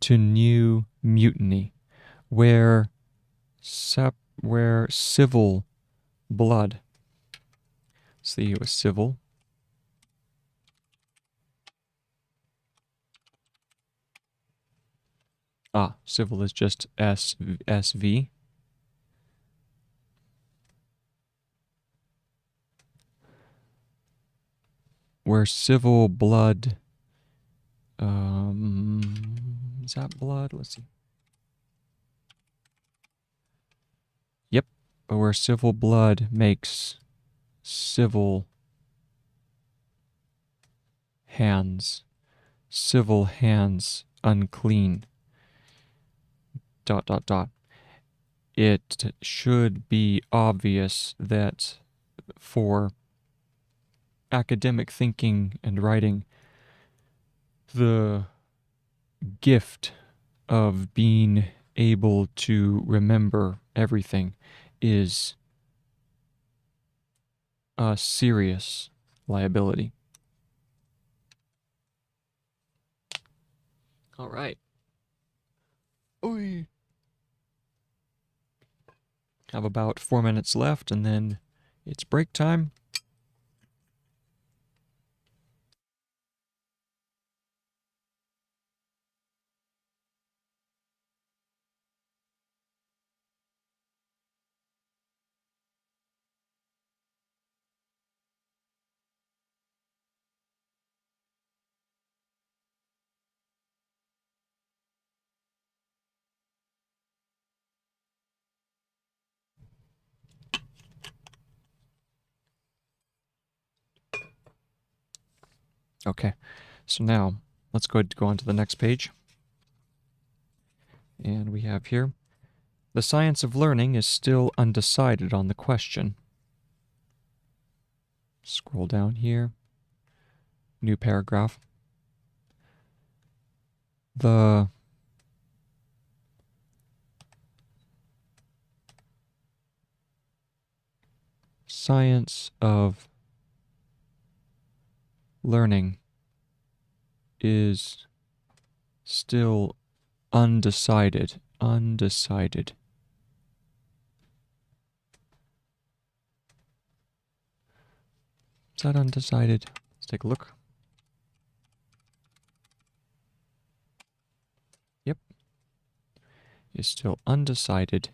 to new mutiny, where civil blood. See, it was civil. Civil is just SV. Where civil blood, is that blood? Let's see. Yep, where civil blood makes civil hands unclean. ... It should be obvious that for academic thinking and writing, the gift of being able to remember everything is a serious liability. All right. Oy. Have about 4 minutes left, and then it's break time. Okay, so now let's go ahead and go on to the next page. And we have here, the science of learning is still undecided on the question. Scroll down here. New paragraph. The science of learning is still undecided. Undecided. Is that undecided? Let's take a look. Yep. Is still undecided.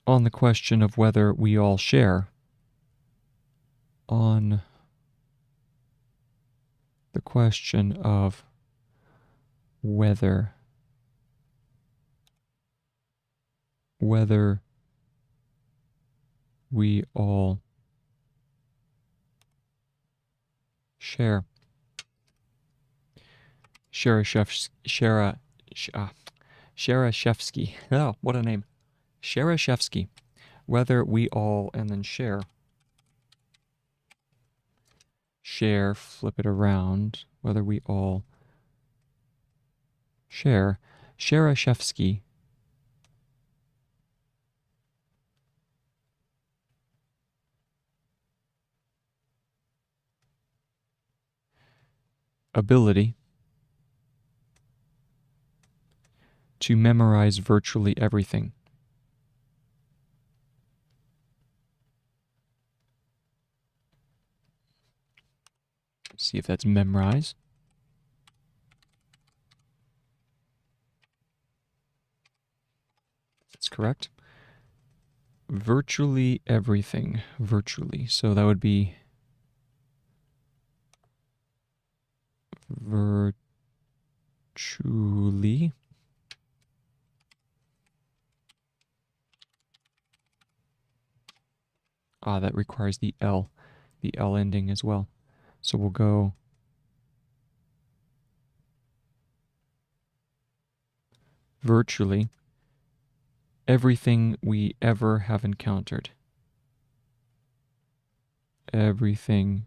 On the question of whether we all share. On the question of whether we all share. Shereshevsky. Oh, what a name. Shereshevsky. Whether we all, and then share. Share, flip it around. Whether we all share. Shereshevsky. Ability to memorize virtually everything. See if that's memorize. That's correct. Virtually everything. Virtually. So that would be virtually. That requires the L ending as well. So we'll go virtually everything we ever have encountered. Everything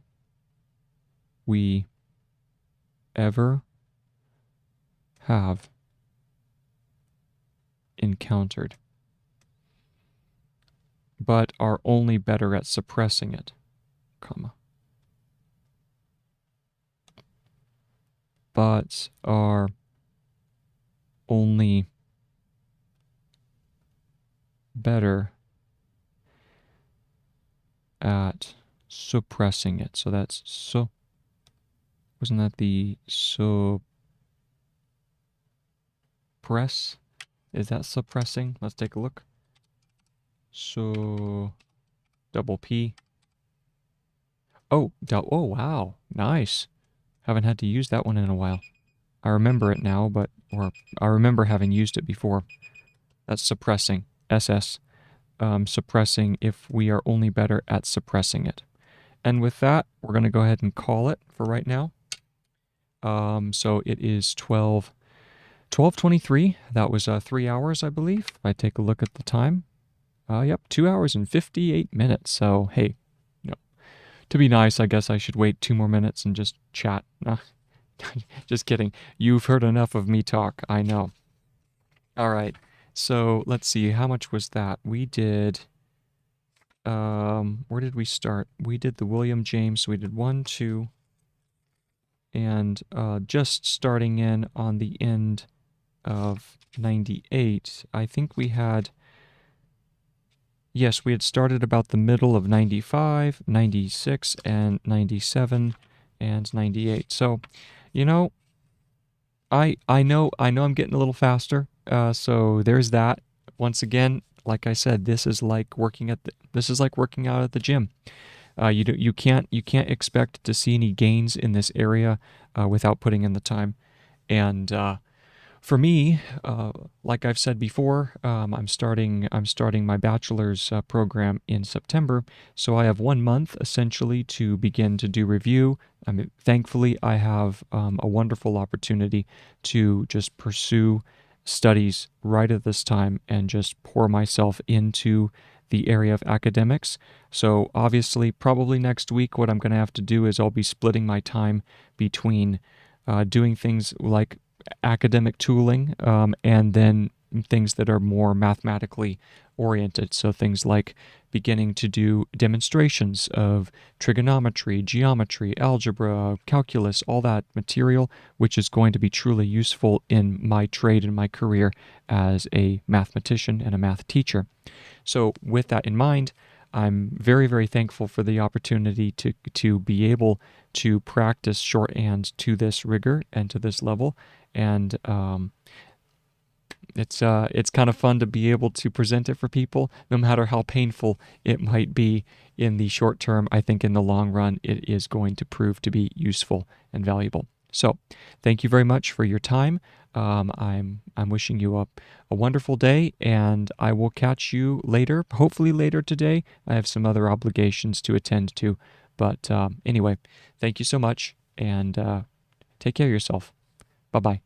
we ever have encountered, but are only better at suppressing it, comma, but are only better at suppressing it. So that's wasn't that the suppress? Is that suppressing? Let's take a look. So, double P. Oh, oh wow, nice. Haven't had to use that one in a while. I remember it now, or I remember having used it before. That's suppressing, SS. Suppressing if we are only better at suppressing it. And with that, we're going to go ahead and call it for right now. So it is 12:23. That was 3 hours, I believe. If I take a look at the time. Yep, 2 hours and 58 minutes. So, hey, To be nice, I guess I should wait 2 more minutes and just chat. Just kidding. You've heard enough of me talk, I know. All right. So let's see, how much was that? We did, where did we start? We did the William James. So we did 1, 2, and just starting in on the end of 98, I think we had, yes, we had started about the middle of 95, 96, and 97, and 98. So, you know, I know I'm getting a little faster. So there's that. Once again, like I said, this is like working out at the gym. You can't expect to see any gains in this area without putting in the time. And for me, like I've said before, I'm starting my bachelor's program in September, so I have 1 month essentially to begin to do review. I mean, thankfully, I have a wonderful opportunity to just pursue studies right at this time and just pour myself into the area of academics. So obviously, probably next week, what I'm going to have to do is I'll be splitting my time between doing things like academic tooling, and then things that are more mathematically oriented. So things like beginning to do demonstrations of trigonometry, geometry, algebra, calculus, all that material, which is going to be truly useful in my trade and my career as a mathematician and a math teacher. So with that in mind, I'm very, very thankful for the opportunity to be able to practice shorthand to this rigor and to this level. And it's kind of fun to be able to present it for people, no matter how painful it might be in the short term. I think in the long run, it is going to prove to be useful and valuable. So thank you very much for your time. I'm wishing you a wonderful day, and I will catch you later, hopefully later today. I have some other obligations to attend to. But anyway, thank you so much, and take care of yourself. Bye-bye.